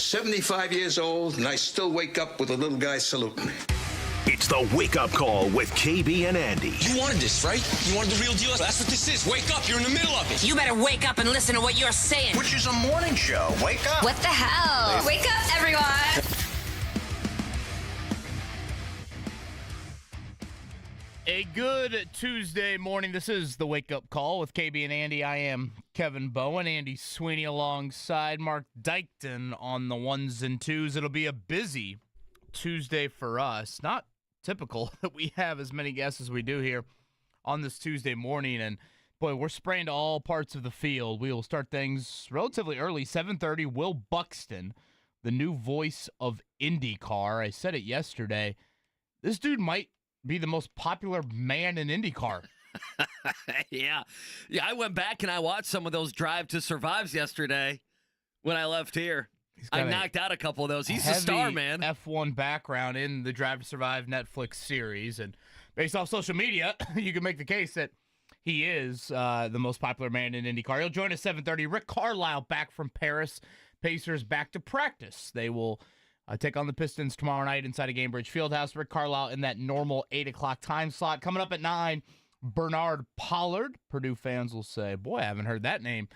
75 years old, and I still wake up with a little guy saluting me. It's the Wake Up Call with KB and Andy. You wanted this, right? You wanted the real deal? That's what this is. Wake up. You're in the middle of it. You better wake up and listen to what you're saying. Which is a morning show. Wake up. What the hell? Wake up, everyone. A good Tuesday morning. This is the Wake Up Call with KB and Andy. I am Kevin Bowen, Andy Sweeney alongside Mark Dykton on the ones and twos. It'll be a busy Tuesday for us. Not typical that we have as many guests as we do here on this Tuesday morning. And boy, we're spraying to all parts of the field. We will start things relatively early, 7:30. Will Buxton, the new voice of IndyCar. I said it yesterday. This dude might be the most popular man in IndyCar. Yeah, I went back and I watched some of those Drive to Survives yesterday when I left here. I knocked out a couple of those. He's a star, man. F1 background in the Drive to Survive Netflix series. And based off social media, you can make the case that he is the most popular man in IndyCar. He'll join us 7:30. Rick Carlisle back from Paris. Pacers back to practice. They will take on the Pistons tomorrow night inside of Gainbridge Fieldhouse. Rick Carlisle in that normal 8 o'clock time slot. Coming up at 9, Bernard Pollard. Purdue fans will say, boy, I haven't heard that name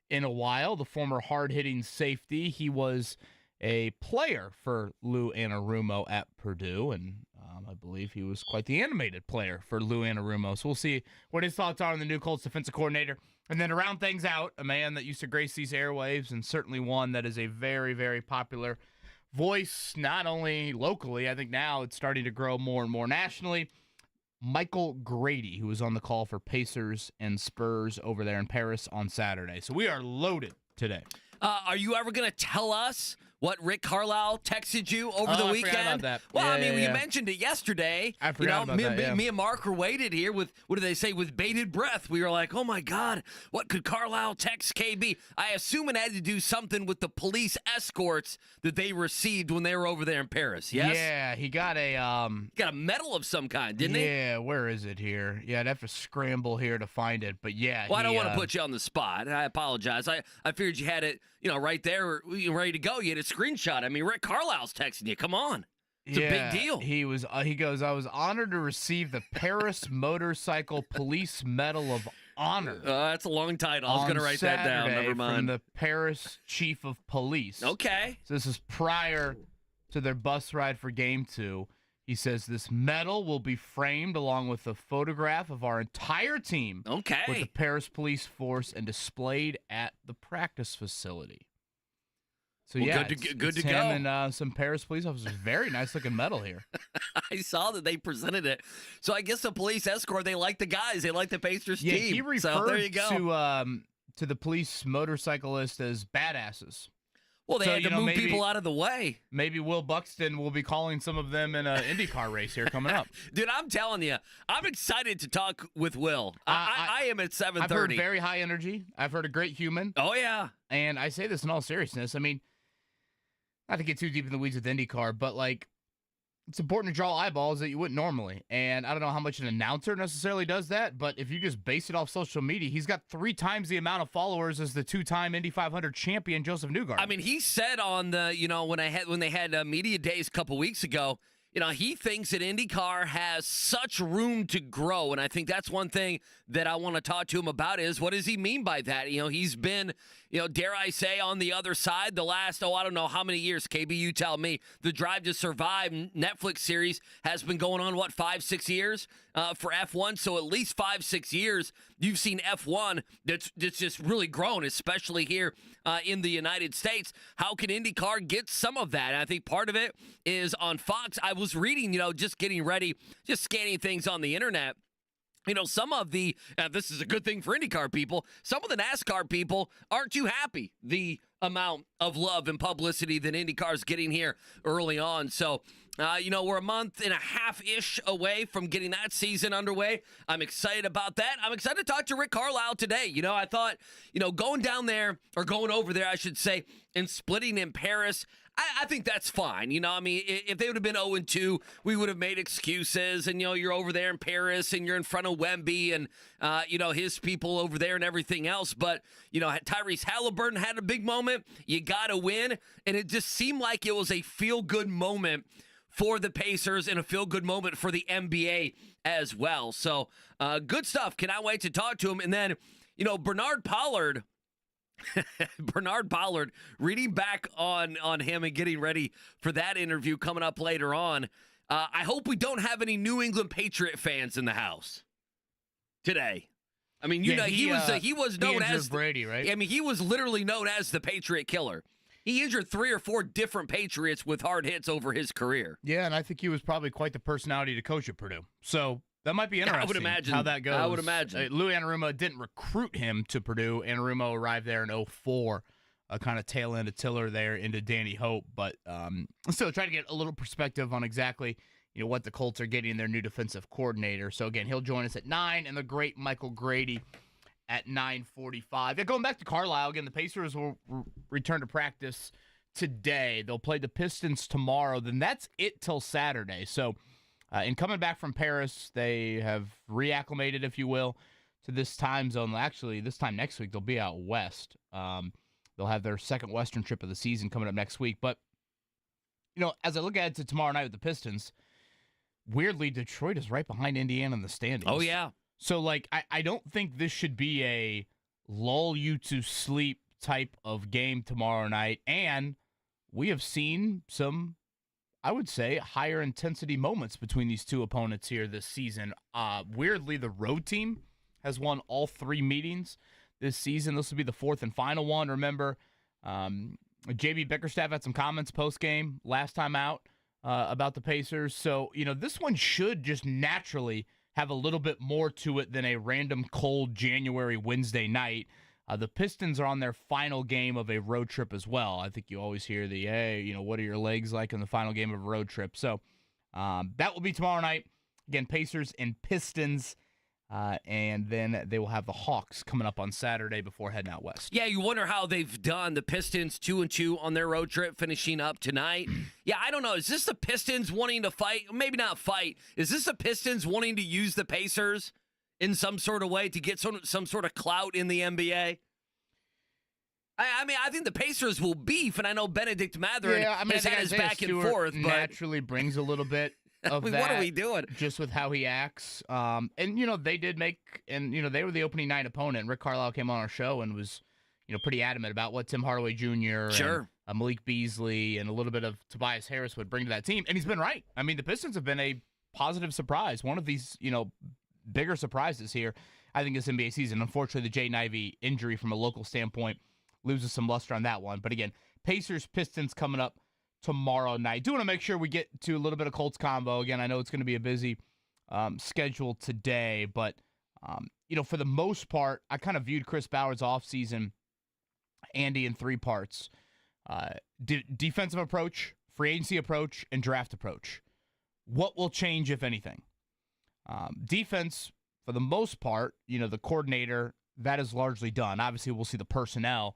in a while. The former hard-hitting safety. He was a player for Lou Anarumo at Purdue, and I believe he was quite the animated player for Lou Anarumo. So we'll see what his thoughts are on the new Colts defensive coordinator. And then to round things out, a man that used to grace these airwaves and certainly one that is a very, very popular voice, not only locally, I think now it's starting to grow more and more nationally. Michael Grady, who was on the call for Pacers and Spurs over there in Paris on Saturday. So we are loaded today. Are you ever going to tell us what Rick Carlisle texted you over the weekend? I forgot about that. Well, Yeah, we mentioned it yesterday. I forgot about that. Me and Mark were waited here with, what do they say, with bated breath. We were like, oh my God, what could Carlisle text KB? I assume it had to do something with the police escorts that they received when they were over there in Paris, yes? Yeah, he got a medal of some kind, didn't he? Yeah, where is it here? Yeah, I'd have to scramble here to find it, but yeah. Well, I don't want to put you on the spot. I apologize. I figured you had it, right there, ready to go. You had a screenshot. I mean, Rick Carlisle's texting you. Come on. It's a big deal. He goes, I was honored to receive the Paris Motorcycle Police Medal of Honor. That's a long title. I was going to write that down. Never mind. From the Paris Chief of Police. Okay. So this is prior to their bus ride for Game 2. He says this medal will be framed along with a photograph of our entire team with the Paris Police Force and displayed at the practice facility. So, well, yeah, good to go. Him and some Paris police officers. Very nice-looking medal here. I saw that they presented it. So I guess the police escort, they like the guys. They like the Pacers team. Yeah, he referred there you go. to the police motorcyclists as badasses. Well, they had to move people out of the way. Maybe Will Buxton will be calling some of them in an IndyCar race here coming up. Dude, I'm telling you, I'm excited to talk with Will. I am at 7:30. I've heard very high energy. I've heard a great human. Oh, yeah. And I say this in all seriousness. I mean, not to get too deep in the weeds with IndyCar, but, it's important to draw eyeballs that you wouldn't normally. And I don't know how much an announcer necessarily does that, but if you just base it off social media, he's got 3 times the amount of followers as the 2-time Indy 500 champion, Joseph Newgarden. I mean, he said on the, when they had media days a couple weeks ago, he thinks that IndyCar has such room to grow, and I think that's one thing that I want to talk to him about is what does he mean by that? He's been, dare I say, on the other side the last, I don't know how many years, KB, you tell me. The Drive to Survive Netflix series has been going on, 5-6 years for F1, so at least 5-6 years you've seen F1 that's just really grown, especially here in the United States. How can IndyCar get some of that? And I think part of it is on Fox. I was reading, just getting ready, just scanning things on the internet. Some of the, this is a good thing for IndyCar people, some of the NASCAR people aren't too happy the amount of love and publicity that IndyCar is getting here early on. So, we're a month and a half-ish away from getting that season underway. I'm excited about that. I'm excited to talk to Rick Carlisle today. I thought, going down there, or going over there, I should say, and splitting in Paris, I think that's fine. I mean, if they would have been 0-2, we would have made excuses. And, you're over there in Paris and you're in front of Wemby and, his people over there and everything else. But, Tyrese Halliburton had a big moment. You got to win. And it just seemed like it was a feel-good moment for the Pacers and a feel-good moment for the NBA as well. So, good stuff. Cannot wait to talk to him. And then, Bernard Pollard, reading back on him and getting ready for that interview coming up later on. I hope we don't have any New England Patriot fans in the house today. I mean, he was known as Grady, right? I mean, he was literally known as the Patriot Killer. He injured 3 or 4 different Patriots with hard hits over his career. Yeah, and I think he was probably quite the personality to coach at Purdue. So that might be interesting. I would imagine how that goes. I would imagine. Lou Anarumo didn't recruit him to Purdue. Anarumo arrived there in 2004, kind of tail end of Tiller there into Danny Hope. But still, try to get a little perspective on exactly what the Colts are getting in their new defensive coordinator. So again, he'll join us at 9, and the great Michael Grady at 9:45. Yeah, going back to Carlisle again, the Pacers will return to practice today. They'll play the Pistons tomorrow. Then that's it till Saturday. So. In coming back from Paris, they have reacclimated, if you will, to this time zone. Actually, this time next week, they'll be out west. They'll have their second Western trip of the season coming up next week. But, as I look ahead to tomorrow night with the Pistons, weirdly, Detroit is right behind Indiana in the standings. Oh, yeah. So, I don't think this should be a lull you to sleep type of game tomorrow night. And we have seen some, I would say, higher intensity moments between these two opponents here this season. Weirdly, the road team has won all 3 meetings this season. This will be the 4th and final one. Remember, J.B. Bickerstaff had some comments post-game last time out about the Pacers. So, this one should just naturally have a little bit more to it than a random cold January Wednesday night. The Pistons are on their final game of a road trip as well. I think you always hear what are your legs like in the final game of a road trip? So that will be tomorrow night. Again, Pacers and Pistons. And then they will have the Hawks coming up on Saturday before heading out west. Yeah, you wonder how they've done. The Pistons 2-2 on their road trip, finishing up tonight. Yeah, I don't know. Is this the Pistons wanting to fight? Maybe not fight. Is this the Pistons wanting to use the Pacers in some sort of way to get some sort of clout in the NBA? I mean, I think the Pacers will beef, and I know Benedict Mathurin has had his back and forth. But naturally brings a little bit of that. What are we doing? Just with how he acts. And, they did make, and, they were the opening night opponent. Rick Carlisle came on our show and was, pretty adamant about what Tim Hardaway Jr. Sure. and Malik Beasley and a little bit of Tobias Harris would bring to that team. And he's been right. I mean, the Pistons have been a positive surprise. One of these, bigger surprises here, I think, this NBA season. Unfortunately, the Jaden Ivey injury from a local standpoint loses some luster on that one. But again, Pacers-Pistons coming up tomorrow night. Do want to make sure we get to a little bit of Colts combo. Again, I know it's going to be a busy schedule today, but, for the most part, I kind of viewed Chris Ballard's offseason, Andy, in 3 parts. Defensive approach, free agency approach, and draft approach. What will change, if anything? Defense, for the most part, the coordinator, that is largely done. Obviously, we'll see the personnel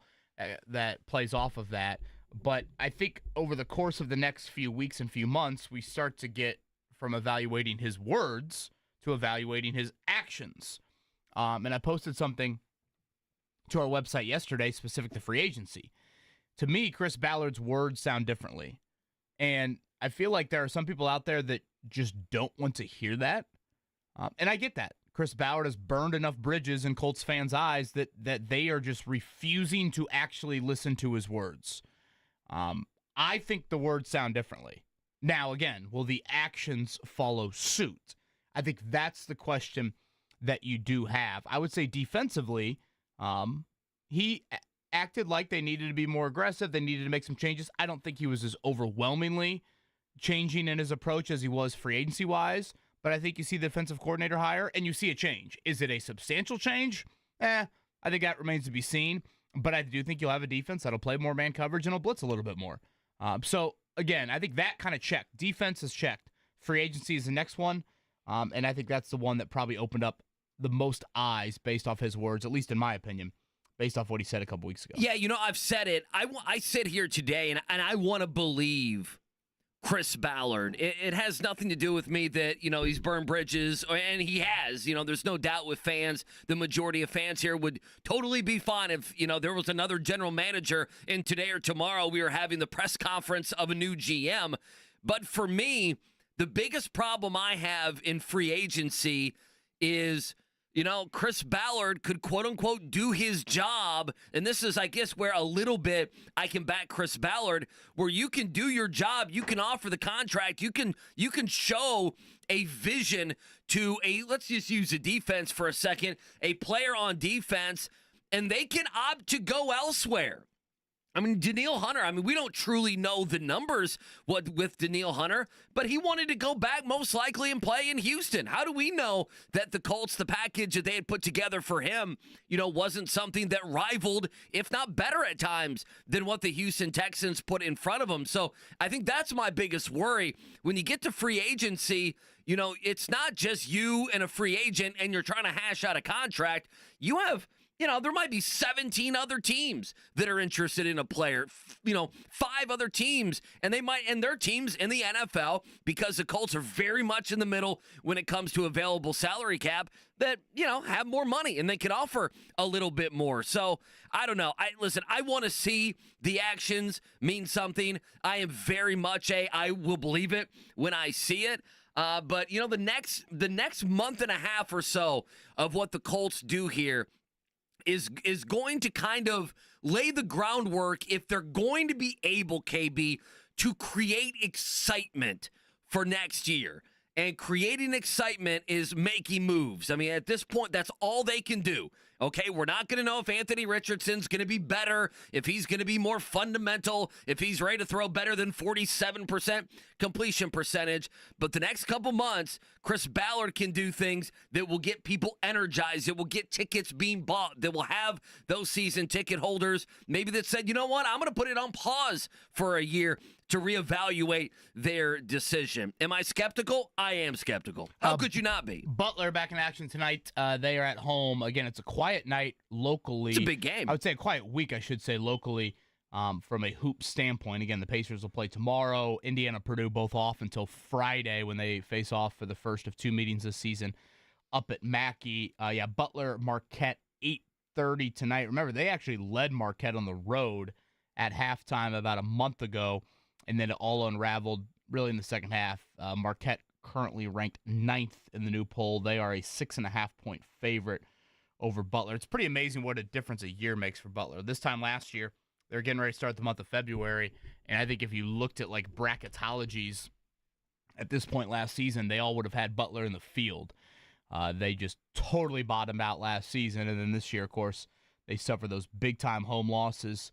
that plays off of that. But I think over the course of the next few weeks and few months, we start to get from evaluating his words to evaluating his actions. And I posted something to our website yesterday specific to free agency. To me, Chris Ballard's words sound differently. And I feel like there are some people out there that just don't want to hear that. And I get that. Chris Ballard has burned enough bridges in Colts fans' eyes that they are just refusing to actually listen to his words. I think the words sound differently. Now, again, will the actions follow suit? I think that's the question that you do have. I would say defensively, he acted like they needed to be more aggressive. They needed to make some changes. I don't think he was as overwhelmingly changing in his approach as he was free agency-wise. But I think you see the defensive coordinator hire, and you see a change. Is it a substantial change? I think that remains to be seen. But I do think you'll have a defense that'll play more man coverage and will blitz a little bit more. So, again, I think that kind of checked. Defense is checked. Free agency is the next one. And I think that's the one that probably opened up the most eyes based off his words, at least in my opinion, based off what he said a couple weeks ago. Yeah, I've said it. I sit here today, and I want to believe Chris Ballard. It has nothing to do with me that, he's burned bridges, and he has. There's no doubt with fans. The majority of fans here would totally be fine if, there was another general manager and today or tomorrow we were having the press conference of a new GM. But for me, the biggest problem I have in free agency is, Chris Ballard could, quote-unquote, do his job, and this is, I guess, where a little bit I can back Chris Ballard, where you can do your job, you can offer the contract, you can show a vision to let's just use a defense for a second, a player on defense, and they can opt to go elsewhere. I mean, Danielle Hunter, we don't truly know the numbers with Danielle Hunter, but he wanted to go back most likely and play in Houston. How do we know that the Colts, the package that they had put together for him, wasn't something that rivaled, if not better at times, than what the Houston Texans put in front of him? So I think that's my biggest worry. When you get to free agency, it's not just you and a free agent and you're trying to hash out a contract. You have... there might be 17 other teams that are interested in a player, 5 other teams, and their teams in the NFL, because the Colts are very much in the middle when it comes to available salary cap, that, have more money and they can offer a little bit more. So I don't know. I want to see the actions mean something. I am very much I will believe it when I see it. But the next month and a half or so of what the Colts do here is going to kind of lay the groundwork if they're going to be able, KB, to create excitement for next year. And creating excitement is making moves. At this point, that's all they can do. Okay, we're not going to know if Anthony Richardson's going to be better, if he's going to be more fundamental, if he's ready to throw better than 47% completion percentage. But the next couple months, Chris Ballard can do things that will get people energized, that will get tickets being bought, that will have those season ticket holders maybe that said, you know what, I'm going to put it on pause for a year to reevaluate their decision. Am I skeptical? I am skeptical. How could you not be? Butler back in action tonight. They are at home. Again, it's a quiet night locally. It's a big game. I would say a quiet week, I should say, locally from a hoop standpoint. Again, the Pacers will play tomorrow. Indiana, Purdue both off until Friday when they face off for the first of 2 meetings this season up at Mackey. Butler, Marquette, 8:30 tonight. Remember, they actually led Marquette on the road at halftime about a month ago. And then it all unraveled really in the second half. Marquette currently ranked 9th in the new poll. They are a 6.5-point favorite over Butler. It's pretty amazing what a difference a year makes for Butler. This time last year, they were getting ready to start the month of February. And I think if you looked at like bracketologies at this point last season, they all would have had Butler in the field. They just totally bottomed out last season. And then this year, of course, they suffered those big-time home losses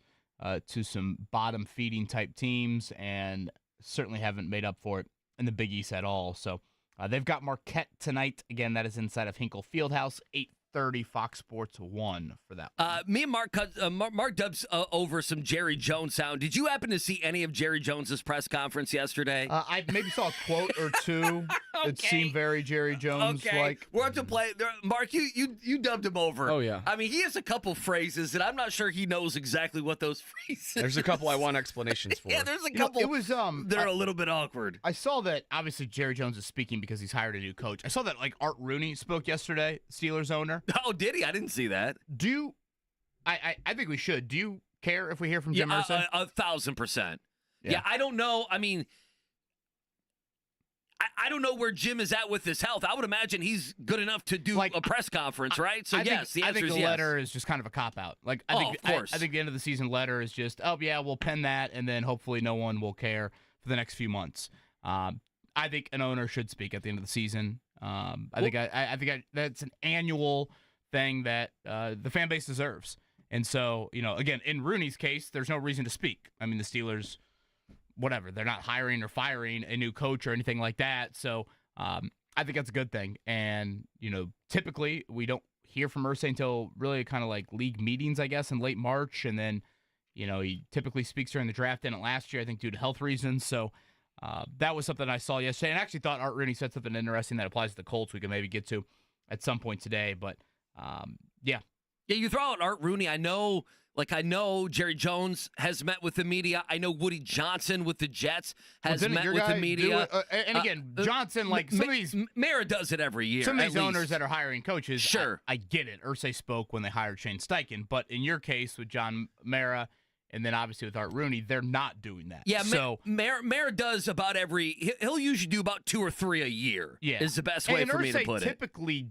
to some bottom-feeding type teams, and certainly haven't made up for it in the Big East at all. So they've got Marquette tonight. Again, that is inside of Hinkle Fieldhouse, 8:30, Fox Sports 1 for that one. Me and Mark dubs over some Jerry Jones sound. Did you happen to see any of Jerry Jones's press conference yesterday? I maybe saw a quote or two that seemed very Jerry Jones-like. We're up to play. Mark, you dubbed him over. Oh, yeah. He has a couple phrases that I'm not sure he knows exactly what those phrases There's a couple I want explanations for. Yeah, there's a couple. It was they're a little bit awkward. I saw that obviously Jerry Jones is speaking because he's hired a new coach. I saw that Art Rooney spoke yesterday, Steelers owner. Oh, did he? I didn't see that. I think we should. Do you care if we hear from Jim Irsay? 1,000%. Yeah. Yeah, I don't know. I don't know where Jim is at with his health. I would imagine he's good enough to do a press conference, right? So, the answer I think is the yes. letter is just kind of a cop-out. Of course. I think the end of the season letter is just, we'll pen that, and then hopefully no one will care for the next few months. I think an owner should speak at the end of the season. I think that's an annual thing that the fan base deserves. And so, again, in Rooney's case, there's no reason to speak. The Steelers, whatever, they're not hiring or firing a new coach or anything like that. So I think that's a good thing. And, typically we don't hear from Irsay until really kind of like league meetings, I guess, in late March. And then, he typically speaks during the draft. Didn't last year, I think, due to health reasons. So that was something I saw yesterday. And I actually thought Art Rooney said something interesting that applies to the Colts we can maybe get to at some point today. But, Yeah, you throw out Art Rooney. I know Jerry Jones has met with the media. I know Woody Johnson with the Jets has met with the media. And again, Johnson, like some of these Mara does it every year. Some of these owners that are hiring coaches, sure, I get it. Ursay spoke when they hired Shane Steichen, but in your case with John Mara, and then obviously with Art Rooney, they're not doing that. Yeah, so Mara does about he'll usually do about 2 or 3 a year. Yeah, is the best way for me to put it. Typically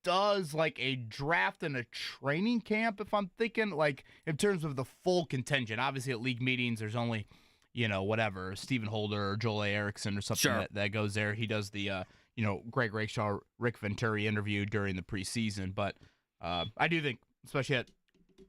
does like a draft and a training camp, if I'm thinking, like in terms of the full contingent. Obviously at league meetings there's only, whatever, Stephen Holder or Joel A. Erickson or something that goes there. He does the Greg Rakestraw, Rick Venturi interview during the preseason. But I do think, especially at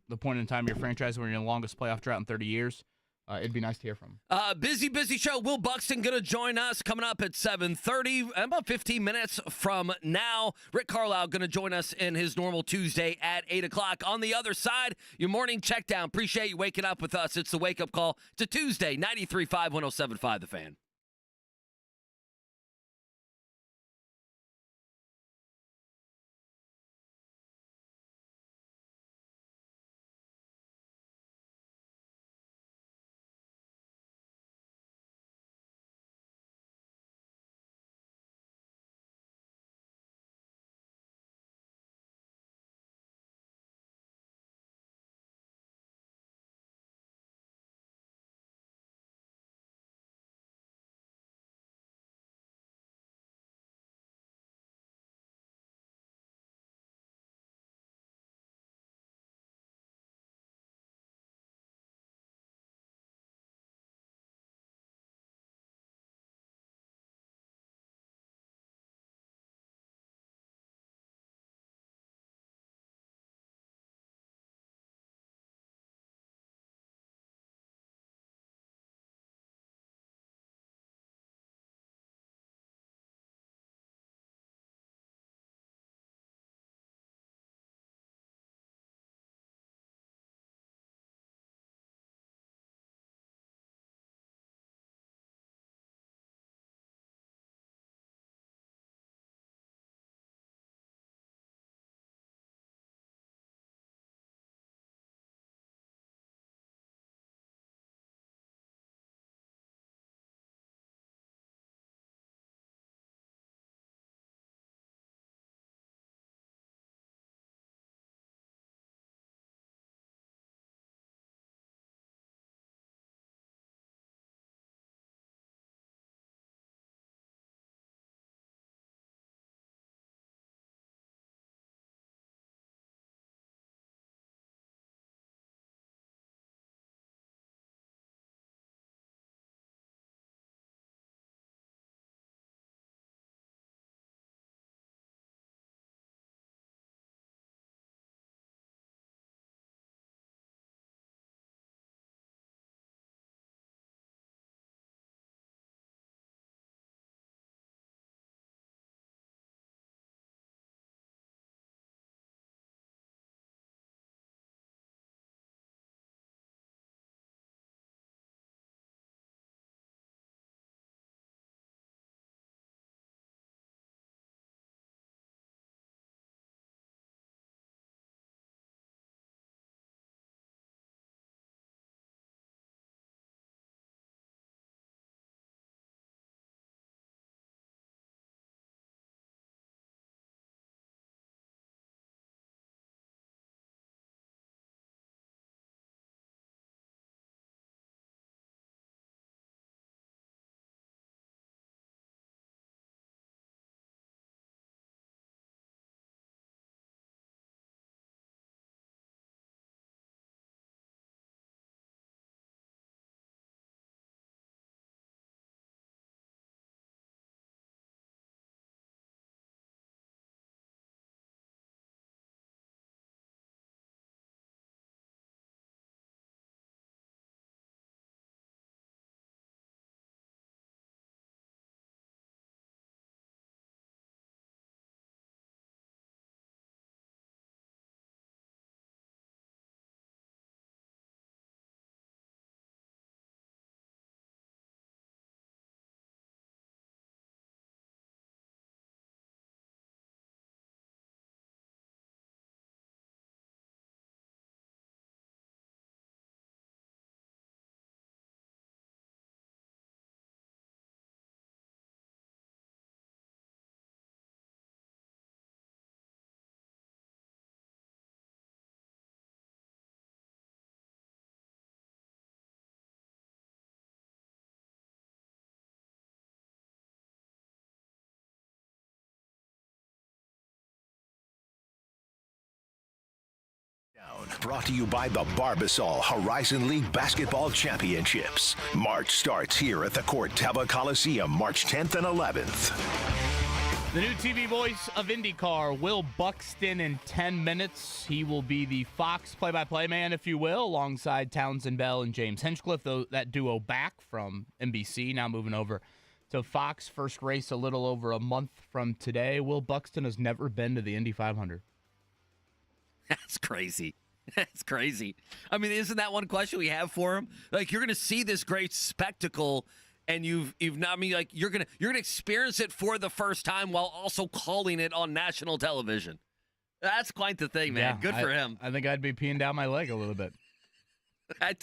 the point in time of your franchise when you're in the longest playoff drought in 30 years, it'd be nice to hear from him. Busy show. Will Buxton going to join us coming up at 7:30, about 15 minutes from now. Rick Carlisle going to join us in his normal Tuesday at 8 o'clock. On the other side, your morning check down. Appreciate you waking up with us. It's the Wake Up Call to Tuesday, 93.5, 107.5 The Fan. brought to you by the Barbasol Horizon League Basketball Championships. March starts here at the Corteva Coliseum March 10th and 11th. The new TV voice of IndyCar, Will Buxton, in 10 minutes. He will be the Fox play-by-play man, if you will, alongside Townsend Bell and James Hinchcliffe, though that duo back from NBC, now moving over to Fox. First race a little over a month from today. Will Buxton has never been to the Indy 500. That's crazy. That's crazy. I mean, isn't that one question we have for him? Like, you're going to see this great spectacle, and you've not, I mean, like, you're gonna experience it for the first time while also calling it on national television. That's quite the thing, man. Yeah, Good for him. I think I'd be peeing down my leg a little bit. That's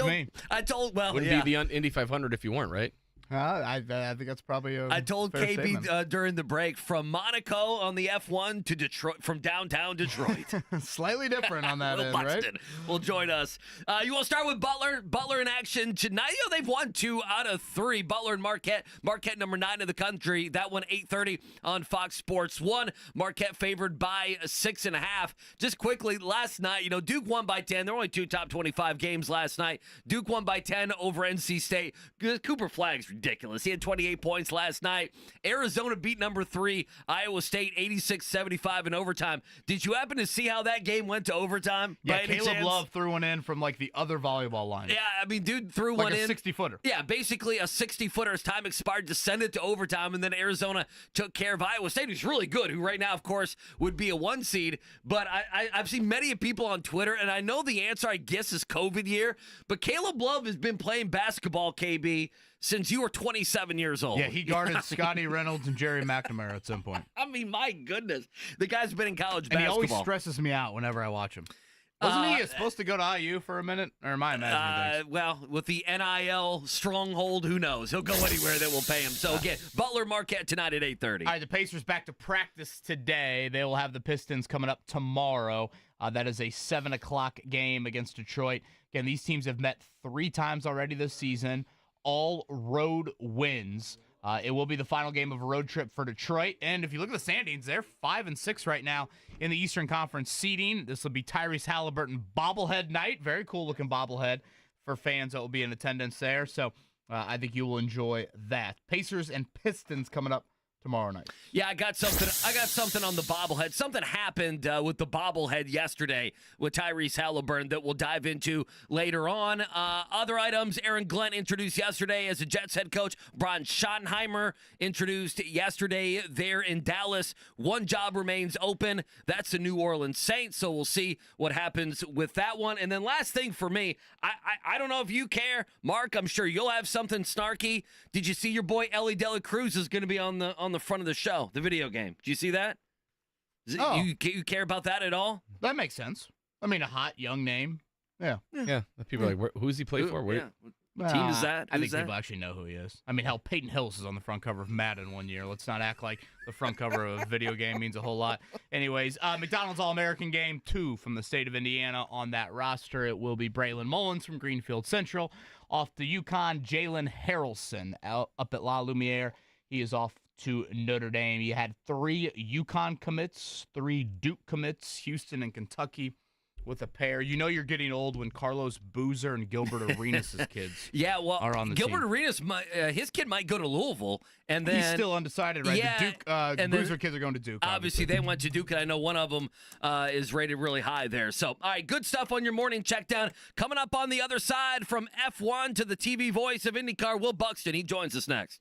me. Well, Wouldn't yeah. be the Indy 500 if you weren't, right? I think that's probably a I told fair KB during the break, from Monaco on the F1 to Detroit, from downtown Detroit. Slightly different on that Will end, Buxton right? will join us. You want to start with Butler? Butler in action tonight. You know, they've won 2 out of 3. Butler and Marquette. Marquette number 9 in the country. That one 8:30 on Fox Sports 1. Marquette favored by 6.5. Just quickly, last night, you know, Duke won by 10. There were only 2 top 25 games last night. Duke won by 10 over NC State. Cooper Flagg's ridiculous. He had 28 points last night. Arizona beat number 3, Iowa State, 86-75 in overtime. Did you happen to see how that game went to overtime? Yeah, Caleb Love threw one in from like the other volleyball line. Yeah, I mean, dude threw like one in. a 60-footer. Yeah, basically a 60-footer as time expired to send it to overtime, and then Arizona took care of Iowa State, who's really good, who right now, of course, would be a 1 seed. But I've seen many people on Twitter, and I know the answer, I guess, is COVID year, but Caleb Love has been playing basketball, KB, since you were 27 years old. Yeah, he guarded Scotty Reynolds and Jerry McNamara at some point. I mean, my goodness. The guy's been in college And basketball. he always stresses me out whenever I watch him. Wasn't he supposed to go to IU for a minute? Or am I imagining things? Well, with the NIL stronghold, who knows? He'll go anywhere that will pay him. So, again, Butler Marquette tonight at 8:30. All right, the Pacers back to practice today. They will have the Pistons coming up tomorrow. That is a 7 o'clock game against Detroit. Again, these teams have met 3 times already this season. All road wins. It will be the final game of a road trip for Detroit. And if you look at the standings, they're 5-6 right now in the Eastern Conference seeding. This will be Tyrese Halliburton bobblehead night. Very cool looking bobblehead for fans that will be in attendance there. So I think you will enjoy that. Pacers and Pistons coming up tomorrow night. Yeah, I got something on the bobblehead. Something happened with the bobblehead yesterday with Tyrese Halliburton that we'll dive into later on. Other items, Aaron Glenn introduced yesterday as a Jets head coach. Brian Schottenheimer introduced yesterday there in Dallas. One job remains open. That's the New Orleans Saints, so we'll see what happens with that one. And then last thing for me, I don't know if you care. Mark, I'm sure you'll have something snarky. Did you see your boy Ellie Dela Cruz is going to be on the front of the show, the video game? Did you see that? You care about that at all? That makes sense. I mean, a hot, young name. Yeah. Yeah. People are like, who's he play for? Where? Yeah. What team is that? I Who's think people that? actually know who he is. I mean, hell, Peyton Hillis is on the front cover of Madden one year. Let's not act like the front cover of a video game means a whole lot. Anyways, McDonald's All-American game, 2 from the state of Indiana on that roster. It will be Braylon Mullins from Greenfield Central. Off to UConn, Jalen Harrelson out up at La Lumiere. He is off to Notre Dame. You had 3 UConn commits, 3 Duke commits, Houston and Kentucky with a pair. You know you're getting old when Carlos Boozer and Gilbert Arenas' kids Yeah, well, are on the Gilbert team. Arenas, his kid might go to Louisville, and then He's still undecided, right? Yeah, The Duke, and Boozer then kids are going to Duke. obviously they went to Duke, and I know one of them is rated really high there. So, all right, good stuff on your morning check down. Coming up on the other side from F1 to the TV voice of IndyCar, Will Buxton. He joins us next.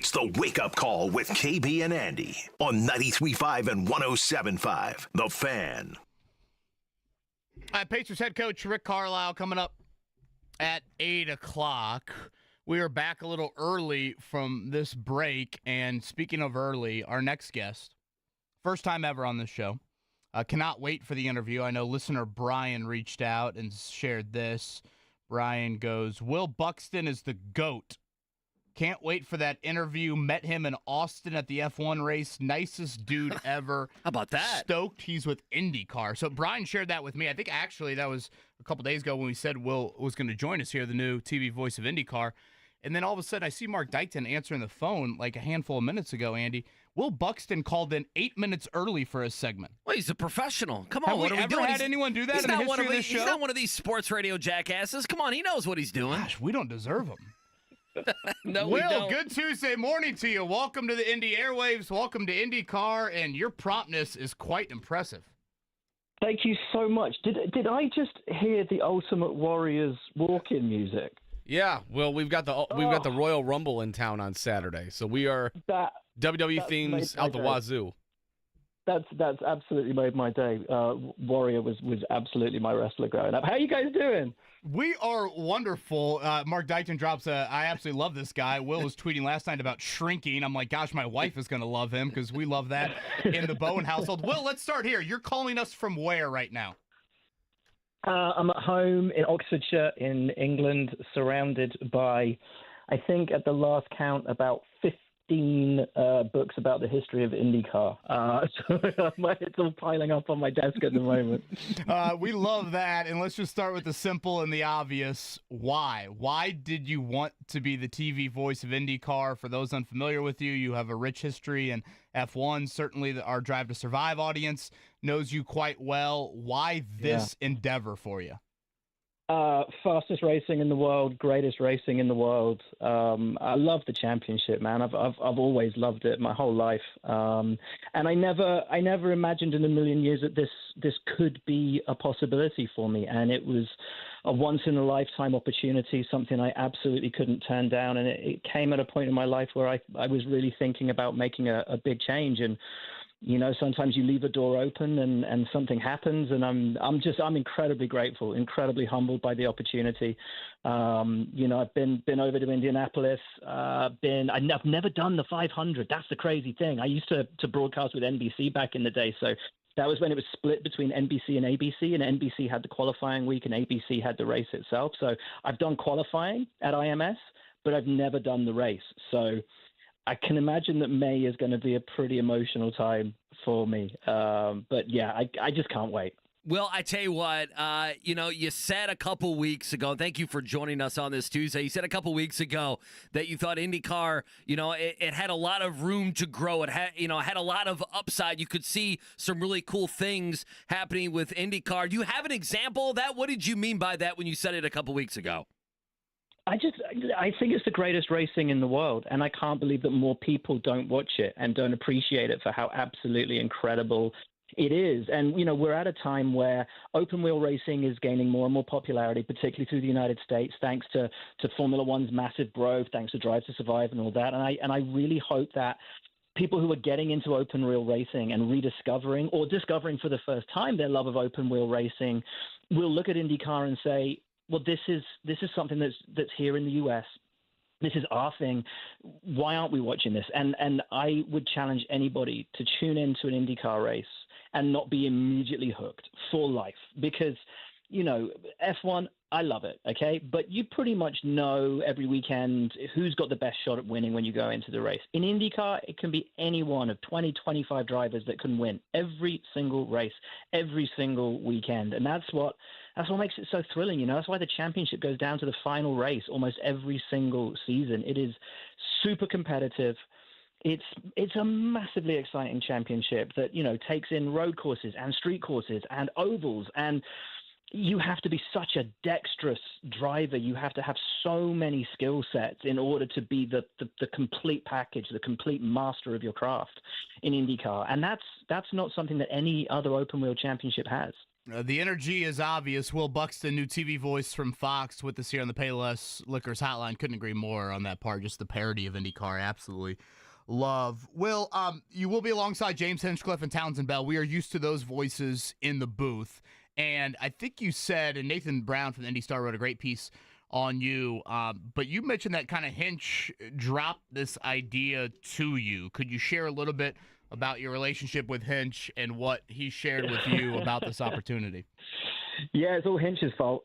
It's the Wake Up Call with KB and Andy on 93.5 and 107.5. The Fan. Pacers head coach Rick Carlisle coming up at 8 o'clock. We are back a little early from this break. And speaking of early, our next guest, first time ever on this show. Cannot wait for the interview. I know listener Brian reached out and shared this. Brian goes, Will Buxton is the GOAT. Can't wait for that interview. Met him in Austin at the F1 race. Nicest dude ever. How about that? Stoked he's with IndyCar. So Brian shared that with me. I think actually that was a couple days ago when we said Will was going to join us here, the new TV voice of IndyCar. And then all of a sudden I see Mark Dykton answering the phone like a handful of minutes ago, Andy. Will Buxton called in 8 minutes early for his segment. Well, he's a professional. Come on, Have what we are we ever doing? had anyone do that in the history of this show? He's not one of these sports radio jackasses. Come on, he knows what he's doing. Gosh, we don't deserve him. No, we Will, don't. good Tuesday morning to you. Welcome to the Indy Airwaves. Welcome to IndyCar, and your promptness is quite impressive. Thank you so much. Did I just hear the Ultimate Warriors walk-in music? Yeah, well, we've got the Royal Rumble in town on Saturday, so we are WWE themes out the wazoo. That's absolutely made my day. Warrior was absolutely my wrestler growing up. How are you guys doing? We are wonderful. Mark Dykton drops I absolutely love this guy. Will was tweeting last night about shrinking. I'm like, gosh, my wife is going to love him because we love that in the Bowen household. Will, let's start here. You're calling us from where right now? I'm at home in Oxfordshire in England, surrounded by, I think at the last count, about 15 books about the history of IndyCar. So it's all piling up on my desk at the moment. We love that. And let's just start with the simple and the obvious. Why? Why did you want to be the TV voice of IndyCar? For those unfamiliar with you, you have a rich history in F1. Certainly our Drive to Survive audience knows you quite well. Why this endeavor for you? Fastest racing in the world, greatest racing in the world. I love the championship, man. I've always loved it my whole life. And I never imagined in a million years that this could be a possibility for me. And it was a once in a lifetime opportunity, something I absolutely couldn't turn down. And it came at a point in my life where I was really thinking about making a big change. And you know, sometimes you leave a door open and something happens, and I'm incredibly grateful, incredibly humbled by the opportunity. You know, I've been over to Indianapolis. I've never done the 500. That's the crazy thing. I used to broadcast with NBC back in the day, so that was when it was split between NBC and ABC, and NBC had the qualifying week and ABC had the race itself. So I've done qualifying at IMS, but I've never done the race. So I can imagine that May is going to be a pretty emotional time for me. But yeah, I just can't wait. Well, I tell you what, you said a couple weeks ago, thank you for joining us on this Tuesday. You said a couple weeks ago that you thought IndyCar, it had a lot of room to grow. It had a lot of upside. You could see some really cool things happening with IndyCar. Do you have an example of that? What did you mean by that when you said it a couple weeks ago? I think it's the greatest racing in the world, and I can't believe that more people don't watch it and don't appreciate it for how absolutely incredible it is. And, we're at a time where open wheel racing is gaining more and more popularity, particularly through the United States, thanks to Formula One's massive growth, thanks to Drive to Survive and all that. And I really hope that people who are getting into open wheel racing and rediscovering or discovering for the first time their love of open wheel racing will look at IndyCar and say, well, this is something that's here in the U.S. This is our thing. Why aren't we watching this? And I would challenge anybody to tune into an IndyCar race and not be immediately hooked for life, because F1, I love it, okay? But you pretty much know every weekend who's got the best shot at winning when you go into the race. In IndyCar, it can be any one of 20, 25 drivers that can win every single race, every single weekend. And that's what makes it so thrilling, That's why the championship goes down to the final race almost every single season. It is super competitive. It's a massively exciting championship that, takes in road courses and street courses and ovals, and you have to be such a dexterous driver. You have to have so many skill sets in order to be the complete package, the complete master of your craft in IndyCar. And that's not something that any other open wheel championship has. The energy is obvious. Will Buxton, new TV voice from Fox, with us here on the Payless Liquors Hotline. Couldn't agree more on that part. Just the parody of IndyCar. Absolutely love. Will, you will be alongside James Hinchcliffe and Townsend Bell. We are used to those voices in the booth. And I think you said, and Nathan Brown from the Indy Star wrote a great piece on you, but you mentioned that kind of Hinch dropped this idea to you. Could you share a little bit about your relationship with Hinch and what he shared with you about this opportunity? Yeah, it's all Hinch's fault.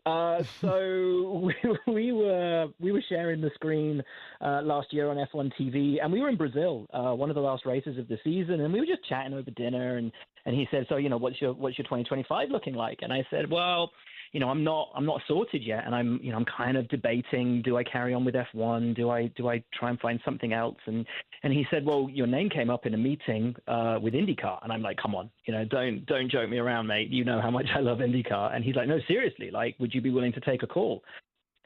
So we were sharing the screen last year on F1 TV, and we were in Brazil, one of the last races of the season, and we were just chatting over dinner, and he said, "So, what's your 2025 looking like?" And I said, "Well, I'm not sorted yet, and I'm kind of debating, do I carry on with F1? Do I try and find something else?" And he said, "Well, your name came up in a meeting with IndyCar." And I'm like, "Come on, don't joke me around, mate. You know how much I love IndyCar." And he's like, "No, seriously, like, would you be willing to take a call?"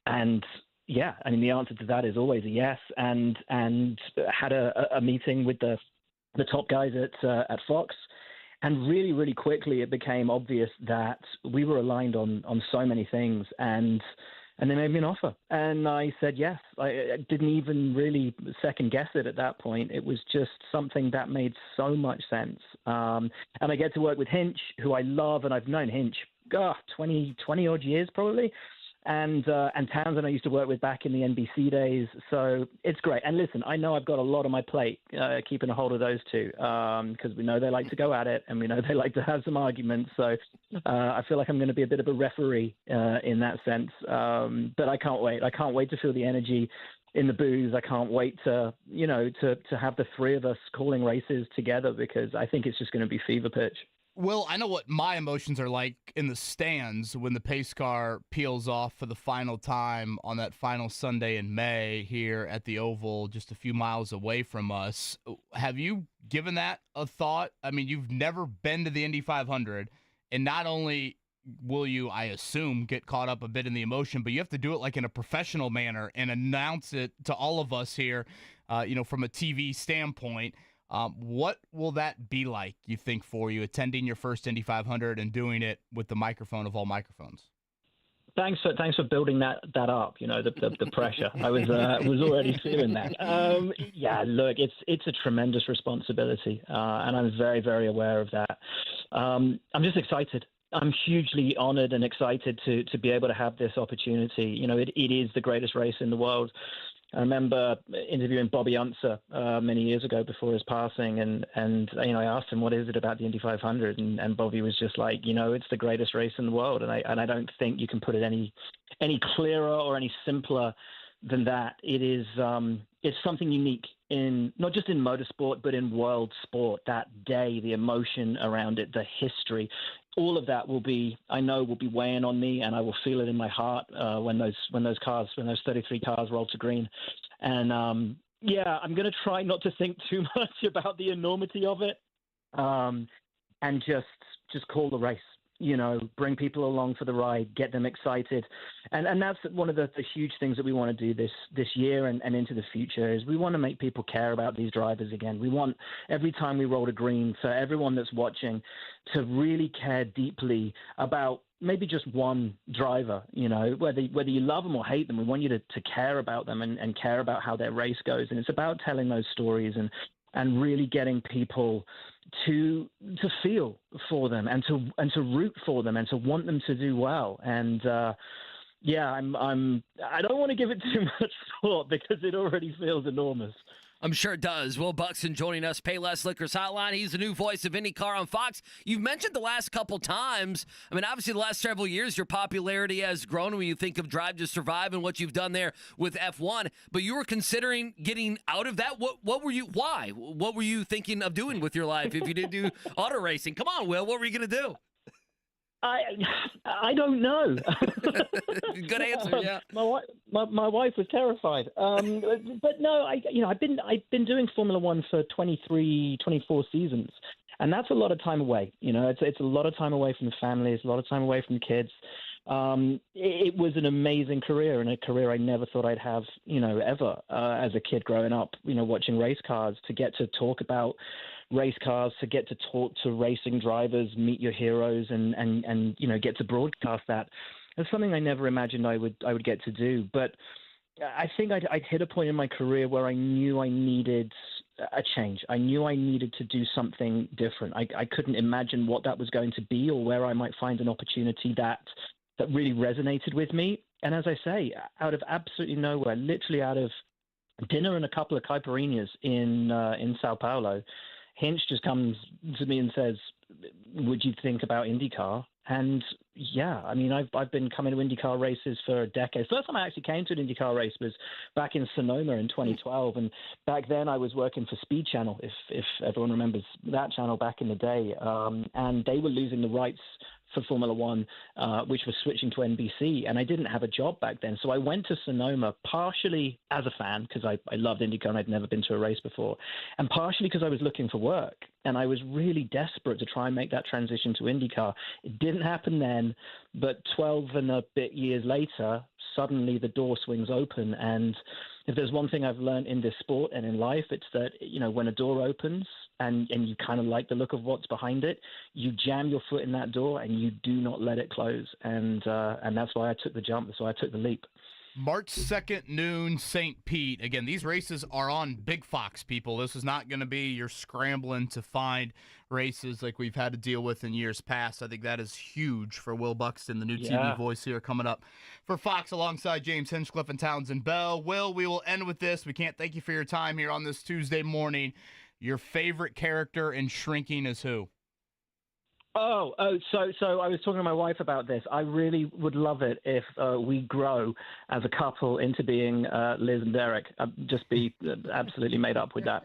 And yeah, I mean, the answer to that is always a yes. And had a meeting with the top guys at Fox. And really, really quickly, it became obvious that we were aligned on so many things, and they made me an offer. And I said yes. I didn't even really second guess it at that point. It was just something that made so much sense. And I get to work with Hinch, who I love, and I've known Hinch, 20 odd years probably. And Townsend I used to work with back in the NBC days, so it's great. And listen, I know I've got a lot on my plate keeping a hold of those two, because we know they like to go at it, and we know they like to have some arguments. So I feel like I'm going to be a bit of a referee in that sense. But I can't wait. I can't wait to feel the energy in the booth. I can't wait to have the three of us calling races together, because I think it's just going to be fever pitch. Will, I know what my emotions are like in the stands when the pace car peels off for the final time on that final Sunday in May here at the Oval, just a few miles away from us. Have you given that a thought? I mean, you've never been to the Indy 500, and not only will you, I assume, get caught up a bit in the emotion, but you have to do it like in a professional manner and announce it to all of us here, from a TV standpoint. What will that be like, you think, for you, attending your first Indy 500 and doing it with the microphone of all microphones? Thanks for building that up. The pressure. I was already feeling that. Yeah, look, it's a tremendous responsibility, and I'm very, very aware of that. I'm just excited. I'm hugely honored and excited to be able to have this opportunity. It is the greatest race in the world. I remember interviewing Bobby Unser many years ago before his passing, and I asked him, what is it about the Indy 500? And Bobby was just like, it's the greatest race in the world, and I don't think you can put it any clearer or any simpler than that. It is it's something unique in not just in motorsport, but in world sport. That day, the emotion around it, the history, all of that will be weighing on me, and I will feel it in my heart when those 33 cars roll to green. And I'm going to try not to think too much about the enormity of it, and just call the race. Bring people along for the ride, get them excited. And that's one of the huge things that we want to do this year and into the future, is we want to make people care about these drivers again. We want, every time we roll to green, for everyone that's watching to really care deeply about maybe just one driver, whether you love them or hate them. We want you to care about them and care about how their race goes. And it's about telling those stories and really getting people to feel for them and to root for them and to want them to do well. And I don't want to give it too much thought, because it already feels enormous. I'm sure it does. Will Buxton joining us, Payless Liquors Hotline. He's the new voice of IndyCar on Fox. You've mentioned the last couple times. I mean, obviously, the last several years, your popularity has grown when you think of Drive to Survive and what you've done there with F1. But you were considering getting out of that. What were you? Why? What were you thinking of doing with your life if you didn't do auto racing? Come on, Will. What were you going to do? I don't know. Good answer. Yeah. My wife was terrified. But no, I've been doing Formula One for 24 seasons, and that's a lot of time away. It's a lot of time away from the family. It's a lot of time away from the kids. It was an amazing career, and a career I never thought I'd have, ever as a kid growing up, watching race cars. To get to talk about race cars, to get to talk to racing drivers, meet your heroes, and get to broadcast that. That's something I never imagined I would get to do. But I think I'd hit a point in my career where I knew I needed a change. I knew I needed to do something different. I couldn't imagine what that was going to be or where I might find an opportunity that really resonated with me. And as I say, out of absolutely nowhere, literally out of dinner and a couple of caipirinhas in Sao Paulo, Hinch just comes to me and says, "Would you think about IndyCar?" And yeah, I mean, I've been coming to IndyCar races for decades. First time I actually came to an IndyCar race was back in Sonoma in 2012, and back then I was working for Speed Channel, if everyone remembers that channel back in the day, and they were losing the rights for Formula One, which was switching to NBC, and I didn't have a job back then. So I went to Sonoma partially as a fan, because I loved IndyCar and I'd never been to a race before, and partially because I was looking for work. And I was really desperate to try and make that transition to IndyCar. It didn't happen then, but 12 and a bit years later, suddenly the door swings open. And if there's one thing I've learned in this sport and in life, it's that, when a door opens and you kind of like the look of what's behind it, you jam your foot in that door and you do not let it close. And that's why I took the jump. That's why I took the leap. March 2nd, noon, St. Pete. Again, these races are on Big Fox, people. This is not going to be you're scrambling to find races like we've had to deal with in years past. I think that is huge for Will Buxton, the new TV voice here coming up for Fox alongside James Hinchcliffe and Townsend Bell. Will, we will end with this. We can't thank you for your time here on this Tuesday morning. Your favorite character in Shrinking is who? So I was talking to my wife about this. I really would love it if we grow as a couple into being Liz and Derek. I'd just be absolutely made up with that.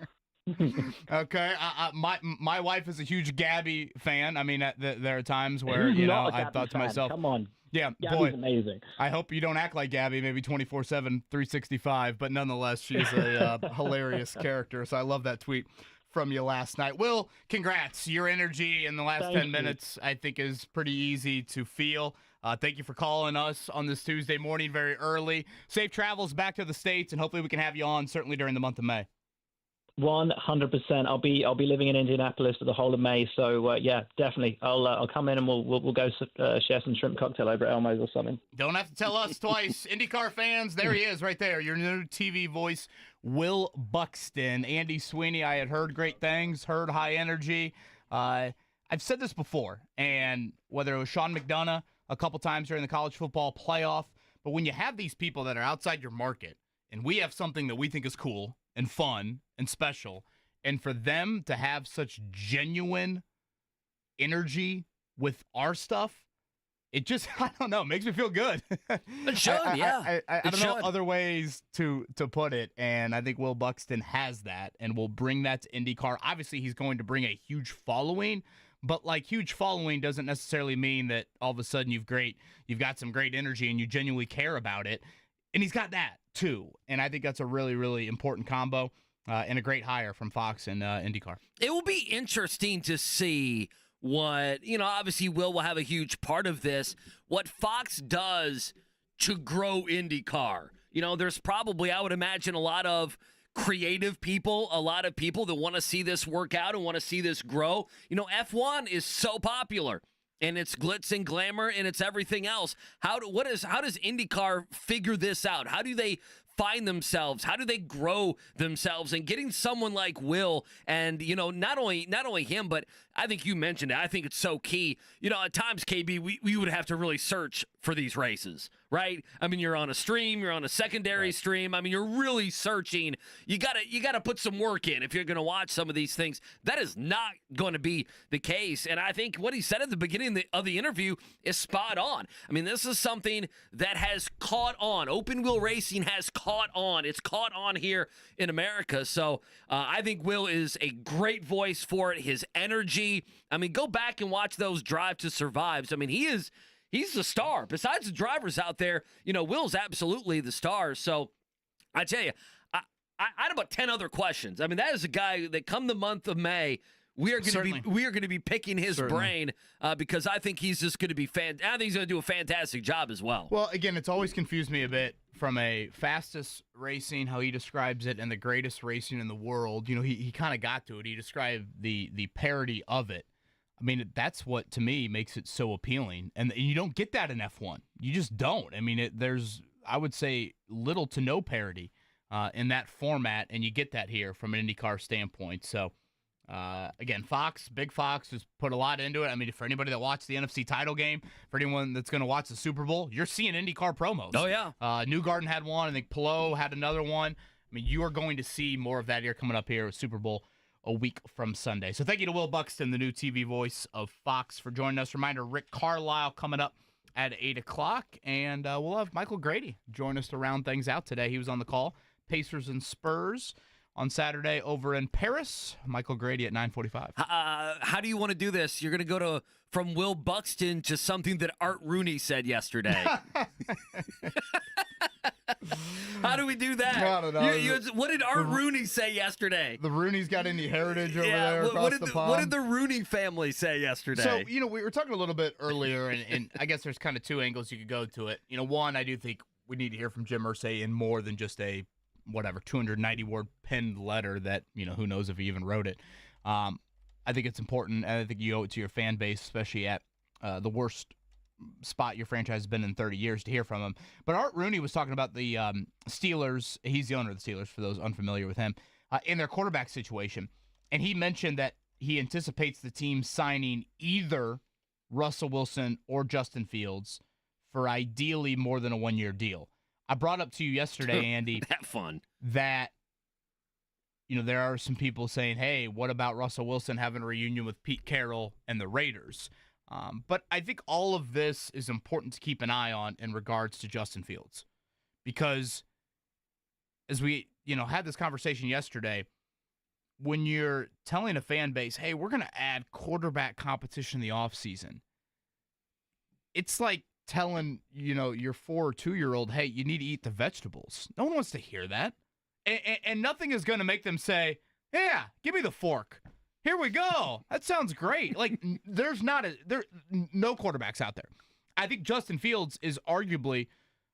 Okay. My wife is a huge Gabby fan. I mean, there are times where, I thought to myself, come on. Yeah, Gabby's boy, amazing. I hope you don't act like Gabby, maybe 24/7, 365, but nonetheless, she's a hilarious character. So I love that tweet from you last night. Will, congrats. Your energy in the last 10 minutes, I think, is pretty easy to feel. Thank you for calling us on this Tuesday morning very early. Safe travels back to the States, and hopefully we can have you on certainly during the month of May. 100%. I'll be living in Indianapolis for the whole of May. So yeah, definitely. I'll come in and we'll go share some shrimp cocktail over at Elmo's or something. Don't have to tell us twice. IndyCar fans, there he is right there. Your new TV voice, Will Buxton. Andy Sweeney, I had heard great things, heard high energy. I've said this before, and whether it was Sean McDonough a couple times during the college football playoff, but when you have these people that are outside your market, and we have something that we think is cool and fun and special, and for them to have such genuine energy with our stuff, it just, I don't know, makes me feel good. It should, yeah. I don't know other ways to put it, and I think Will Buxton has that and will bring that to IndyCar. Obviously, he's going to bring a huge following, but huge following doesn't necessarily mean that all of a sudden you've got some great energy and you genuinely care about it. And he's got that too, and I think that's a really, really important combo and a great hire from Fox and IndyCar. It will be interesting to see what, obviously Will have a huge part of this, what Fox does to grow IndyCar. There's probably, I would imagine, a lot of creative people, a lot of people that want to see this work out and want to see this grow. F1 is so popular. And it's glitz and glamour, and it's everything else. How does IndyCar figure this out? How do they find themselves? How do they grow themselves? And getting someone like Will, and not only him, but I think you mentioned it. I think it's so key. At times, KB, we would have to really search for these races, right? I mean, you're on a stream, you're on a secondary stream. I mean, you're really searching. You gotta put some work in if you're gonna watch some of these things. That is not going to be the case. And I think what he said at the beginning of the interview is spot on. I mean, this is something that has caught on. Open wheel racing has caught on. It's caught on here in America. So I think Will is a great voice for it. His energy. I mean, go back and watch those Drive to Survives. I mean, he's the star. Besides the drivers out there, Will's absolutely the star. So I tell you, I had about 10 other questions. I mean, that is a guy that come the month of May, we are going to be picking his brain because I think he's just going to be I think he's going to do a fantastic job as well. Well, again, it's always confused me a bit from a fastest racing, how he describes it, and the greatest racing in the world, he kind of got to it. He described the parody of it. I mean, that's what, to me, makes it so appealing. And you don't get that in F1. You just don't. I mean, there's, I would say, little to no parody in that format, and you get that here from an IndyCar standpoint. So, again, Big Fox has put a lot into it. I mean, for anybody that watched the NFC title game, for anyone that's going to watch the Super Bowl, you're seeing IndyCar promos. Oh, yeah. Newgarden had one. I think Pillow had another one. I mean, you are going to see more of that here coming up here with Super Bowl a week from Sunday. So thank you to Will Buxton, the new TV voice of Fox, for joining us. Reminder, Rick Carlisle coming up at 8 o'clock, and we'll have Michael Grady join us to round things out today. He was on the call. Pacers and Spurs on Saturday over in Paris. Michael Grady at 9:45. How do you want to do this? You're going to go from Will Buxton to something that Art Rooney said yesterday. How do we do that? I don't know. What did Art Rooney say yesterday? The Rooney's got any heritage over there across the pond? What did the Rooney family say yesterday? So, we were talking a little bit earlier, and I guess there's kind of two angles you could go to it. One, I do think we need to hear from Jim Irsay in more than just a 290-word penned letter that, who knows if he even wrote it. I think it's important, and I think you owe it to your fan base, especially at the worst spot your franchise has been in 30 years, to hear from him. But Art Rooney was talking about the Steelers. He's the owner of the Steelers, for those unfamiliar with him, in their quarterback situation. And he mentioned that he anticipates the team signing either Russell Wilson or Justin Fields for ideally more than a one-year deal. I brought up to you yesterday, Andy, that fun, that there are some people saying, hey, what about Russell Wilson having a reunion with Pete Carroll and the Raiders? But I think all of this is important to keep an eye on in regards to Justin Fields, because as we, had this conversation yesterday, when you're telling a fan base, hey, we're going to add quarterback competition in the offseason, it's like telling, your 4 or 2-year-old, hey, you need to eat the vegetables. No one wants to hear that. And nothing is going to make them say, yeah, give me the fork. Here we go. That sounds great. Like, there's no quarterbacks out there. I think Justin Fields is arguably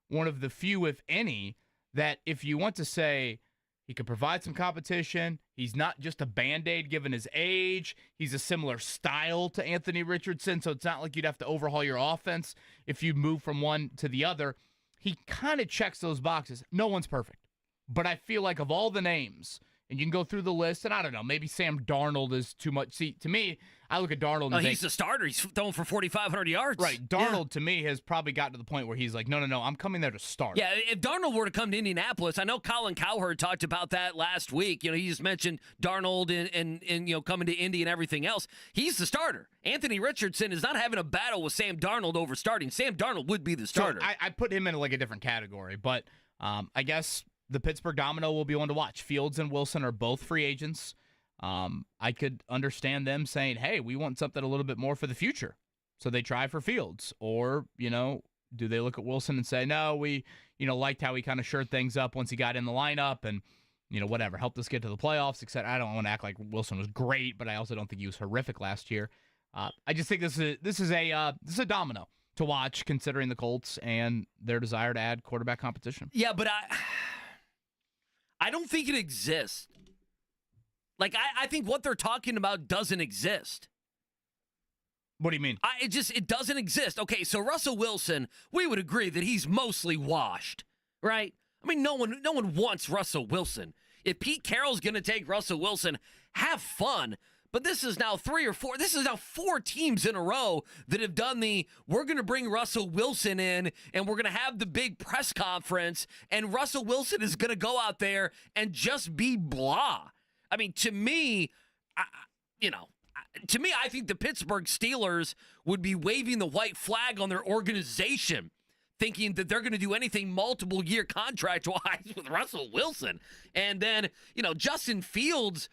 one of the few, if any, that if you want to say he could provide some competition, he's not just a Band-Aid given his age, he's a similar style to Anthony Richardson, so it's not like you'd have to overhaul your offense if you move from one to the other. He kind of checks those boxes. No one's perfect. But I feel like of all the names, and you can go through the list, and I don't know, maybe Sam Darnold is too much. See, to me, I look at Darnold and he's the starter. He's throwing for 4,500 yards. Right. Darnold, to me, has probably gotten to the point where he's like, no, I'm coming there to start. Yeah, if Darnold were to come to Indianapolis, I know Colin Cowherd talked about that last week. He just mentioned Darnold and coming to Indy and everything else. He's the starter. Anthony Richardson is not having a battle with Sam Darnold over starting. Sam Darnold would be the starter. So I put him in like a different category, but I guess the Pittsburgh Domino will be one to watch. Fields and Wilson are both free agents. I could understand them saying, hey, we want something a little bit more for the future. So they try for Fields. Or, do they look at Wilson and say, no, we, liked how he kind of shored things up once he got in the lineup and, whatever, helped us get to the playoffs, except I don't want to act like Wilson was great, but I also don't think he was horrific last year. I just think this is a domino to watch, considering the Colts and their desire to add quarterback competition. Yeah, but I don't think it exists. Like, I think what they're talking about doesn't exist. What do you mean? It doesn't exist. Okay, so Russell Wilson, we would agree that he's mostly washed, right? I mean, no one wants Russell Wilson. If Pete Carroll's going to take Russell Wilson, have fun. But this is now 4 teams in a row that have done we're going to bring Russell Wilson in and we're going to have the big press conference and Russell Wilson is going to go out there and just be blah. I mean, to me, I think the Pittsburgh Steelers would be waving the white flag on their organization, thinking that they're going to do anything multiple year contract-wise with Russell Wilson. And then, Justin Fields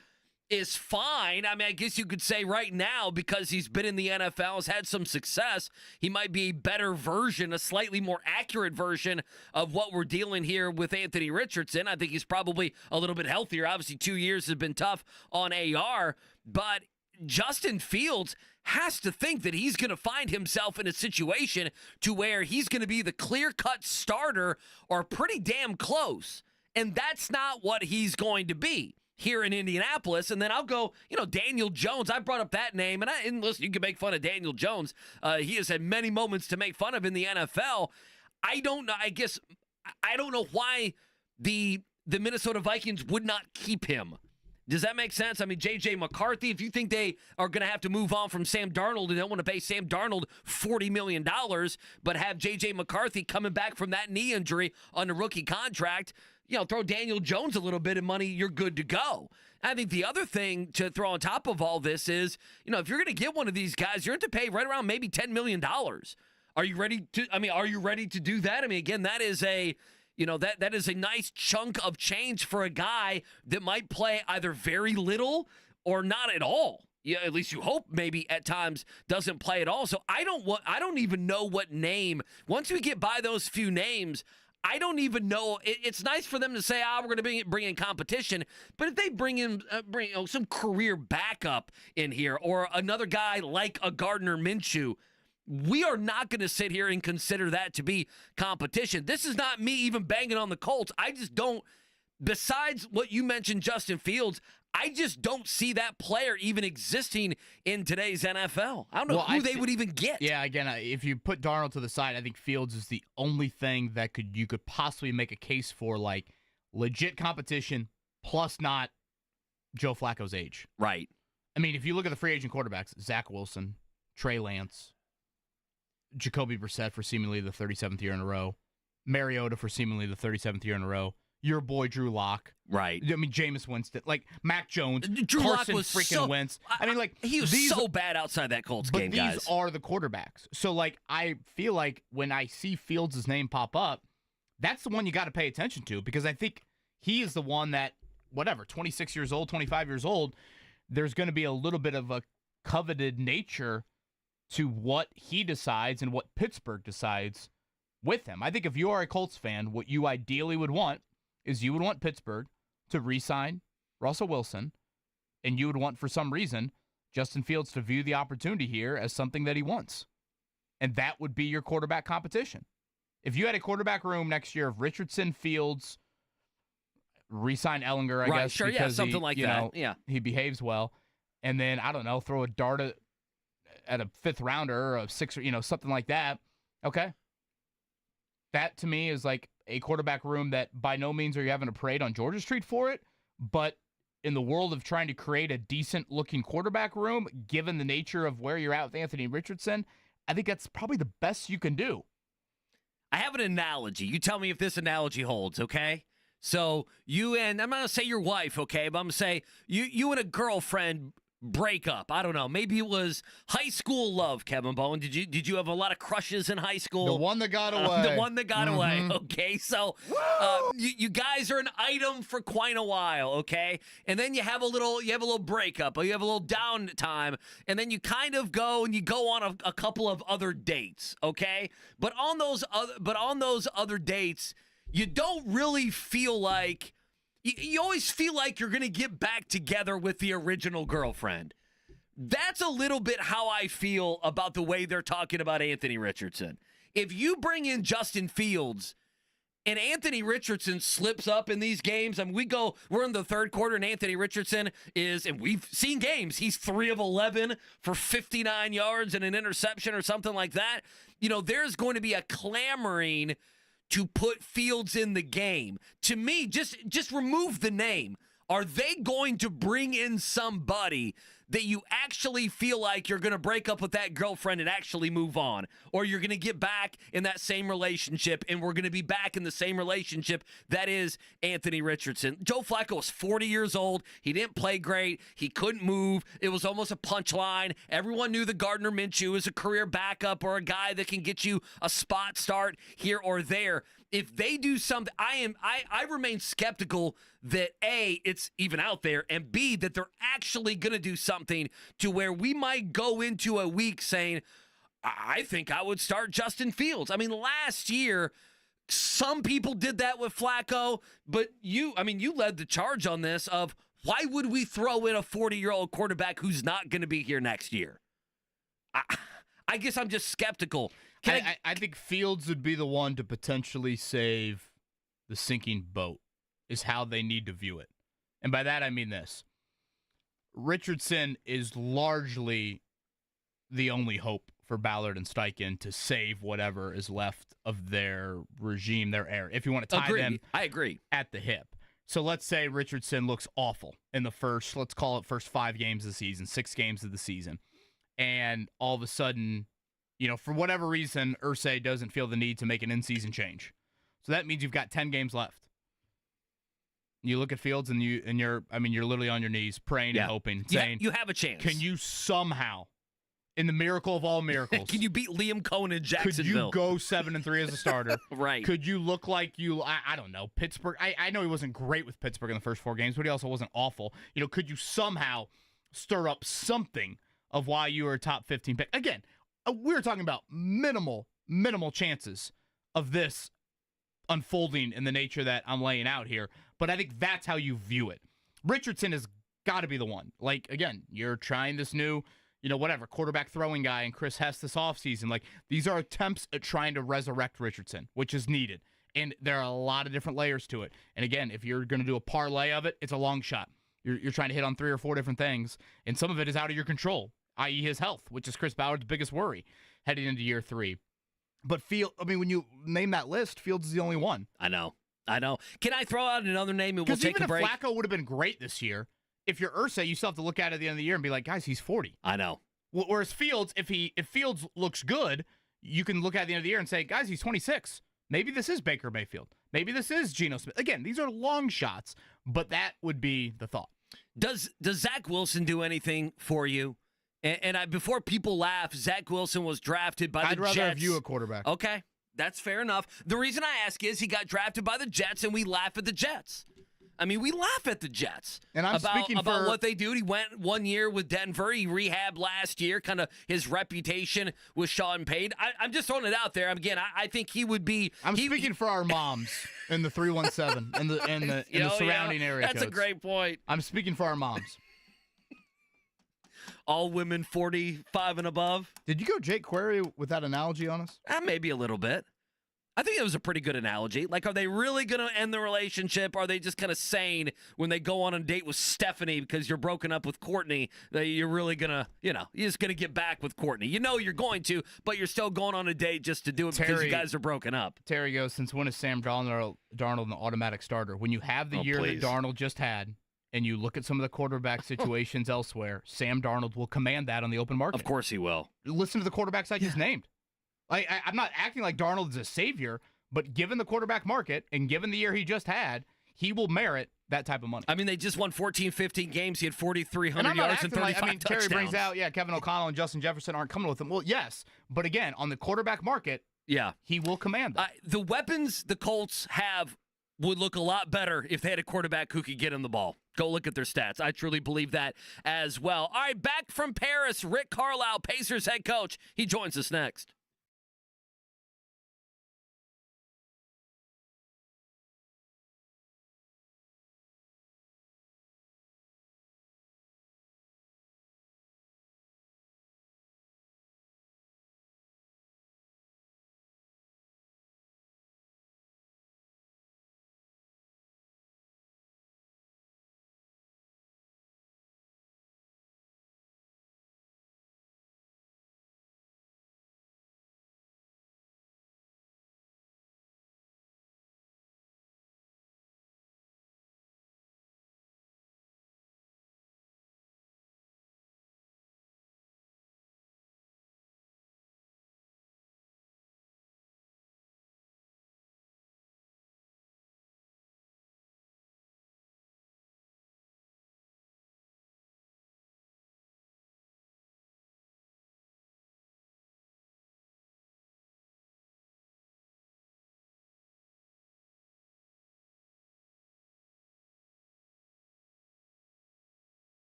is fine. I mean, I guess you could say right now, because he's been in the NFL, has had some success, he might be a better version, a slightly more accurate version of what we're dealing here with Anthony Richardson. I think he's probably a little bit healthier. Obviously, 2 years have been tough on AR, but Justin Fields has to think that he's going to find himself in a situation to where he's going to be the clear-cut starter or pretty damn close. And that's not what he's going to be here in Indianapolis. And then I'll go, Daniel Jones. I brought up that name. And listen, you can make fun of Daniel Jones. He has had many moments to make fun of in the NFL. I don't know. I guess I don't know why the Minnesota Vikings would not keep him. Does that make sense? I mean, J.J. McCarthy, if you think they are going to have to move on from Sam Darnold and don't want to pay Sam Darnold $40 million, but have J.J. McCarthy coming back from that knee injury on a rookie contract, throw Daniel Jones a little bit of money, you're good to go. I think the other thing to throw on top of all this is, if you're going to get one of these guys, you're going to pay right around maybe $10 million. Are you ready to do that? I mean, again, that is a... that is a nice chunk of change for a guy that might play either very little or not at all. Yeah, at least you hope maybe at times doesn't play at all. So I don't even know what name. Once we get by those few names, I don't even know. It's nice for them to say, we're going to bring in competition. But if they bring in some career backup in here or another guy like a Gardner Minshew, we are not going to sit here and consider that to be competition. This is not me even banging on the Colts. I just don't, besides what you mentioned, Justin Fields, I just don't see that player even existing in today's NFL. I don't know who they would even get. Yeah, again, if you put Darnold to the side, I think Fields is the only thing that you could possibly make a case for, like, legit competition plus not Joe Flacco's age. Right. I mean, if you look at the free agent quarterbacks, Zach Wilson, Trey Lance, Jacoby Brissett for seemingly the 37th year in a row, Mariota for seemingly the 37th year in a row, your boy Drew Lock, right? I mean, Jameis Winston, like Mac Jones, Drew Carson Lock was freaking Wentz. I mean, like he was so bad outside that Colts game, guys. These are the quarterbacks. So, like, I feel like when I see Fields' name pop up, that's the one you got to pay attention to because I think he is the one that, 26 years old, 25 years old, there's going to be a little bit of a coveted nature to what he decides and what Pittsburgh decides with him. I think if you are a Colts fan, what you ideally would want is you would want Pittsburgh to re-sign Russell Wilson, and you would want, for some reason, Justin Fields to view the opportunity here as something that he wants. And that would be your quarterback competition. If you had a quarterback room next year of Richardson, Fields, re-sign Ellinger, I guess, sure, because something like that. He behaves well, and then, I don't know, throw a dart at a fifth rounder or a sixth, something like that. Okay. That to me is like a quarterback room that by no means are you having a parade on Georgia Street for it, but in the world of trying to create a decent looking quarterback room, given the nature of where you're at with Anthony Richardson, I think that's probably the best you can do. I have an analogy. You tell me if this analogy holds, okay? So you and, I'm not going to say your wife, okay, but I'm going to say you and a girlfriend break up. I don't know. Maybe it was high school love, Kevin Bowen. Did you have a lot of crushes in high school? The one that got away. The one that got away. Okay, so you guys are an item for quite a while, okay? And then you have a little breakup, or you have a little downtime, and then you kind of go on a couple of other dates, okay? But on those other dates, you don't really feel like. You always feel like you're going to get back together with the original girlfriend. That's a little bit how I feel about the way they're talking about Anthony Richardson. If you bring in Justin Fields and Anthony Richardson slips up in these games, I mean, we're in the third quarter and Anthony Richardson is, and we've seen games, he's 3 of 11 for 59 yards and an interception or something like that. There's going to be a clamoring to put Fields in the game. To me, just remove the name. Are they going to bring in somebody that you actually feel like you're going to break up with that girlfriend and actually move on? Or you're going to get back in that same relationship and we're going to be back in the same relationship that is Anthony Richardson? Joe Flacco was 40 years old. He didn't play great. He couldn't move. It was almost a punchline. Everyone knew that Gardner Minshew is a career backup or a guy that can get you a spot start here or there. If they do something, I remain skeptical that A, it's even out there, and B, that they're actually going to do something to where we might go into a week saying, I think I would start Justin Fields. I mean, last year, some people did that with Flacco, but you led the charge on this of Why would we throw in a 40-year-old quarterback who's not going to be here next year? I guess I'm just skeptical. I think Fields would be the one to potentially save the sinking boat, is how they need to view it. And by that, I mean this. Richardson is largely the only hope for Ballard and Steichen to save whatever is left of their regime, their era. If you want to tie them I agree. at the hip. So let's say Richardson looks awful in the first, let's call it first 5 games of the season, 6 games of the season. And all of a sudden, for whatever reason, Irsay doesn't feel the need to make an in-season change. So that means you've got 10 games left. You look at Fields and you're literally on your knees praying and hoping, saying, you have a chance. Can you somehow, in the miracle of all miracles, can you beat Liam Cohen in Jacksonville? Could you go 7-3 as a starter? Right. Could you look like I don't know, Pittsburgh? I know he wasn't great with Pittsburgh in the first 4 games, but he also wasn't awful. Could you somehow stir up something of why you were a top 15 pick? Again, we're talking about minimal chances of this unfolding in the nature that I'm laying out here, but I think that's how you view it. Richardson has got to be the one. Like, again, you're trying this new, quarterback throwing guy and Chris Hess this offseason. Like, these are attempts at trying to resurrect Richardson, which is needed. And there are a lot of different layers to it. And again, if you're going to do a parlay of it, it's a long shot. You're trying to hit on 3 or 4 different things, and some of it is out of your control, i.e. his health, which is Chris Ballard's biggest worry heading into year 3. But when you name that list, Fields is the only one. I know. Can I throw out another name and we'll take a break? Because even if Flacco would have been great this year, if you're Irsay, you still have to look at it at the end of the year and be like, guys, he's 40. I know. Whereas Fields, if Fields looks good, you can look at the end of the year and say, guys, he's 26. Maybe this is Baker Mayfield. Maybe this is Geno Smith. Again, these are long shots, but that would be the thought. Does Zach Wilson do anything for you? And before people laugh, Zach Wilson was drafted by the Jets. I'd rather have you a quarterback. Okay, that's fair enough. The reason I ask is he got drafted by the Jets, and we laugh at the Jets. We laugh at the Jets. And I'm speaking about what they do. He went 1 year with Denver. He rehabbed last year. Kind of his reputation with Sean Payton. I'm just throwing it out there. Again, I think he would be. I'm speaking for our moms in the 317 and the surrounding area. That's codes. A great point. I'm speaking for our moms. All women 45 and above. Did you go Jake Query with that analogy on us? Maybe a little bit. I think it was a pretty good analogy. Like, are they really going to end the relationship? Are they just kind of saying when they go on a date with Stephanie because you're broken up with Courtney that you're really going to, you're just going to get back with Courtney? You're going to, but you're still going on a date just to do it because you guys are broken up. Terry goes, since when is Sam Darnold an automatic starter? When you have the year that Darnold just had, and you look at some of the quarterback situations elsewhere, Sam Darnold will command that on the open market. Of course he will. Listen to the quarterbacks I just named. I'm not acting like Darnold is a savior, but given the quarterback market and given the year he just had, he will merit that type of money. They just won 14, 15 games. He had 4,300 yards and 35 touchdowns. Terry brings out, Kevin O'Connell and Justin Jefferson aren't coming with him. Well, yes, but again, on the quarterback market, he will command that. The weapons the Colts have would look a lot better if they had a quarterback who could get him the ball. Go look at their stats. I truly believe that as well. All right, back from Paris, Rick Carlisle, Pacers head coach. He joins us next.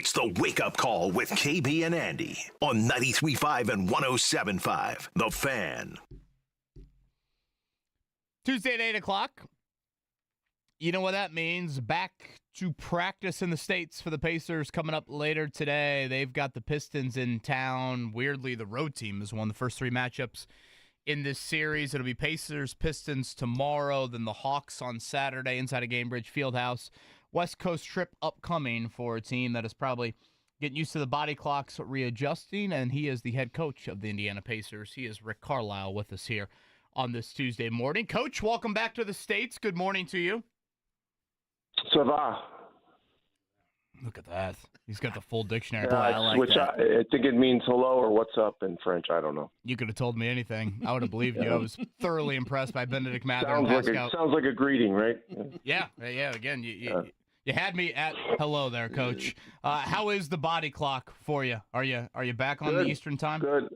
It's the Wake Up Call with KB and Andy on 93.5 and 107.5. The Fan. Tuesday at 8 o'clock. You know what that means? Back to practice in the States for the Pacers coming up later today. They've got the Pistons in town. Weirdly, the road team has won the first three matchups in this series. It'll be Pacers, Pistons tomorrow, then the Hawks on Saturday inside of Gainbridge Fieldhouse. West Coast trip upcoming for a team that is probably getting used to the body clocks readjusting, and he is the head coach of the Indiana Pacers. He is Rick Carlisle with us here on this Tuesday morning. Coach, welcome back to the States. Good morning to you. Ça va. Look at that. He's got the full dictionary. I think it means hello or what's up in French. I don't know. You could have told me anything. I would have believed you. I was thoroughly impressed by Benedict Mather and Pascal. Sounds like a greeting, right? Yeah. Again, you had me at hello there, Coach. How is the body clock for you? Are you back on the Eastern time? Good.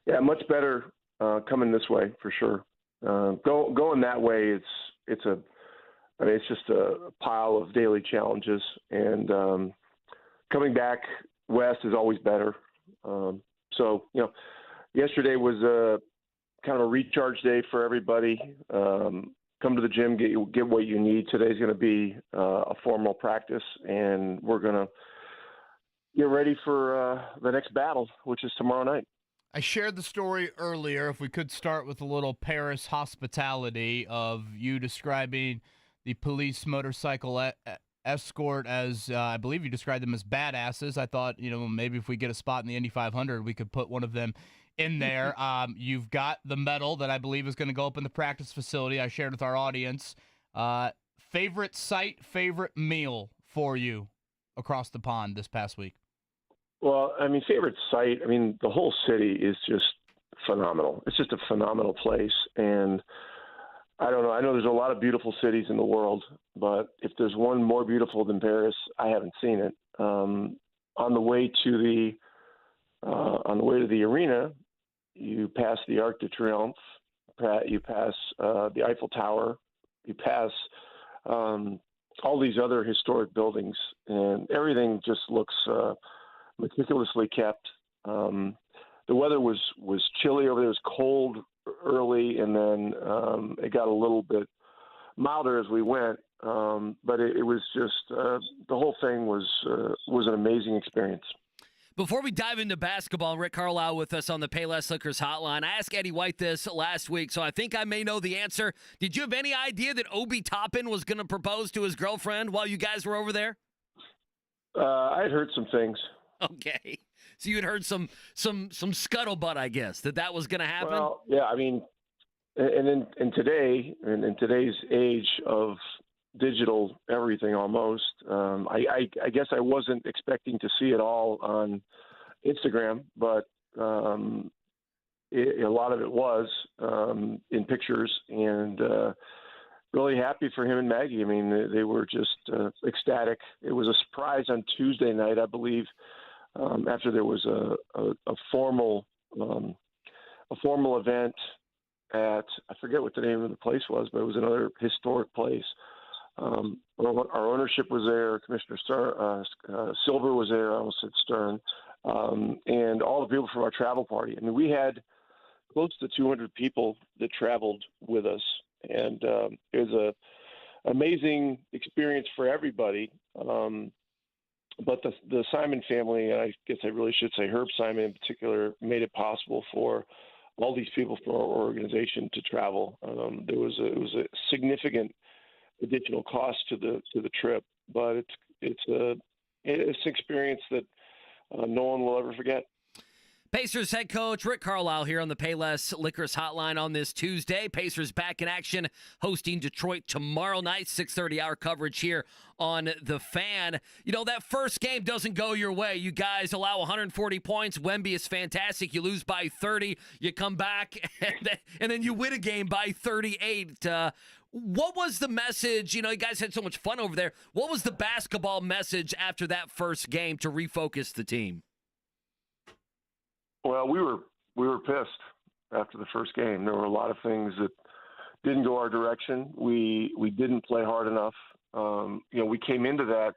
Yeah, much better coming this way for sure. Going that way, it's just a pile of daily challenges, and coming back west is always better. So yesterday was a kind of a recharge day for everybody. Come to the gym, get what you need. Today's going to be a formal practice, and we're going to get ready for the next battle, which is tomorrow night. I shared the story earlier. If we could start with a little Paris hospitality of you describing the police motorcycle escort as, I believe you described them as badasses. I thought, maybe if we get a spot in the Indy 500, we could put one of them in there. You've got the medal that I believe is going to go up in the practice facility. I shared with our audience. Favorite sight, favorite meal for you across the pond this past week? Well, favorite sight, the whole city is just phenomenal. It's just a phenomenal place. And I don't know. I know there's a lot of beautiful cities in the world, but if there's one more beautiful than Paris, I haven't seen it. On the way to the arena, you pass the Arc de Triomphe, you pass the Eiffel Tower, you pass all these other historic buildings, and everything just looks meticulously kept. The weather was chilly over there. It was cold early, and then it got a little bit milder as we went. But it was just the whole thing was an amazing experience. Before we dive into basketball, Rick Carlisle with us on the Payless Liquors hotline. I asked Eddie White this last week, so I think I may know the answer. Did you have any idea that Obi Toppin was going to propose to his girlfriend while you guys were over there? I had heard some things. Okay. So you had heard some scuttlebutt, I guess, that was going to happen? Well, yeah, and in today's age of digital everything almost, I guess I wasn't expecting to see it all on Instagram, but a lot of it was in pictures, and really happy for him and Maggie. They were just ecstatic. It was a surprise on Tuesday night, I believe, after there was a formal event at, I forget what the name of the place was, but it was another historic place. Our ownership was there. Commissioner Silver was there. I almost said Stern, and all the people from our travel party. We had close to 200 people that traveled with us, and it was an amazing experience for everybody. But the Simon family, and I guess I really should say Herb Simon in particular, made it possible for all these people from our organization to travel. It was a significant additional cost to the trip, but it's an experience that no one will ever forget. Pacers head coach Rick Carlisle here on the Payless Liquors hotline on this Tuesday. Pacers back in action, hosting Detroit tomorrow night, 6:30 hour coverage here on The Fan. That first game doesn't go your way. You guys allow 140 points. Wemby is fantastic. You lose by 30. You come back, and then you win a game by 38. What was the message? You guys had so much fun over there. What was the basketball message after that first game to refocus the team? Well, we were pissed after the first game. There were a lot of things that didn't go our direction. We didn't play hard enough. We came into that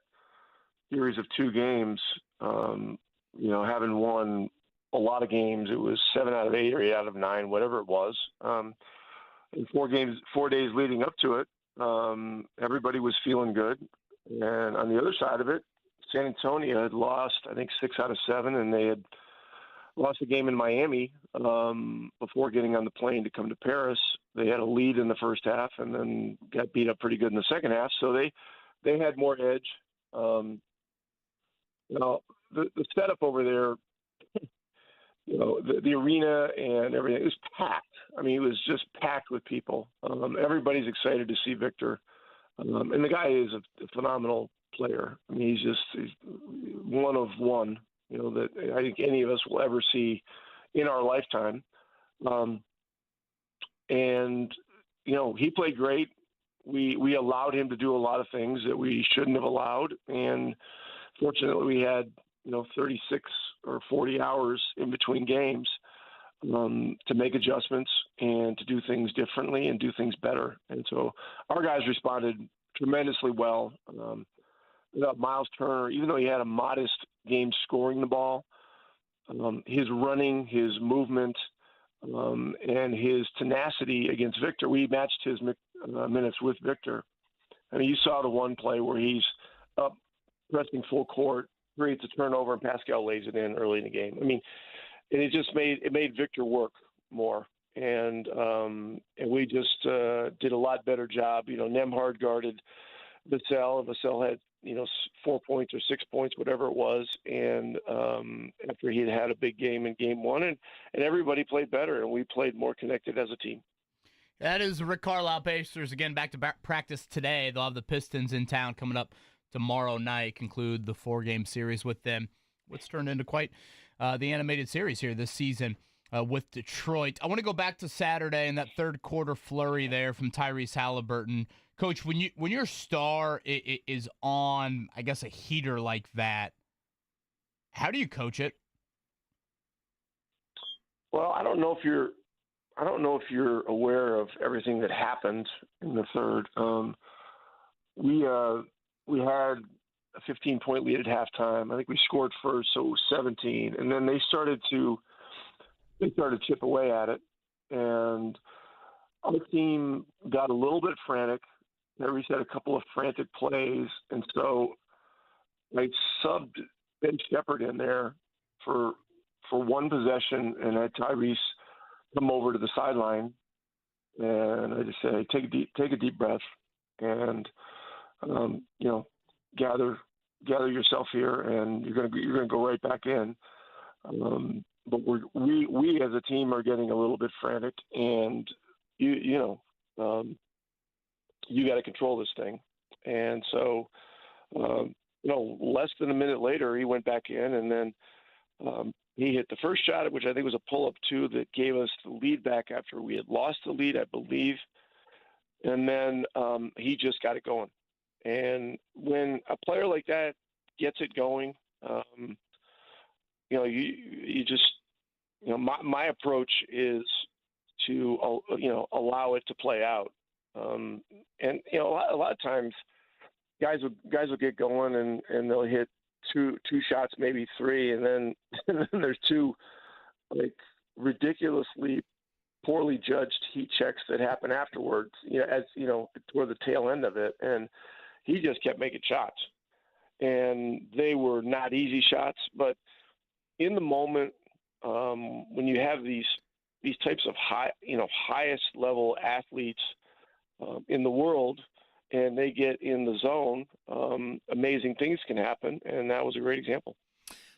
series of two games Having won a lot of games, it was 7 out of 8 or 8 out of 9, whatever it was. In 4 days leading up to it, everybody was feeling good. And on the other side of it, San Antonio had lost, I think, 6 out of 7, and they had lost a game in Miami before getting on the plane to come to Paris. They had a lead in the first half and then got beat up pretty good in the second half. So they had more edge. The setup over there, the arena and everything, it was packed. I mean, it was just packed with people. Everybody's excited to see Victor. And the guy is a phenomenal player. I mean, he's one of one, that I think any of us will ever see in our lifetime. He played great. We allowed him to do a lot of things that we shouldn't have allowed. And fortunately, we had, 36 or 40 hours in between games to make adjustments and to do things differently and do things better. And so our guys responded tremendously well. Miles Turner, even though he had a modest game scoring the ball, his running, his movement, and his tenacity against Victor, we matched his minutes with Victor. I mean, you saw the one play where he's up pressing full court, creates a turnover, and Pascal lays it in early in the game. I mean, and it made Victor work more. And we just did a lot better job. Nembhard guarded Vassell. Vassell had, 4 points or 6 points, whatever it was. And after he had a big game in game 1, and everybody played better, and we played more connected as a team. That is Rick Carlisle. Pacers again back to back practice today. They'll have the Pistons in town coming up tomorrow night, conclude the 4-game series with them. What's turned into quite the animated series here this season with Detroit. I want to go back to Saturday and that third quarter flurry there from Tyrese Halliburton. Coach, when your star is on, I guess, a heater like that, how do you coach it? Well, I don't know if you're aware of everything that happened in the third. We had a 15-point lead at halftime. I think we scored first, so it was 17, and then they started to chip away at it, and our team got a little bit frantic. Tyrese had a couple of frantic plays, and so I subbed Ben Shepherd in there for one possession, and I had Tyrese come over to the sideline, and I just said, hey, take a deep breath, and gather yourself here, and you're gonna go right back in. But we as a team are getting a little bit frantic, and you got to control this thing. And so, less than a minute later, he went back in, and then he hit the first shot, which I think was a pull-up too, that gave us the lead back after we had lost the lead, I believe. And then he just got it going. And when a player like that gets it going, you just, my approach is to, allow it to play out. And a lot of times guys will get going and they'll hit two shots, maybe 3. And then there's 2 like ridiculously poorly judged heat checks that happen afterwards, toward the tail end of it. And he just kept making shots, and they were not easy shots, but in the moment, when you have these types of highest level athletes in the world, and they get in the zone, amazing things can happen, and that was a great example.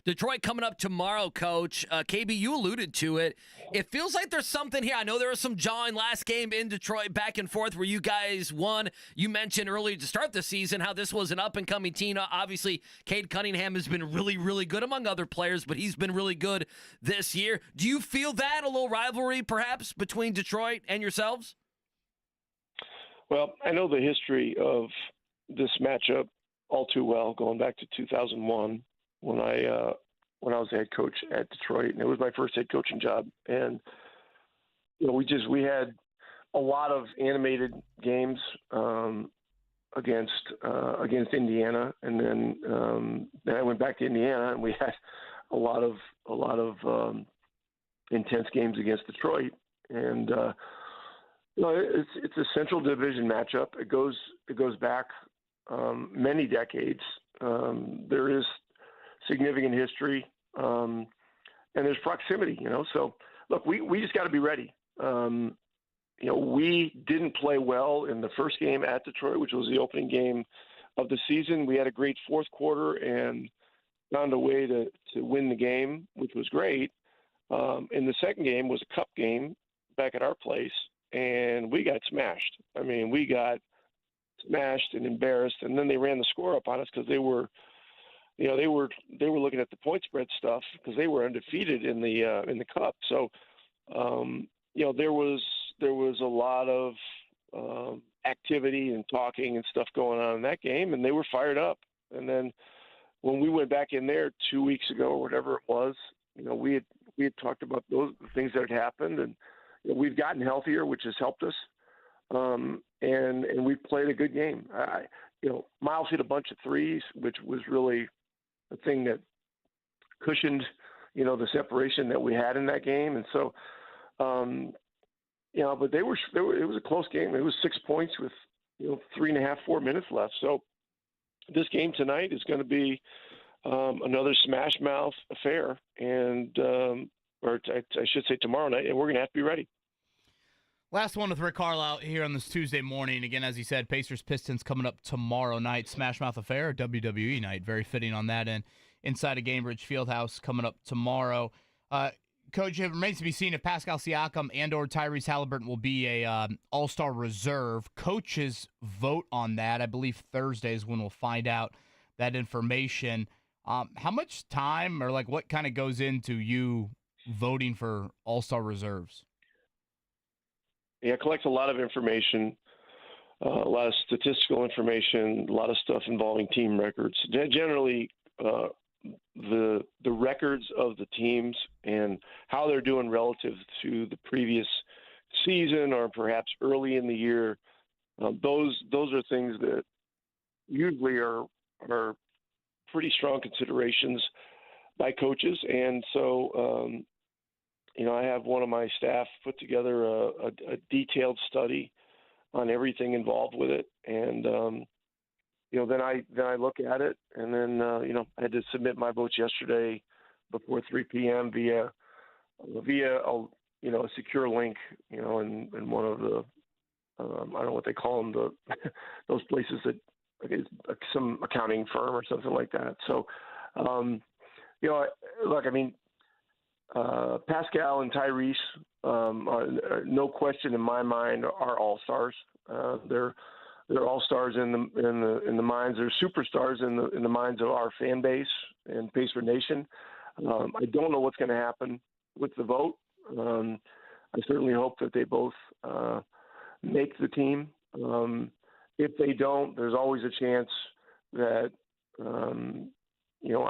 Detroit coming up tomorrow, Coach. KB, you alluded to it. It feels like there's something here. I know there was some jawing last game in Detroit, back and forth, where you guys won. You mentioned earlier to start the season how this was an up-and-coming team. Obviously, Cade Cunningham has been really, really good among other players, but he's been really good this year. Do you feel that, a little rivalry, perhaps, between Detroit and yourselves? Well, I know the history of this matchup all too well, going back to 2001. When I was the head coach at Detroit, and it was my first head coaching job. And we had a lot of animated games. against Indiana, and then I went back to Indiana, and we had a lot of intense games against Detroit, and it's a Central Division matchup. It goes back many decades. There is significant history, and there's proximity. So look, we just got to be ready. We didn't play well in the first game at Detroit, which was the opening game of the season. We had a great fourth quarter and found a way to win the game, which was great. And the second game was a cup game back at our place, and we got smashed. I mean, we got smashed and embarrassed, and then they ran the score up on us because they were looking at the point spread stuff because they were undefeated in the cup. So, there was a lot of activity and talking and stuff going on in that game, and they were fired up. And then when we went back in there 2 weeks ago or whatever it was, we had talked about those things that had happened, and we've gotten healthier, which has helped us. And we played a good game. Miles hit a bunch of threes, which was really a thing that cushioned, the separation that we had in that game. And so, but it was a close game. It was 6 points with, 3.5, 4 minutes left. So this game tonight is going to be another smash mouth affair, and I should say tomorrow night, and we're going to have to be ready. Last one with Rick Carlisle here on this Tuesday morning. Again, as he said, Pacers-Pistons coming up tomorrow night. Smash Mouth Affair, WWE night. Very fitting on that end. Inside of Gainbridge Fieldhouse coming up tomorrow. Coach, it remains to be seen if Pascal Siakam and or Tyrese Halliburton will be a all-star reserve. Coaches vote on that. I believe Thursday is when we'll find out that information. How much time or what kind of goes into you voting for all-star reserves? Yeah, it collects a lot of information, a lot of statistical information, a lot of stuff involving team records. Generally, the records of the teams and how they're doing relative to the previous season or perhaps early in the year, those are things that usually are pretty strong considerations by coaches. And so, I have one of my staff put together a detailed study on everything involved with it. And, then I look at it, and then, I had to submit my votes yesterday before 3 p.m. via a secure link, in one of the, I don't know what they call them, those places that, some accounting firm or something like that. So, look, I mean, Pascal and Tyrese, are, no question in my mind, are all-stars. They're all-stars in the minds. They're superstars in the minds of our fan base and Pacer Nation. I don't know what's going to happen with the vote. I certainly hope that they both make the team. If they don't, there's always a chance that on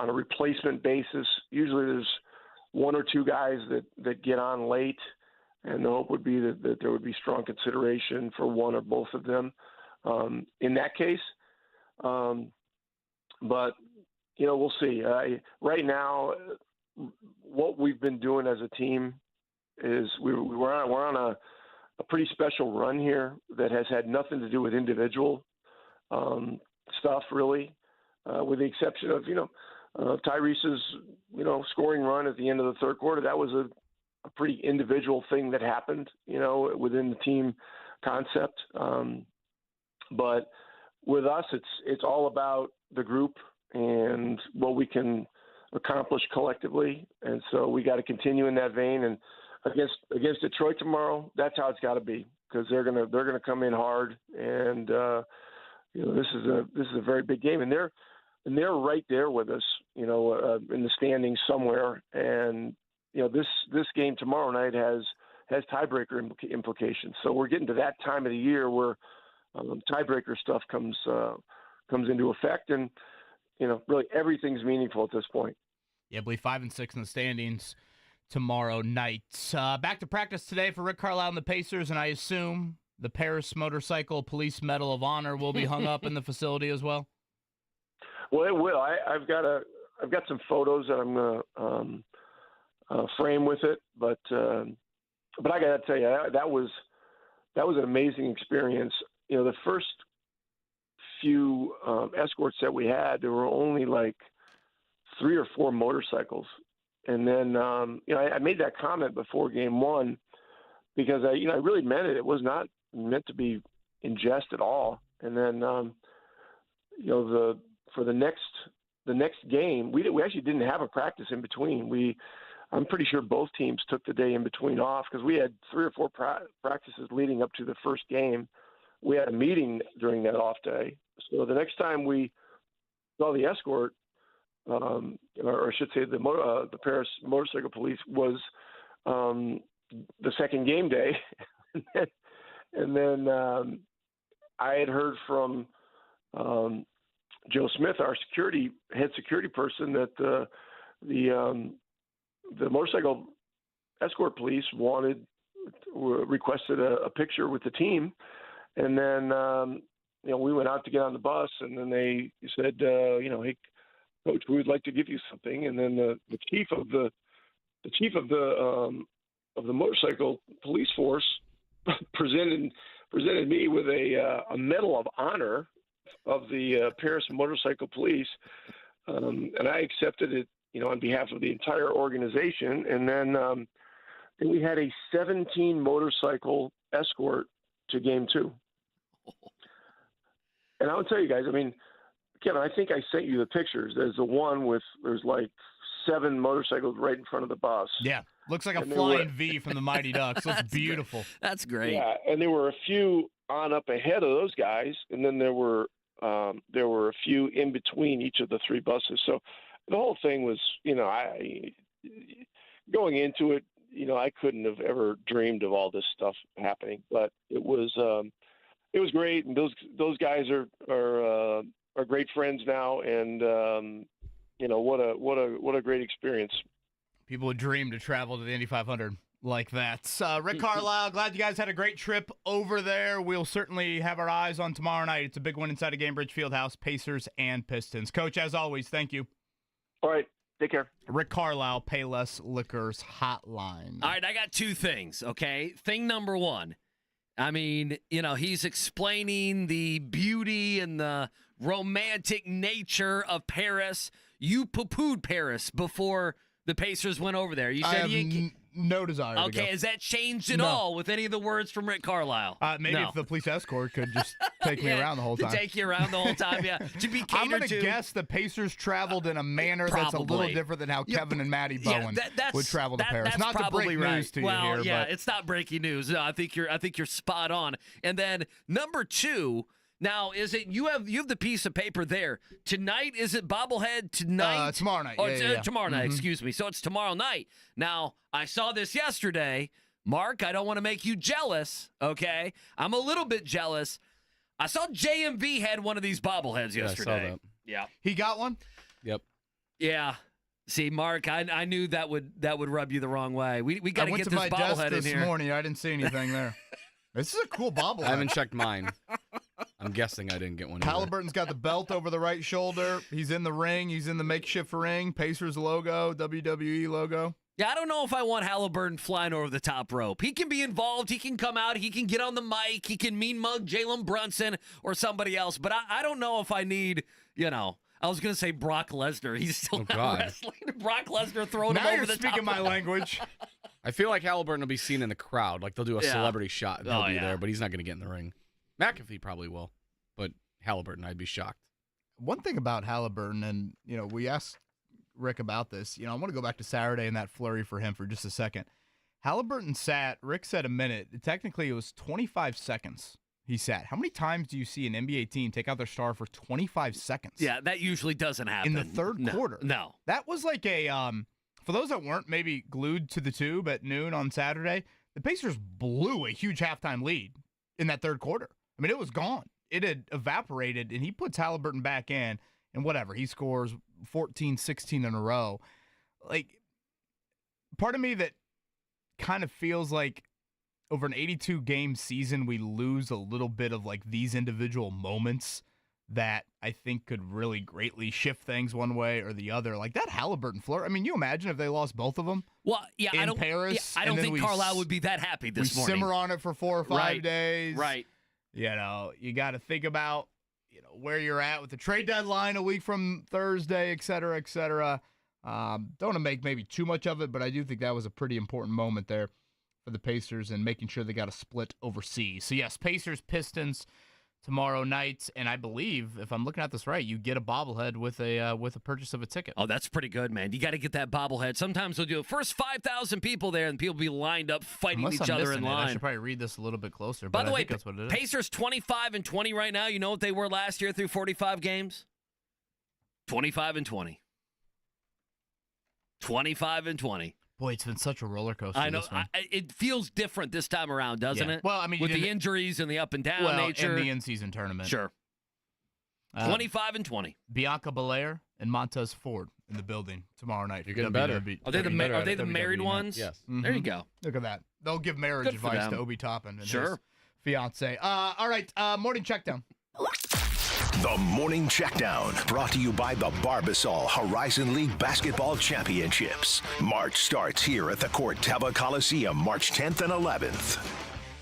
a replacement basis, usually there's one or two guys that get on late, and the hope would be that there would be strong consideration for one or both of them in that case. But, we'll see. Right now, what we've been doing as a team is we're on a pretty special run here that has had nothing to do with individual stuff, really, with the exception of, Tyrese's, scoring run at the end of the third quarter. That was a pretty individual thing that happened, within the team concept. But with us, it's all about the group and what we can accomplish collectively. And so we got to continue in that vein. And against Detroit tomorrow, that's how it's got to be, because they're gonna come in hard. And this is a very big game, and they're right there with us, in the standings somewhere. And this game tomorrow night has tiebreaker implications. So we're getting to that time of the year where tiebreaker stuff comes into effect, and really everything's meaningful at this point. Yeah, I believe 5 and 6 in the standings tomorrow night. Back to practice today for Rick Carlisle and the Pacers, and I assume the Paris Motorcycle Police Medal of Honor will be hung up in the facility as well? Well, it will. I've got some photos that I'm going to frame with it, but I got to tell you, that was an amazing experience. You know, the first few escorts that we had, there were only like 3 or 4 motorcycles, and then I made that comment before game one because I really meant it. It was not meant to be in jest at all. And then for the next game, we actually didn't have a practice in between. I'm pretty sure both teams took the day in between off because we had 3 or 4 practices leading up to the first game. We had a meeting during that off day. So the next time we saw the escort, or I should say the Paris Motorcycle Police, was the second game day. and then I had heard from Joe Smith, our head security person, that the motorcycle escort police requested a picture with the team, and then we went out to get on the bus, and then they said, hey, Coach, we would like to give you something, and then the chief of the motorcycle police force presented me with a medal of honor of the Paris Motorcycle Police, and I accepted it, on behalf of the entire organization. And then we had a 17 motorcycle escort to game 2. And I'll tell you guys, I mean, Kevin, I think I sent you the pictures. There's the one there's like 7 motorcycles right in front of the bus. Yeah, looks like a flying V from the Mighty Ducks. Looks beautiful. That's great. Yeah, and there were a few on up ahead of those guys, and then there were a few in between each of the 3 buses. So the whole thing was, going into it, I couldn't have ever dreamed of all this stuff happening, but it was great. And those guys are great friends now. And, what a great experience. People would dream to travel to the Indy 500 like that. Rick Carlisle, glad you guys had a great trip over there. We'll certainly have our eyes on tomorrow night. It's a big one inside of Gainbridge Fieldhouse, Pacers and Pistons. Coach, as always, thank you. All right. Take care. Rick Carlisle, Payless Liquors Hotline. All right, I got 2 things, okay? Thing number 1, I mean, he's explaining the beauty and the romantic nature of Paris. You poo-pooed Paris before the Pacers went over there. You said no desire to go. Okay, has that changed at all with any of the words from Rick Carlisle? Maybe if the police escort could just take me around the whole time. Take you around the whole time, yeah. To be catered to. I'm going to guess the Pacers traveled in a manner that's a little different than how Kevin and Maddie Bowen would travel to Paris. That's Not to break right. news to you here. Well, yeah, but it's not breaking news. No, I think you're spot on. And then number 2, now, is it you have the piece of paper there. Tonight, is it bobblehead tonight? Tomorrow night. Oh, yeah, it's tomorrow night, excuse me. So it's tomorrow night. Now, I saw this yesterday. Mark, I don't want to make you jealous, okay? I'm a little bit jealous. I saw JMV had one of these bobbleheads yesterday. I saw that. Yeah. He got one? Yep. Yeah. See, Mark, I knew that would rub you the wrong way. We got to get this bobblehead in here. I went to my desk this morning. I didn't see anything there. This is a cool bobblehead. I haven't checked mine. I'm guessing I didn't get one. Halliburton's got the belt over the right shoulder. He's in the ring. He's in the makeshift ring. Pacers logo, WWE logo. Yeah, I don't know if I want Halliburton flying over the top rope. He can be involved. He can come out. He can get on the mic. He can mean mug Jalen Brunson or somebody else. But I don't know if I need, I was going to say Brock Lesnar. He's still not wrestling. Brock Lesnar throwing him over the top. Now you're speaking my language. I feel like Halliburton will be seen in the crowd. Like they'll do a celebrity shot and he'll be there, but he's not going to get in the ring. McAfee probably will, but Halliburton, I'd be shocked. One thing about Halliburton, and we asked Rick about this. I want to go back to Saturday and that flurry for him for just a second. Halliburton sat. Rick said a minute. Technically, it was 25 seconds. He sat. How many times do you see an NBA team take out their star for 25 seconds? Yeah, that usually doesn't happen in the third quarter. No, that was like a for those that weren't maybe glued to the tube at noon on Saturday. The Pacers blew a huge halftime lead in that third quarter. I mean, it was gone. It had evaporated, and he puts Halliburton back in, and whatever. He scores 14, 16 in a row. Like, part of me that kind of feels like over an 82 game season, we lose a little bit of like these individual moments that I think could really greatly shift things one way or the other. Like that Halliburton floor. I mean, you imagine if they lost both of them. Well, yeah, in Paris. I don't think Carlisle would be that happy this morning. We simmer on it for 4 or 5 days. Right. You know, you got to think about where you're at with the trade deadline a week from Thursday, et cetera, et cetera. Don't want to make maybe too much of it, but I do think that was a pretty important moment there for the Pacers and making sure they got a split overseas. So, yes, Pacers, Pistons tomorrow night, and I believe, if I'm looking at this right, you get a bobblehead with a purchase of a ticket. Oh, that's pretty good, man. You got to get that bobblehead. Sometimes they'll do it. First 5,000 people there, and people be lined up fighting Unless each I'm other in line. I should probably read this a little bit closer. By but the I way, think that's what it is. Pacers 25-20 right now. You know what they were last year through 45 games? 25-20. 25-20. Boy, it's been such a roller coaster. I know. It feels different this time around, doesn't it? Well, I mean, with the injuries and the up and down nature. and the in-season tournament. Sure. 25-20. Bianca Belair and Montez Ford in the building tomorrow night. You're getting better. Are they the married ones? Yes. Mm-hmm. There you go. Look at that. They'll give marriage Good for advice them. to Obi Toppin and Sure. his fiance. All right, morning checkdown. The Morning Checkdown, brought to you by the Barbasol Horizon League Basketball Championships. March starts here at the Corteva Coliseum, March 10th and 11th.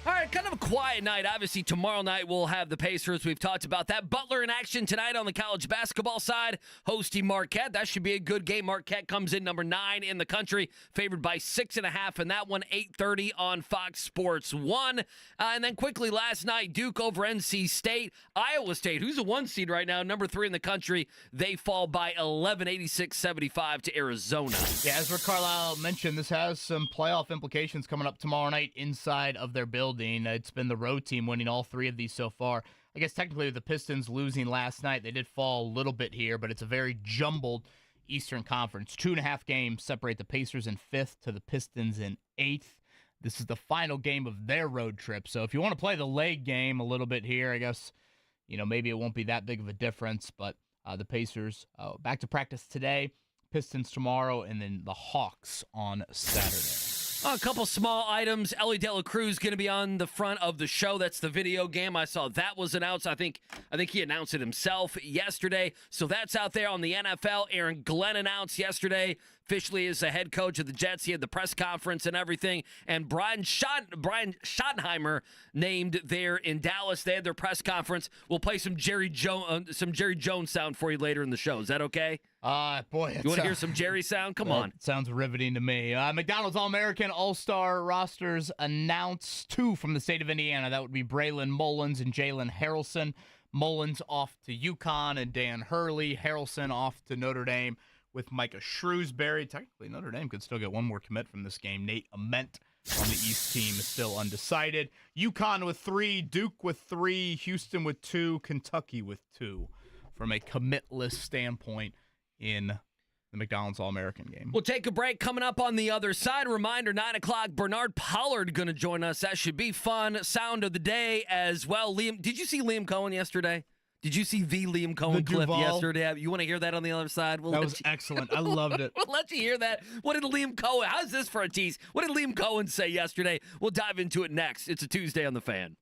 All right, kind of a quiet night. Obviously, tomorrow night we'll have the Pacers. We've talked about that. Butler in action tonight on the college basketball side, hosting Marquette. That should be a good game. Marquette comes in number 9 in the country, favored by 6.5, and that one 8:30 on Fox Sports 1. And then quickly last night, Duke over NC State. Iowa State, who's a 1 seed right now, number 3 in the country, they fall by 11, 86-75 to Arizona. Yeah, as Rick Carlisle mentioned, this has some playoff implications coming up tomorrow night inside of their building. It's been the road team winning all 3 of these so far. I guess technically with the Pistons losing last night, they did fall a little bit here, but it's a very jumbled Eastern Conference. 2.5 games separate the Pacers in 5th to the Pistons in 8th. This is the final game of their road trip. So if you want to play the leg game a little bit here, I guess, maybe it won't be that big of a difference, but the Pacers back to practice today, Pistons tomorrow, and then the Hawks on Saturday. A couple small items. Ellie De La Cruz going to be on the front of the show. That's the video game. I saw that was announced. I think he announced it himself yesterday. So that's out there on the NFL. Aaron Glenn announced yesterday officially as the head coach of the Jets. He had the press conference and everything. And Brian Schottenheimer named there in Dallas. They had their press conference. We'll play some Jerry Jones sound for you later in the show. Is that okay? Boy, you want to hear some Jerry sound? Come on. Sounds riveting to me. McDonald's All-American All-Star rosters announced 2 from the state of Indiana. That would be Braylon Mullins and Jalen Harrelson. Mullins off to UConn and Dan Hurley. Harrelson off to Notre Dame with Micah Shrewsbury. Technically, Notre Dame could still get one more commit from this game. Nate Ament on the East team is still undecided. UConn with 3, Duke with 3, Houston with 2, Kentucky with 2 from a commitless standpoint in the McDonald's All-American game. We'll take a break. Coming up on the other side. A reminder, 9 o'clock, Bernard Pollard going to join us. That should be fun. Sound of the day as well. Liam, did you see Liam Cohen yesterday? Did you see the Liam Cohen clip yesterday? You want to hear that on the other side? That was excellent. I loved it. We'll let you hear that. What did Liam Cohen, how's this for a tease? What did Liam Cohen say yesterday? We'll dive into it next. It's a Tuesday on The Fan.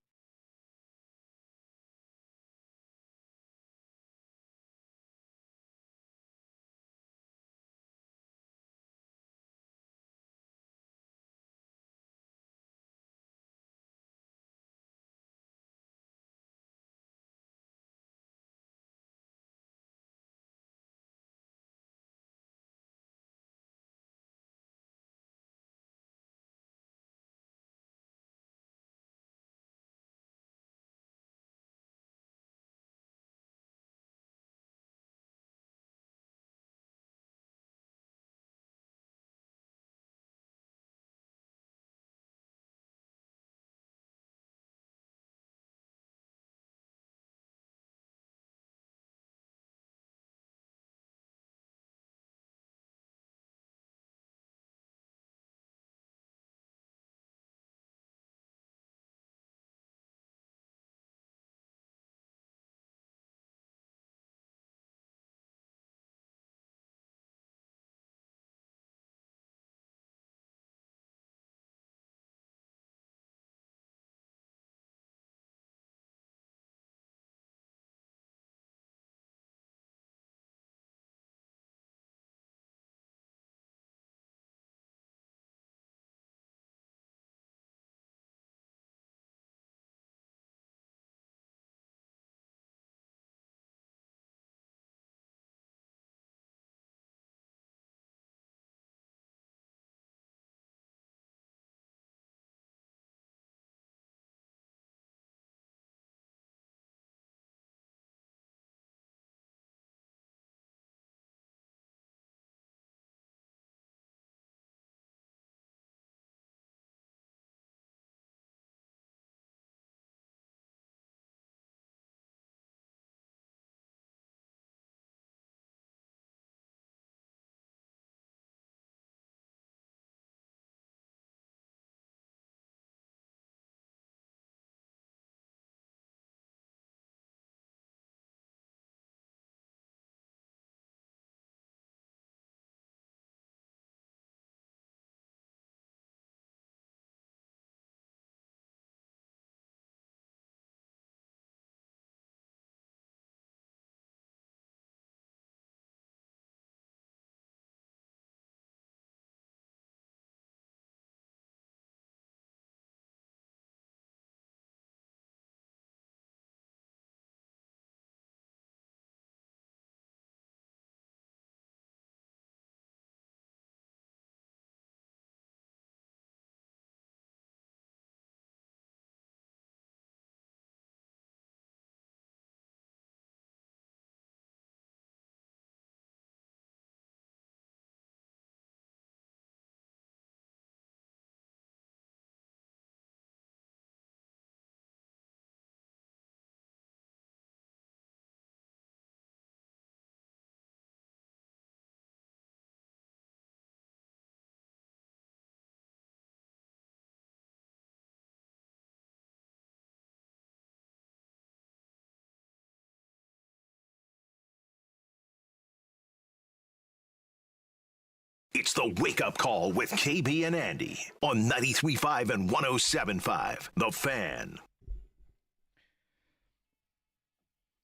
It's the Wake Up Call with KB and Andy on 93.5 and 107.5. The Fan.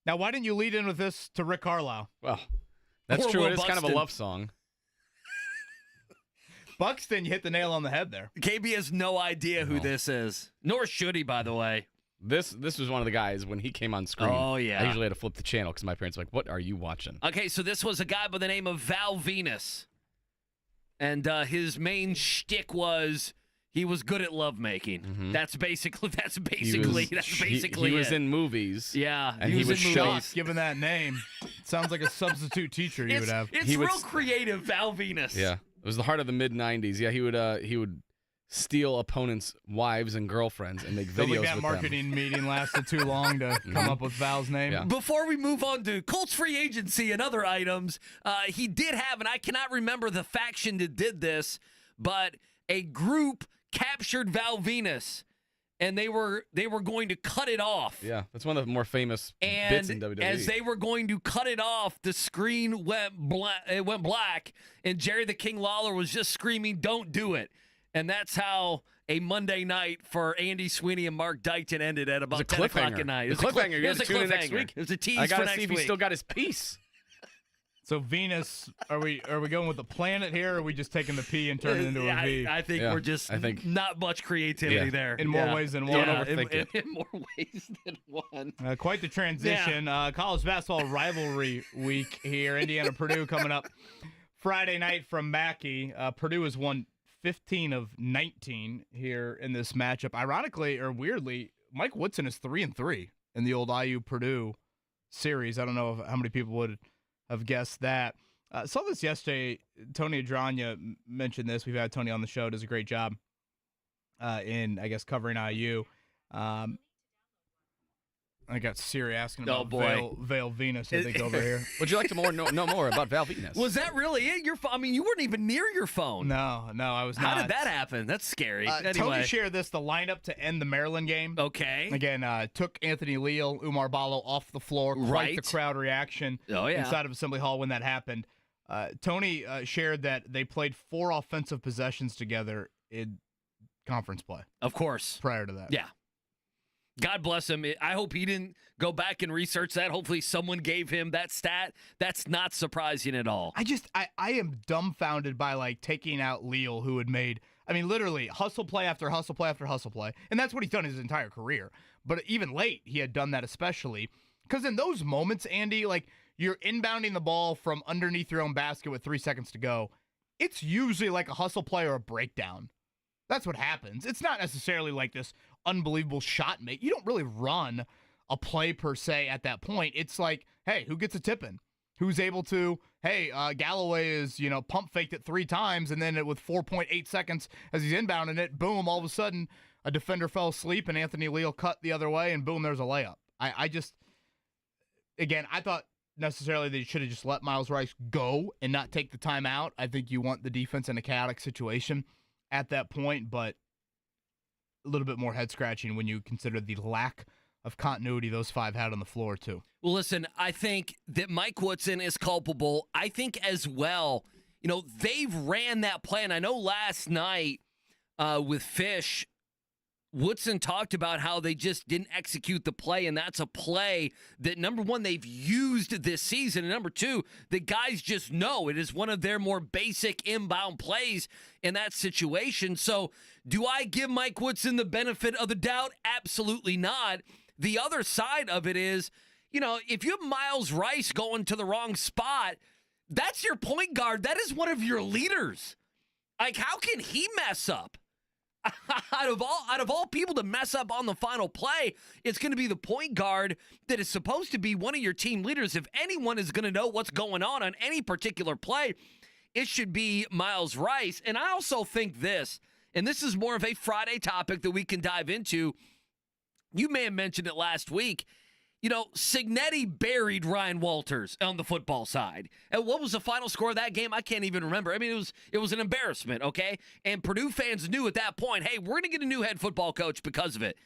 Now, why didn't you lead in with this to Rick Carlisle? Well, that's Or true. Will It is kind of a Buxton. love song. Buxton, you hit the nail on the head there. KB has no idea who this is, nor should he, by the way. This was one of the guys when he came on screen. Oh, yeah. I usually had to flip the channel because my parents were like, "What are you watching?" Okay, so this was a guy by the name of Val Venus. And his main shtick was he was good at lovemaking. Mhm. That's basically He was it. in movies. Yeah, and he was in shocked. movies. Given that name, sounds like a substitute teacher you would have. It's He would real s- creative, Val Venus. Yeah, it was the heart of the mid '90s. Yeah, he would steal opponents' wives and girlfriends and make Don't videos think that with marketing meeting lasted too long to come up with Val's name. Yeah. Before we move on to Colts free agency and other items, he did have, and I cannot remember the faction that did this, but a group captured Val Venus, and they were going to cut it off. Yeah, that's one of the more famous bits in And WWE. as they were going to cut it off, the screen went black. It went black, and Jerry the King Lawler was just screaming, "Don't do it!" And that's how a Monday night for Andy Sweeney and Mark Dykton ended at about It was a 10 o'clock cliffhanger. at night. The cliffhanger. You It was guys a tune in next cliffhanger. week. It was a tease I for gotta next see if week. he still got his piece. So Venus, are we going with the planet here, or are we just taking the P and turning it into a V? I think Yeah, we're just I think- not much creativity Yeah. there. In more ways than one. Yeah, Don't overthink it. in more ways than one. Quite the transition. College basketball rivalry week here. Indiana-Purdue coming up Friday night from Mackey. Purdue has won 15 of 19 here in this matchup. Ironically, or weirdly, Mike Woodson is 3-3 in the old IU-Purdue series. I don't know how many people would have guessed that. Saw this yesterday. Tony Adranya mentioned this. We've had Tony on the show. Does a great job in, I guess, covering IU. I got Siri asking about Vale Venus, I think, over here. Would you like to know more about Val Venus? Was that really it? I mean, you weren't even near your phone. No, I was not. How did that happen? That's scary. Anyway. Tony shared the lineup to end the Maryland game. Okay. Again, took Anthony Leal, Umar Ballo off the floor. Quite Right. the crowd reaction inside of Assembly Hall when that happened. Tony shared that they played 4 offensive possessions together in conference play. Of course. Prior to that. Yeah. God bless him. I hope he didn't go back and research that. Hopefully someone gave him that stat. That's not surprising at all. I am dumbfounded by taking out Leal, who had made, literally hustle play after hustle play after hustle play. And that's what he's done his entire career. But even late, he had done that especially. Because in those moments, Andy, you're inbounding the ball from underneath your own basket with 3 seconds to go. It's usually like a hustle play or a breakdown. That's what happens. It's not necessarily like this unbelievable shot make. You don't really run a play per se at that point. It's like, hey, who gets a tip in? Who's able to, hey, Galloway is, pump faked it 3 times, and then with 4.8 seconds as he's inbounding it, boom, all of a sudden a defender fell asleep and Anthony Leal cut the other way, and boom, there's a layup. I thought necessarily they should have just let Miles Rice go and not take the timeout. I think you want the defense in a chaotic situation at that point, but a little bit more head scratching when you consider the lack of continuity those 5 had on the floor too. Well, listen, I think that Mike Woodson is culpable. I think as well, they've ran that play. And I know last night with Fish, Woodson talked about how they just didn't execute the play, and that's a play that, number one, they've used this season, and number two, the guys just know it is one of their more basic inbound plays in that situation. So do I give Mike Woodson the benefit of the doubt? Absolutely not. The other side of it is, if you have Miles Rice going to the wrong spot, that's your point guard. That is one of your leaders. How can he mess up? Out of all people to mess up on the final play, it's going to be the point guard that is supposed to be one of your team leaders. If anyone is going to know what's going on any particular play, it should be Miles Rice. And I also think this, and this is more of a Friday topic that we can dive into. You may have mentioned it last week. Signetti buried Ryan Walters on the football side. And what was the final score of that game? I can't even remember. It was an embarrassment, okay? And Purdue fans knew at that point, hey, we're going to get a new head football coach because of it.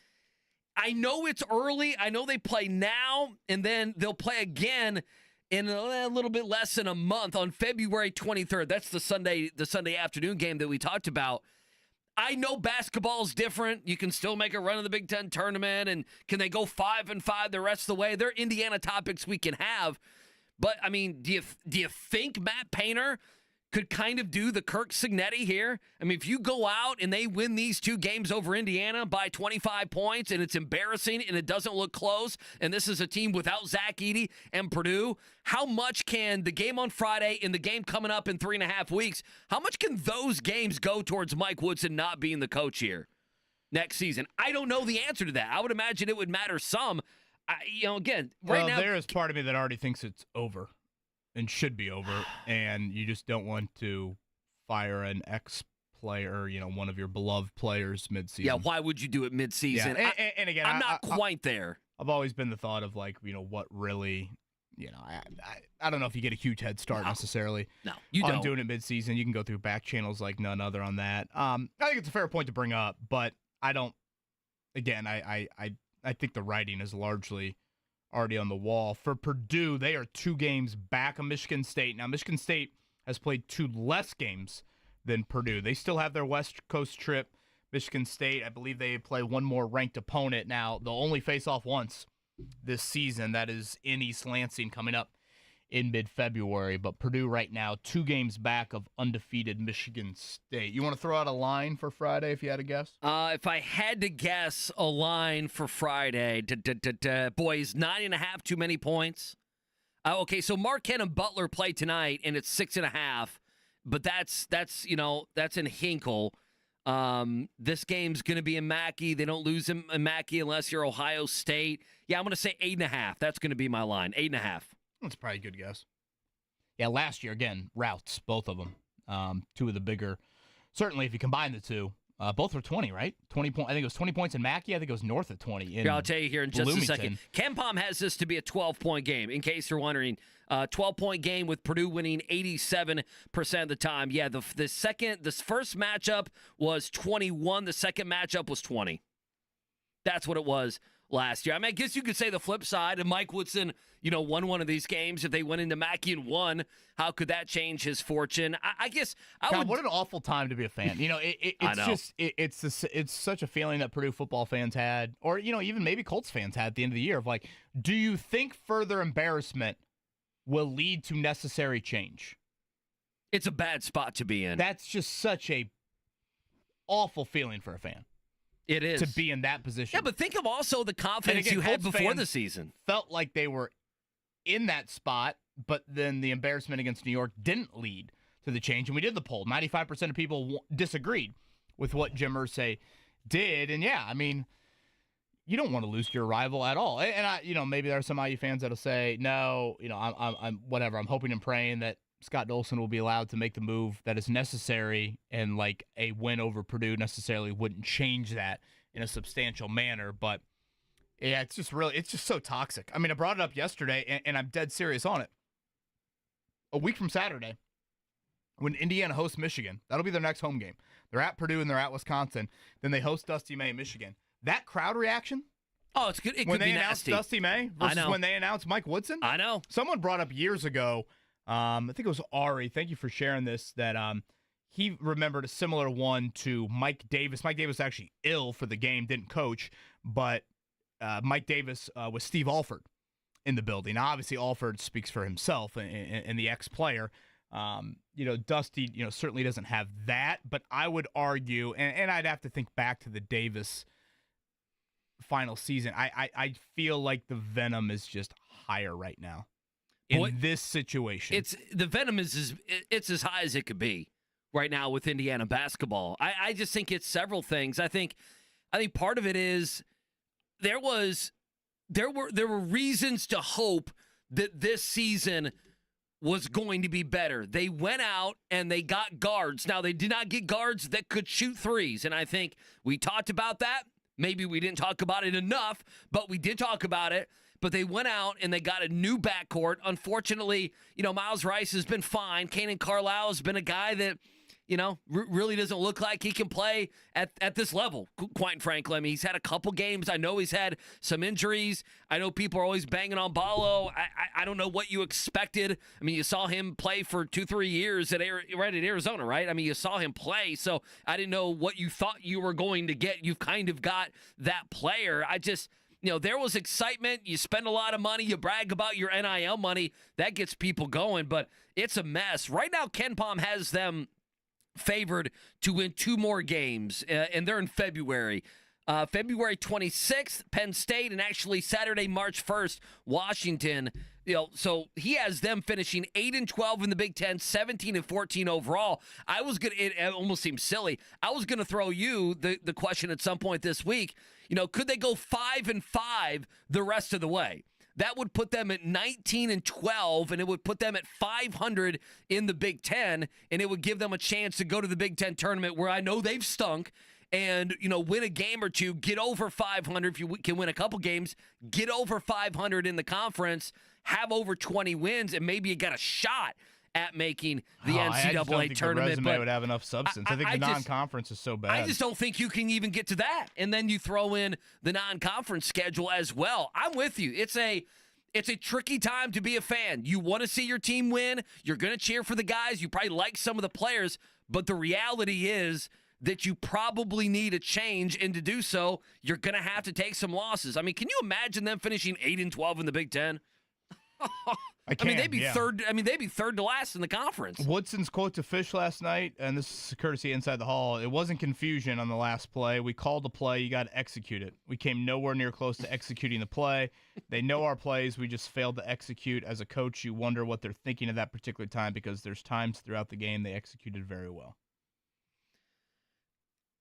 I know it's early. I know they play now, and then they'll play again in a little bit less than a month on February 23rd. That's the Sunday afternoon game that we talked about. I know basketball's different. You can still make a run in the Big Ten tournament, and can they go 5-5 the rest of the way? They're Indiana topics we can have. But, I mean, do you think Matt Painter could kind of do the Kirk Cignetti here? I mean, if you go out and they win these 2 games over Indiana by 25 points and it's embarrassing and it doesn't look close, and this is a team without Zach Edey and Purdue, how much can the game on Friday and the game coming up in 3.5 weeks, how much can those games go towards Mike Woodson not being the coach here next season? I don't know the answer to that. I would imagine it would matter some. Again, right now, there is part of me that already thinks it's over and should be over, and you just don't want to fire an ex-player, one of your beloved players midseason. Yeah, why would you do it midseason? Yeah. And again, I'm not quite there. I've always been the thought of what really, I don't know if you get a huge head start necessarily. No, you on don't. Doing it midseason. You can go through back channels like none other on that. I think it's a fair point to bring up, but I don't. Again, I think the writing is largely already on the wall. For Purdue, they are 2 games back of Michigan State. Now, Michigan State has played 2 less games than Purdue. They still have their West Coast trip. Michigan State, I believe they play one more ranked opponent. Now, they'll only face off once this season. That is in East Lansing coming up in mid-February. But Purdue right now, 2 games back of undefeated Michigan State. You want to throw out a line for Friday if you had a guess? If I had to guess a line for Friday, boys, 9.5 too many points. Okay, so Marquette and Butler play tonight, and it's 6.5. But that's in Hinkle. This game's going to be in Mackey. They don't lose in Mackey unless you're Ohio State. Yeah, I'm going to say 8.5. That's going to be my line, 8.5. That's probably a good guess. Yeah, last year, again, routes, both of them. 2 of the bigger. Certainly, if you combine the 2, both were 20, right? 20 points. I think it was 20 points in Mackey. I think it was north of 20 in I'll tell you here in just Bloomington. a second. KenPom has this to be a 12-point game, in case you're wondering. 12-point game with Purdue winning 87% of the time. Yeah, the first matchup was 21. The second matchup was 20. That's what it was last year. I mean, I guess you could say the flip side, and Mike Woodson, won one of these games. If they went into Mackey and won, how could that change his fortune? I guess I would. What an awful time to be a fan. It's such a feeling that Purdue football fans had, or even maybe Colts fans had at the end of the year of do you think further embarrassment will lead to necessary change? It's a bad spot to be in. That's just such a awful feeling for a fan. It is. To be in that position. Yeah, but think of also the confidence you had before the season. Felt like they were in that spot, but then the embarrassment against New York didn't lead to the change. And we did the poll. 95% of people disagreed with what Jim Irsay did. And yeah, I mean, you don't want to lose to your rival at all. And maybe there are some IU fans that'll say, no, I'm whatever. I'm hoping and praying that Scott Dolson will be allowed to make the move that is necessary, and a win over Purdue necessarily wouldn't change that in a substantial manner. But yeah, it's just so toxic. I mean, I brought it up yesterday, and I'm dead serious on it. A week from Saturday, when Indiana hosts Michigan, that'll be their next home game. They're at Purdue and they're at Wisconsin. Then they host Dusty May in Michigan. That crowd reaction. Oh, it's good. It when could be they announced nasty. Dusty May versus when they announced Mike Woodson. I know. Someone brought up years ago. I think it was Ari. Thank you for sharing this. That he remembered a similar one to Mike Davis. Mike Davis was actually ill for the game, didn't coach, but Mike Davis was Steve Alford in the building. Now, obviously, Alford speaks for himself and the ex-player. Dusty, certainly doesn't have that, but I would argue, and I'd have to think back to the Davis final season. I feel like the venom is just higher right now. In this situation, the venom is as high as it could be right now with Indiana basketball. I just think it's several things. I think part of it is there were reasons to hope that this season was going to be better. They went out and they got guards. Now, they did not get guards that could shoot threes, and I think we talked about that. Maybe we didn't talk about it enough, but we did talk about it. But they went out and they got a new backcourt. Unfortunately, Miles Rice has been fine. Carlisle has been a guy that really doesn't look like he can play at this level, quite frankly. I mean, he's had a couple games. I know he's had some injuries. I know people are always banging on Ballo. I don't know what you expected. I mean, you saw him play for 2-3 years right at Arizona, right? I mean, you saw him play, so I didn't know what you thought you were going to get. You've kind of got that player. There was excitement. You spend a lot of money. You brag about your NIL money. That gets people going, but it's a mess. Right now, KenPom has them favored to win 2 more games, and they're in February. February 26th, Penn State, and actually Saturday, March 1st, Washington. So he has them finishing 8-12 in the Big Ten, 17-14 overall. It almost seems silly. I was gonna throw you the question at some point this week. Could they go 5-5 the rest of the way? That would put them at 19-12, and it would put them at 500 in the Big Ten, and it would give them a chance to go to the Big Ten tournament where I know they've stunk and, win a game or two, get over 500. If you can win a couple games, get over 500 in the conference, have over 20 wins, and maybe you got a shot at making the NCAA I just don't think tournament. The resume would have enough substance. I think the non-conference is so bad. I just don't think you can even get to that. And then you throw in the non-conference schedule as well. I'm with you. It's a tricky time to be a fan. You want to see your team win. You're going to cheer for the guys. You probably like some of the players. But the reality is that you probably need a change. And to do so, you're going to have to take some losses. I mean, can you imagine them finishing 8-12 in the Big Ten? They'd be third. They'd be third to last in the conference. Woodson's quote to Fish last night, and this is courtesy Inside the Hall. It wasn't confusion on the last play. We called a play. You got to execute it. We came nowhere near close to executing the play. They know our plays. We just failed to execute. As a coach, you wonder what they're thinking at that particular time because there's times throughout the game they executed very well.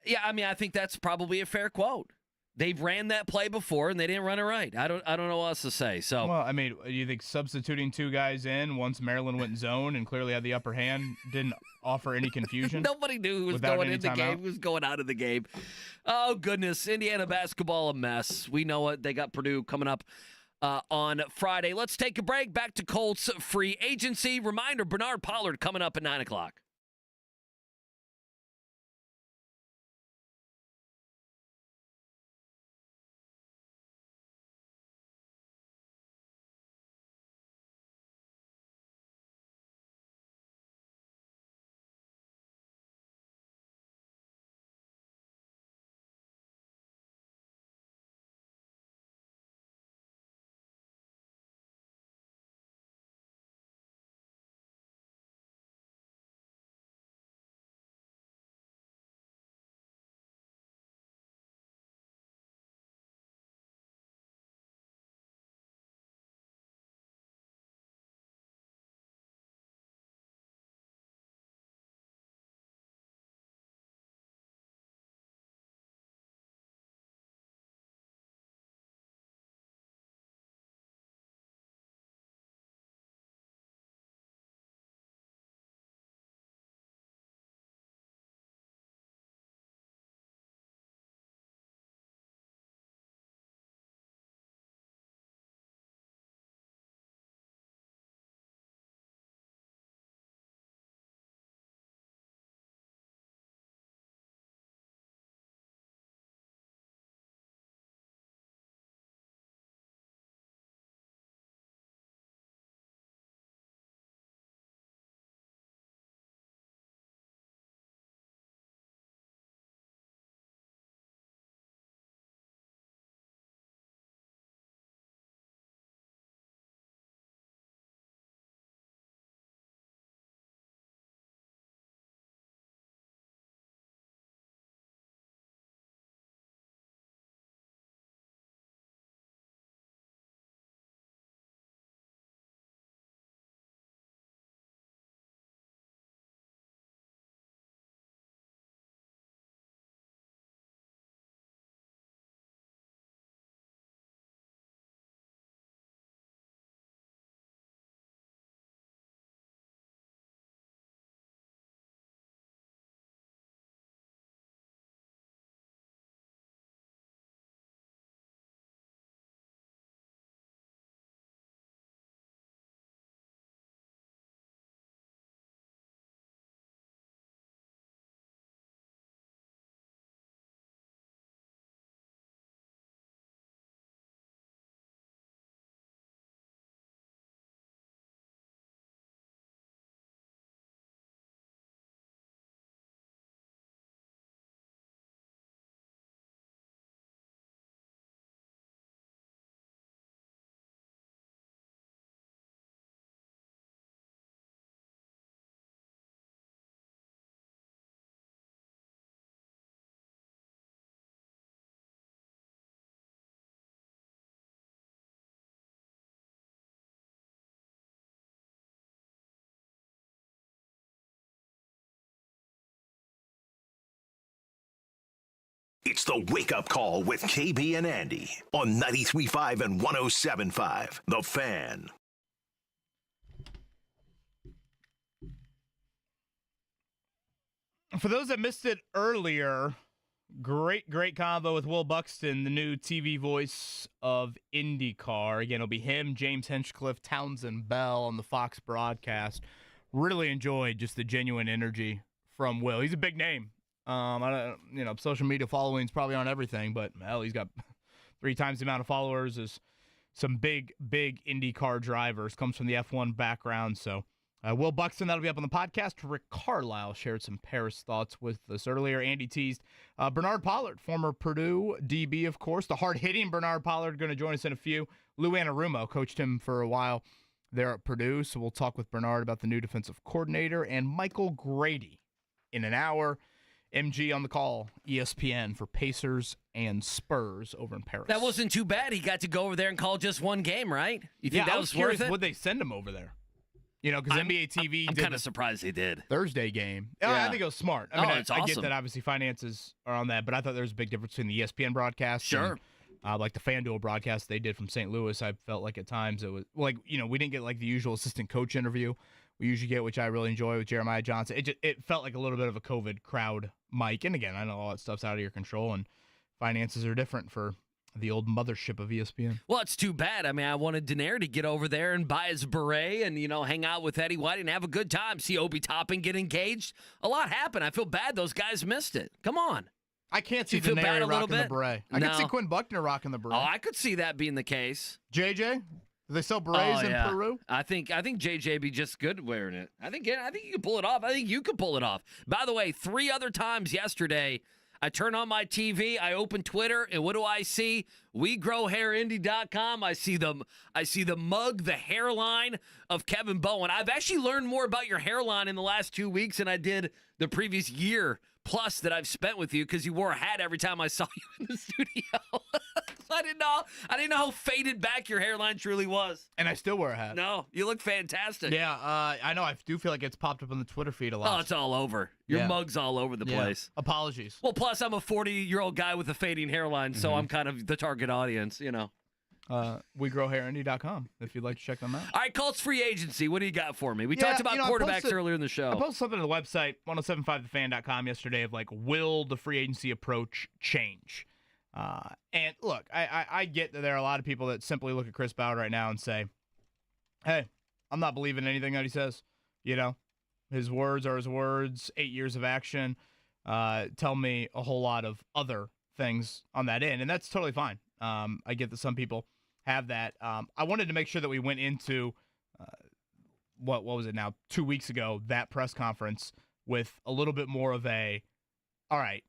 Yeah, I think that's probably a fair quote. They've ran that play before, and they didn't run it right. I don't know what else to say. So, well, you think substituting 2 guys in once Maryland went zone and clearly had the upper hand didn't offer any confusion? Nobody knew who was going in the game, who was going out of the game. Oh, goodness. Indiana basketball, a mess. We know it. They got Purdue coming up on Friday. Let's take a break. Back to Colts free agency. Reminder, Bernard Pollard coming up at 9 o'clock. It's the Wake Up Call with KB and Andy on 93.5 and 107.5. The Fan. For those that missed it earlier, great combo with Will Buxton, the new TV voice of IndyCar. Again, it'll be him, James Hinchcliffe, Townsend Bell on the Fox broadcast. Really enjoyed just the genuine energy from Will. He's a big name. I don't, social media followings probably aren't everything, but hell, he's got 3 times the amount of followers as some big IndyCar drivers. Comes from the F1 background, so. Will Buxton, that'll be up on the podcast. Rick Carlisle shared some Paris thoughts with us earlier. Andy teased Bernard Pollard, former Purdue DB, of course. The hard-hitting Bernard Pollard going to join us in a few. Lou Anarumo coached him for a while there at Purdue, so we'll talk with Bernard about the new defensive coordinator. And Michael Grady in an hour. MG on the call, ESPN for Pacers and Spurs over in Paris. That wasn't too bad. He got to go over there and call just one game, right? You think that was worth it? Would they send him over there? Because NBA TV I'm kind of surprised they did. Thursday game. I think it was smart. I mean, it's awesome. I get that obviously finances are on that, but I thought there was a big difference between the ESPN broadcast and like the FanDuel broadcast they did from St. Louis. I felt like at times it was like, we didn't get like the usual assistant coach interview we usually get, which I really enjoy with Jeremiah Johnson. It felt like a little bit of a COVID crowd mic. And again, I know all that stuff's out of your control and finances are different for the old mothership of ESPN. Well, it's too bad. I mean, I wanted Daenerys to get over there and buy his beret and, hang out with Eddie White and have a good time. See Obi Toppin get engaged. A lot happened. I feel bad those guys missed it. Come on. I can't see Daenerys rocking the beret. I can see Quinn Buckner rocking the beret. Oh, I could see that being the case. JJ? Do they sell berets in Peru? I think JJ be just good wearing it. I think you can pull it off. I think you can pull it off. By the way, 3 other times yesterday, I turn on my TV, I open Twitter, and what do I see? WeGrowHairIndy.com. I see the mug, the hairline of Kevin Bowen. I've actually learned more about your hairline in the last 2 weeks than I did the previous year plus that I've spent with you because you wore a hat every time I saw you in the studio. So I didn't know how faded back your hairline truly was. And I still wear a hat. No, you look fantastic. Yeah, I know. I do feel like it's popped up on the Twitter feed a lot. Oh, it's all over. Your mug's all over the place. Apologies. Well, plus I'm a 40-year-old guy with a fading hairline, so I'm kind of the target audience, WeGrowHairIndy.com if you'd like to check them out. All right, Colts free agency. What do you got for me? We talked about quarterbacks earlier in the show. I posted something on the website, 1075thefan.com yesterday of like, will the free agency approach change? And look, I get that there are a lot of people that simply look at Chris Ballard right now and say, hey, I'm not believing anything that he says. His words are his words. 8 years of action tell me a whole lot of other things on that end, and that's totally fine. I get that some people have that. I wanted to make sure that we went into what was it now, 2 weeks ago, that press conference with a little bit more of a, all right,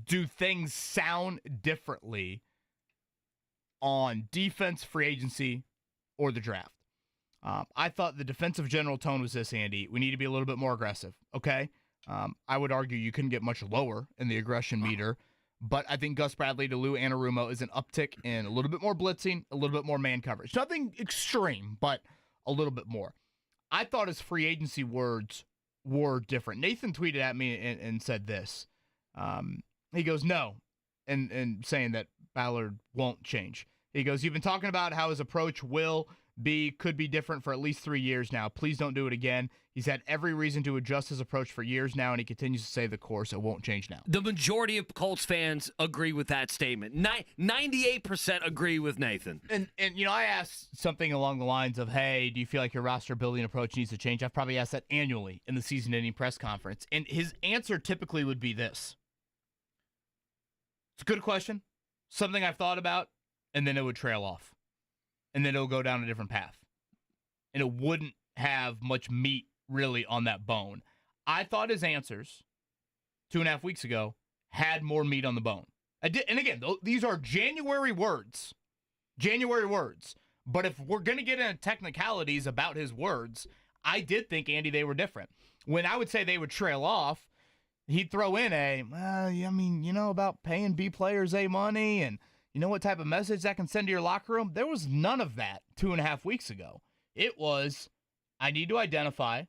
do things sound differently on defense, free agency, or the draft? I thought the defensive general tone was this, Andy. We need to be a little bit more aggressive, okay? I would argue you couldn't get much lower in the aggression meter, but I think Gus Bradley to Lou Anarumo is an uptick in a little bit more blitzing, a little bit more man coverage. Nothing extreme, but a little bit more. I thought his free agency words were different. Nathan tweeted at me and said this. He goes, no, and saying that Ballard won't change. He goes, you've been talking about how his approach could be different for at least 3 years now. Please don't do it again. He's had every reason to adjust his approach for years now, and he continues to say the course. It won't change now. The majority of Colts fans agree with that statement. 98% agree with Nathan. And I asked something along the lines of, hey, do you feel like your roster building approach needs to change? I've probably asked that annually in the season-ending press conference. And his answer typically would be this. It's a good question, something I've thought about, and then it would trail off. And then it'll go down a different path. And it wouldn't have much meat really on that bone. I thought his answers 2.5 weeks ago had more meat on the bone. And again, these are January words. But if we're going to get into technicalities about his words, I did think, Andy, they were different. When I would say they would trail off, he'd throw in about paying B players A money and you know what type of message that can send to your locker room? There was none of that 2.5 weeks ago. It was, I need to identify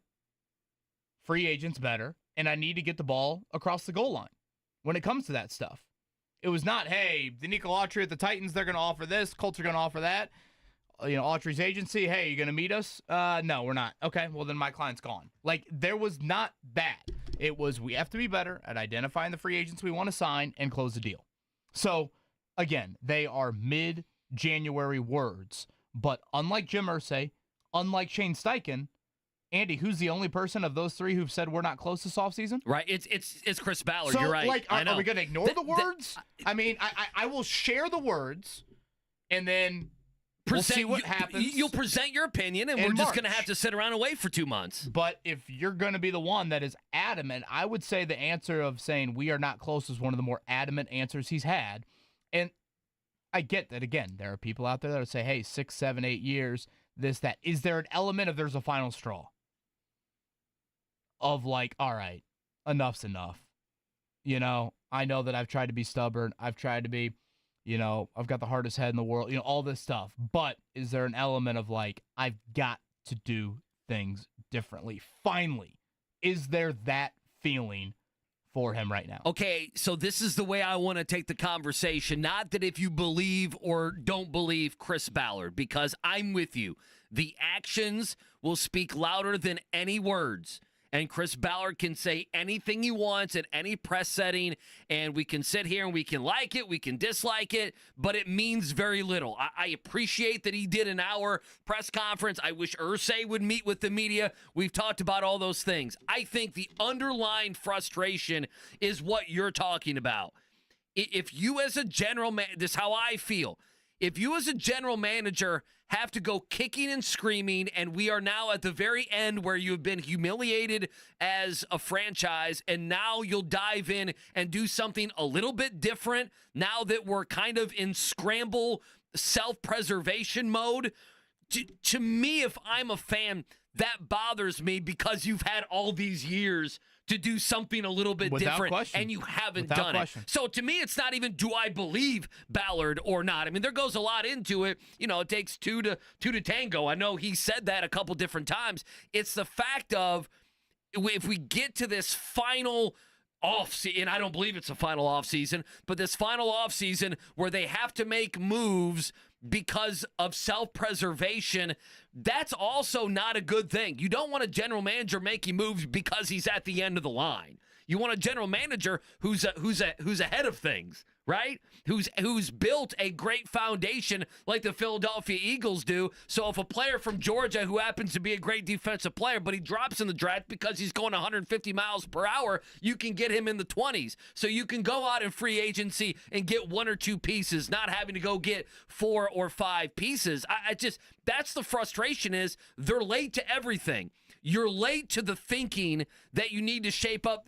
free agents better, and I need to get the ball across the goal line. when it comes to that stuff. It was not, hey, the Nico Autry at the Titans, they're going to offer this. Colts are going to offer that. Autry's agency, hey, you going to meet us? No, we're not. Okay, well, then my client's gone. Like, there was not that. It was, we have to be better at identifying the free agents we want to sign and close the deal. So, again, they are mid-January words. But unlike Jim Irsay, unlike Shane Steichen, Andy, who's the only person of those three who've said we're not close this offseason? Right. It's Chris Ballard. So, you're right. Like, are we going to ignore the words? I mean, I will share the words, and then we'll see what happens. You'll present your opinion, and we're just going to have to sit around and wait for 2 months. But if you're going to be the one that is adamant, I would say the answer of saying we are not close is one of the more adamant answers he's had. And I get that, again, there are people out there that will say, hey, 6, 7, 8 years, this, that. Is there an element of there's a final straw? Of like, all right, enough's enough. I know that I've tried to be stubborn. I've tried to be, I've got the hardest head in the world, all this stuff. But is there an element of like, I've got to do things differently? Finally, is there that feeling for him right now? Okay, so this is the way I want to take the conversation. Not that if you believe or don't believe Chris Ballard, because I'm with you. The actions will speak louder than any words. And Chris Ballard can say anything he wants at any press setting, and we can sit here and we can like it, we can dislike it, but it means very little. I appreciate that he did an hour press conference. I wish Irsay would meet with the media. We've talked about all those things. I think the underlying frustration is what you're talking about. If you as a general manager, this is how I feel. If you as a general manager have to go kicking and screaming, and we are now at the very end where you've been humiliated as a franchise, and now you'll dive in and do something a little bit different now that we're kind of in scramble self-preservation mode. To me, if I'm a fan, that bothers me because you've had all these years to do something a little bit different, and you haven't done it. So to me, it's not even do I believe Ballard or not. I mean, there goes a lot into it. It takes two to tango. I know he said that a couple different times. It's the fact of if we get to this final offseason, and I don't believe it's a final offseason, but this final offseason where they have to make moves because of self-preservation, that's also not a good thing. You don't want a general manager making moves because he's at the end of the line. You want a general manager who's ahead of things, right? Who's built a great foundation like the Philadelphia Eagles do. So if a player from Georgia who happens to be a great defensive player, but he drops in the draft because he's going 150 miles per hour, you can get him in the 20s. So you can go out in free agency and get 1 or 2 pieces, not having to go get 4 or 5 pieces. That's the frustration is they're late to everything. You're late to the thinking that you need to shake up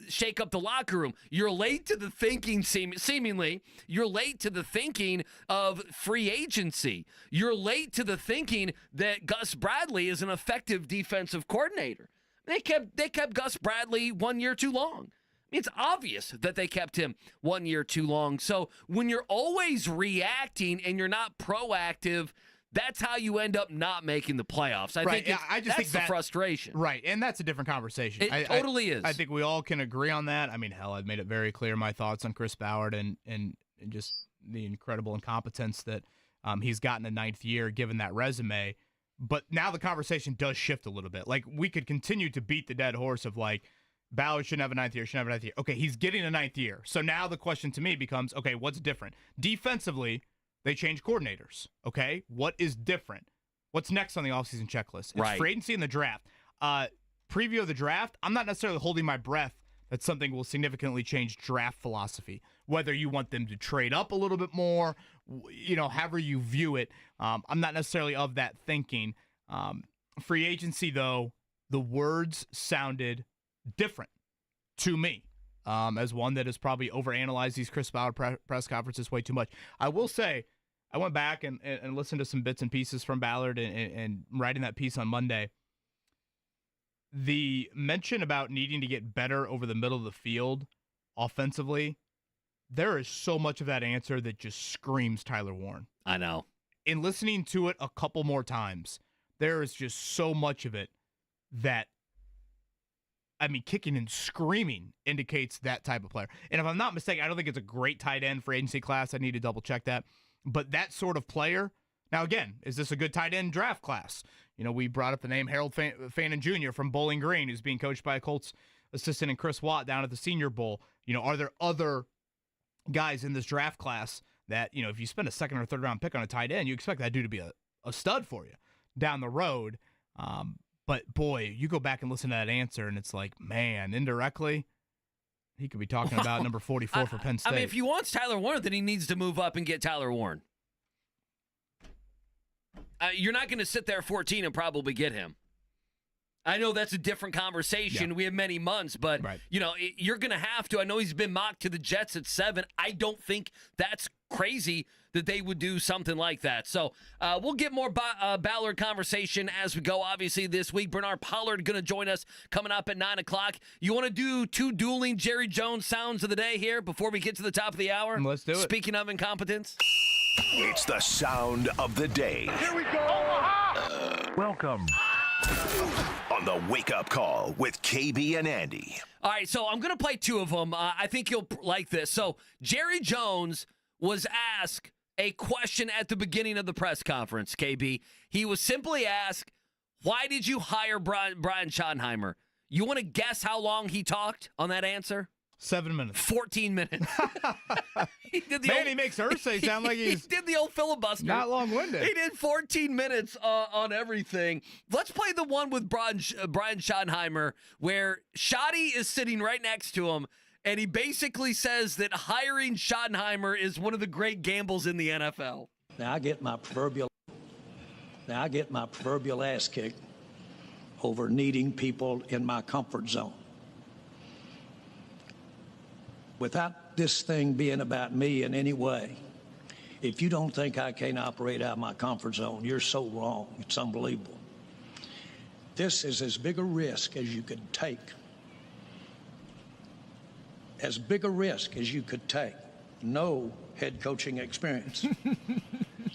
the locker room. You're late to the thinking, seemingly. You're late to the thinking of free agency. You're late to the thinking that Gus Bradley is an effective defensive coordinator. They kept Gus Bradley 1 year too long. It's obvious that they kept him 1 year too long. So when you're always reacting and you're not proactive, that's how you end up not making the playoffs. I think that's the frustration. Right, and that's a different conversation. It totally is. I think we all can agree on that. I mean, hell, I've made it very clear my thoughts on Chris Ballard and just the incredible incompetence that he's gotten a 9th year given that resume. But now the conversation does shift a little bit. Like, we could continue to beat the dead horse of, like, Ballard shouldn't have a 9th year, shouldn't have a 9th year. Okay, he's getting a 9th year. So now the question to me becomes, okay, what's different? Defensively, they changed coordinators, okay? What is different? What's next on the offseason checklist? It's free agency and the draft. Preview of the draft, I'm not necessarily holding my breath that something will significantly change draft philosophy. Whether you want them to trade up a little bit more, however you view it, I'm not necessarily of that thinking. Free agency, though, the words sounded different to me. As one that has probably overanalyzed these Chris Ballard press conferences way too much. I will say, I went back and listened to some bits and pieces from Ballard and writing that piece on Monday. The mention about needing to get better over the middle of the field offensively, there is so much of that answer that just screams Tyler Warren. I know. In listening to it a couple more times, there is just so much of it that I mean, kicking and screaming indicates that type of player. And if I'm not mistaken, I don't think it's a great tight end for agency class. I need to double check that. But that sort of player. Now, again, is this a good tight end draft class? We brought up the name Harold Fannin Jr. from Bowling Green, who's being coached by a Colts assistant and Chris Watt down at the Senior Bowl. Are there other guys in this draft class that, if you spend a second or third round pick on a tight end, you expect that dude to be a stud for you down the road. But boy, you go back and listen to that answer, and it's like, man, indirectly, he could be talking about number 44 for Penn State. I mean, if he wants Tyler Warren, then he needs to move up and get Tyler Warren. You're not going to sit there 14 and probably get him. I know that's a different conversation. Yeah. We have many months, but right. You're going to have to. I know he's been mocked to the Jets at 7. I don't think that's crazy that they would do something like that. So we'll get more Ballard conversation as we go, obviously, this week. Bernard Pollard going to join us coming up at 9 o'clock. You want to do 2 dueling Jerry Jones sounds of the day here before we get to the top of the hour? Let's do it. Speaking of incompetence. It's the sound of the day. Here we go. Omaha! Welcome. On the Wake Up Call with KB and Andy. All right, so I'm going to play 2 of them. I think you'll like this. So Jerry Jones was asked a question at the beginning of the press conference, KB. He was simply asked, why did you hire Brian Schottenheimer? You want to guess how long he talked on that answer? 7 minutes. 14 minutes. He makes Irsay sound like he did the old filibuster. Not long-winded. He did 14 minutes on everything. Let's play the one with Brian Schottenheimer where Schotty is sitting right next to him, and he basically says that hiring Schottenheimer is one of the great gambles in the NFL. Now I get my proverbial ass kicked over needing people in my comfort zone. Without this thing being about me in any way, if you don't think I can't operate out of my comfort zone, you're so wrong. It's unbelievable. This is as big a risk as you could take. As big a risk as you could take. No head coaching experience.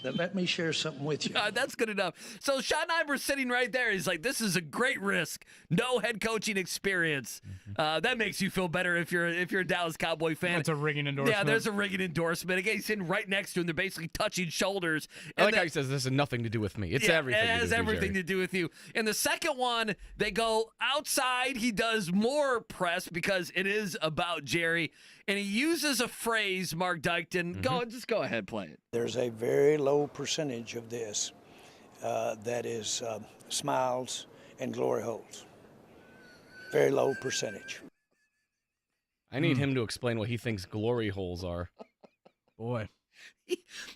Now, let me share something with you. That's good enough. So Schottenheimer's sitting right there. He's like, this is a great risk. No head coaching experience. That makes you feel better if you're a Dallas Cowboy fan. That's a ringing endorsement. Yeah, there's a ringing endorsement. Again, he's sitting right next to him. They're basically touching shoulders. I like how he says this has nothing to do with me. It's everything. It has everything to do with you. And the second one, they go outside. He does more press because it is about Jerry. And he uses a phrase, Mark Dykton. Just go ahead, play it. There's a very low percentage of this that is smiles and glory holes. Very low percentage. I need him to explain what he thinks glory holes are. Boy.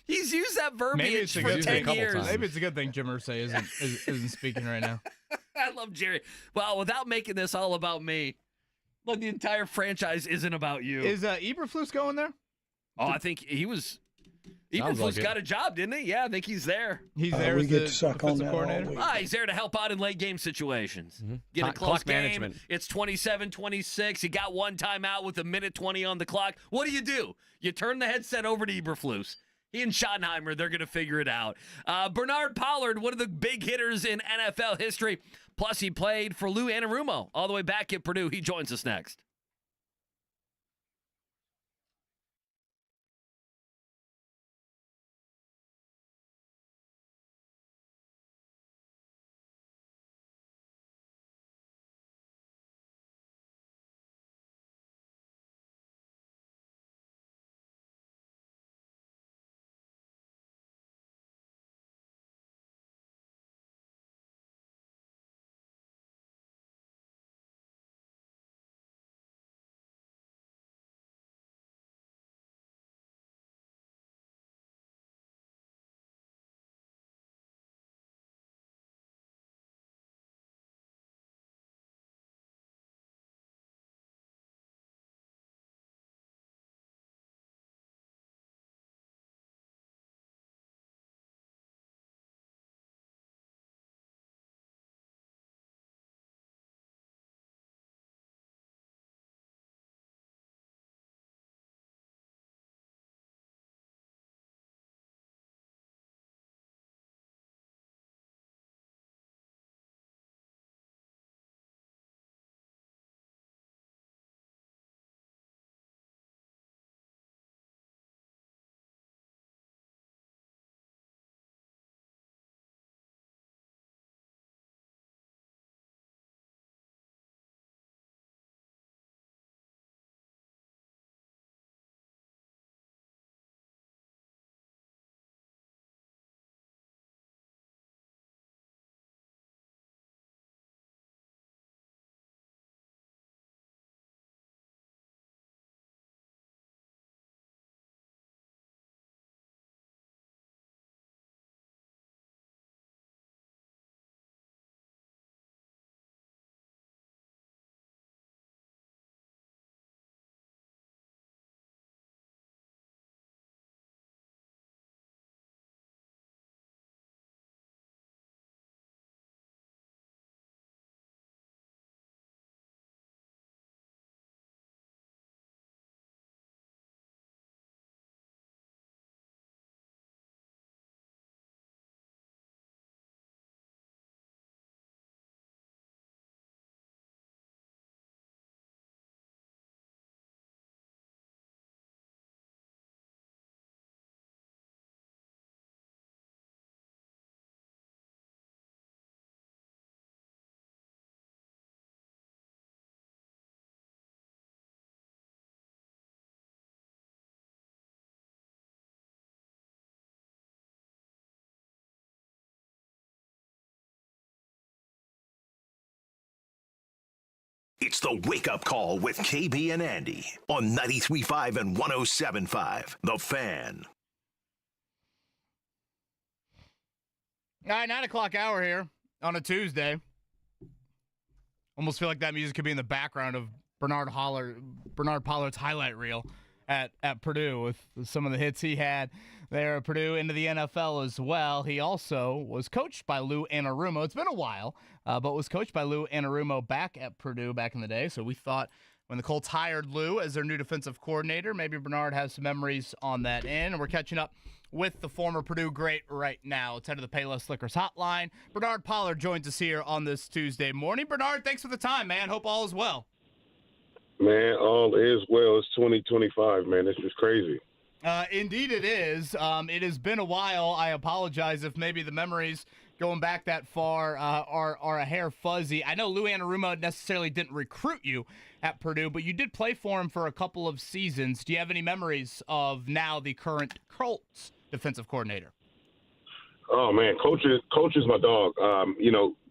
He's used that verbiage for 10 years. Maybe it's a good thing Jim Irsay isn't speaking right now. I love Jerry. Well, without making this all about me, look, the entire franchise isn't about you. Is Eberflus going there? Oh, I think he was. Eberflus got a job, didn't he? Yeah, I think he's there. He's there as the defensive coordinator. He's there to help out in late game situations. Get a close clock game. Management. It's 27-26. He got one timeout with 1:20 on the clock. What do? You turn the headset over to Eberflus. He and Schottenheimer, they're going to figure it out. Bernard Pollard, one of the big hitters in NFL history. Plus, he played for Lou Anarumo all the way back at Purdue. He joins us next. It's the Wake Up Call with KB and Andy on 93.5 and 107.5. The Fan. All right, 9 o'clock hour here on a Tuesday. Almost feel like that music could be in the background of Bernard Pollard's highlight reel at Purdue with some of the hits he had there at Purdue into the NFL as well. He also was coached by Lou Anarumo. It's been a while, but was coached by Lou Anarumo back at Purdue back in the day. So we thought when the Colts hired Lou as their new defensive coordinator, maybe Bernard has some memories on that end. And we're catching up with the former Purdue great right now. It's head of the Payless Liquors hotline. Bernard Pollard joins us here on this Tuesday morning. Bernard, thanks for the time, man. Hope all is well. Man, all is well. It's 2025, man. It's just crazy. Indeed it is. It has been a while. I apologize if maybe the memories going back that far are a hair fuzzy. I know Lou Anarumo necessarily didn't recruit you at Purdue, but you did play for him for a couple of seasons. Do you have any memories of now the current Colts defensive coordinator? Oh, man, Coach is my dog.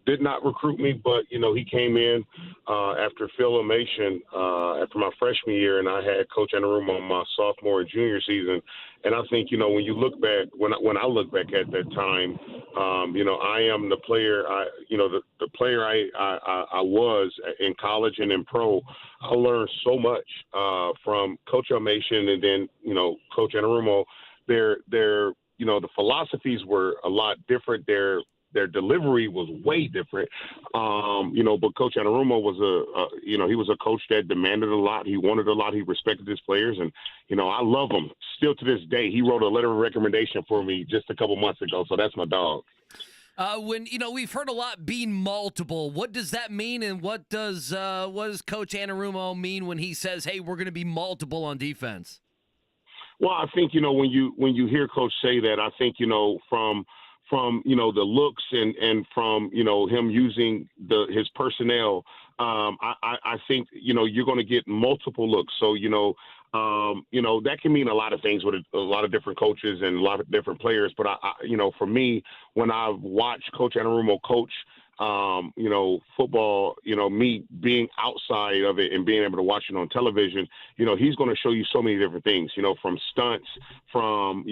Did not recruit me, but, he came in after affiliation after my freshman year, and I had Coach Anarumo on my sophomore and junior season. And I think, when you look back, when I look back at that time, I am the player, the player I was in college and in pro. I learned so much from Coach Elmation and then, Coach Anarumo. The philosophies were a lot different. Their delivery was way different, but Coach Anarumo was he was a coach that demanded a lot. He wanted a lot. He respected his players, and, I love him. Still to this day, he wrote a letter of recommendation for me just a couple months ago, so that's my dog. When we've heard a lot being multiple, what does that mean, and what does Coach Anarumo mean when he says, "Hey, we're going to be multiple on defense"? Well, I think when you hear Coach say that, I think from the looks and from him using his personnel, I think you're going to get multiple looks. So that can mean a lot of things with a lot of different coaches and a lot of different players. But for me, when I've watched Coach Anarumo coach, football, me being outside of it and being able to watch it on television, he's going to show you so many different things, from stunts, from,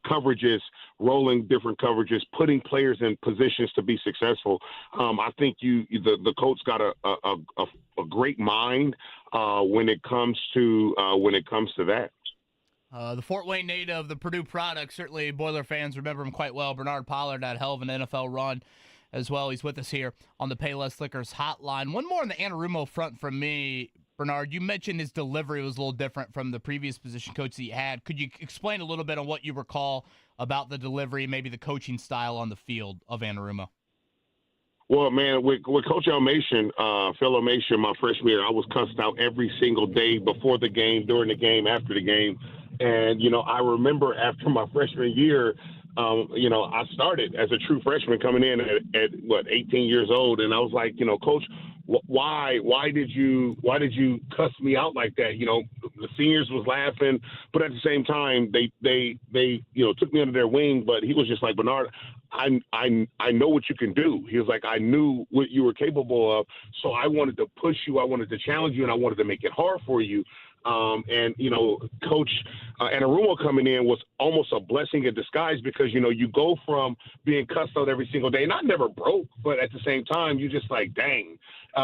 coverages, rolling different coverages, putting players in positions to be successful. I think the coach got a great mind when it comes to that. The Fort Wayne native, the Purdue product, certainly Boiler fans remember him quite well. Bernard Pollard had a hell of an NFL run as well. He's with us here on the Payless Liquors hotline. One more on the Anarumo front from me, Bernard. You mentioned his delivery was a little different from the previous position coach that he had. Could you explain a little bit on what you recall about the delivery, maybe the coaching style on the field of Anarumo? Well, man, with Coach Elmation, Phil Elmation, my freshman year, I was cussed out every single day before the game, during the game, after the game. And, I remember after my freshman year, I started as a true freshman coming in at 18 years old. And I was like, Coach, why did you cuss me out like that? The seniors was laughing, but at the same time, they took me under their wing. But he was just like, Bernard, I know what you can do. He was like, I knew what you were capable of. So I wanted to push you. I wanted to challenge you, and I wanted to make it hard for you. Coach Anarumo coming in was almost a blessing in disguise because, you go from being cussed out every single day, and I never broke, but at the same time, you just like, dang.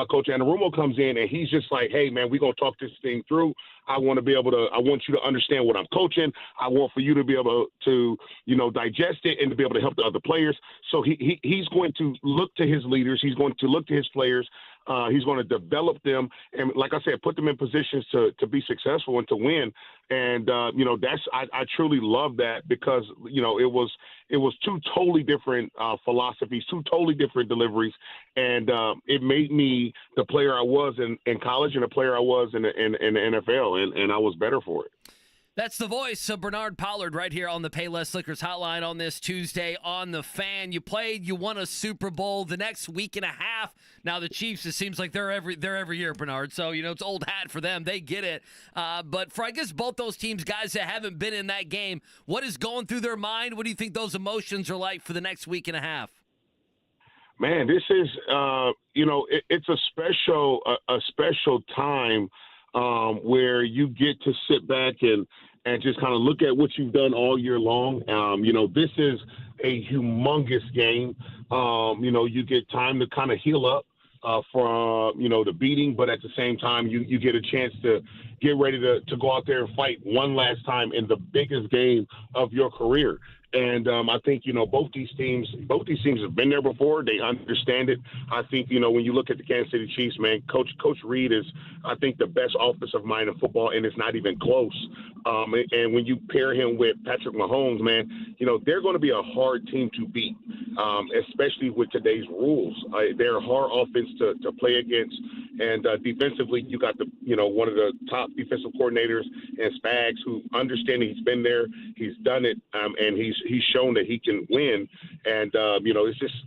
Coach Anarumo comes in, and he's just like, hey, man, we're going to talk this thing through. I want you to understand what I'm coaching. I want for you to be able to, digest it and to be able to help the other players. So he's going to look to his leaders. He's going to look to his players. He's going to develop them. And like I said, put them in positions to be successful and to win. And, I truly love that because, it was two totally different philosophies, two totally different deliveries. And it made me the player I was in college and the player I was in the NFL. And I was better for it. That's the voice of Bernard Pollard right here on the Payless Liquors hotline on this Tuesday on The Fan. You played, you won a Super Bowl the next week and a half. Now the Chiefs, it seems like they're every year, Bernard. So, it's old hat for them. They get it. But for, I guess, both those teams, guys that haven't been in that game, what is going through their mind? What do you think those emotions are like for the next week and a half? Man, this is, it's a special time where you get to sit back and just kind of look at what you've done all year long. This is a humongous game. You get time to kind of heal up from, the beating, but at the same time, you get a chance to get ready to go out there and fight one last time in the biggest game of your career. And I think, both these teams have been there before. They understand it. I think, when you look at the Kansas City Chiefs, man, Coach Reed is, I think, the best offensive mind in football, and it's not even close. And when you pair him with Patrick Mahomes, man, they're going to be a hard team to beat, especially with today's rules. They're a hard offense to play against. And defensively, you got one of the top defensive coordinators in Spags, who understanding he's been there, he's done it, and he's shown that he can win. And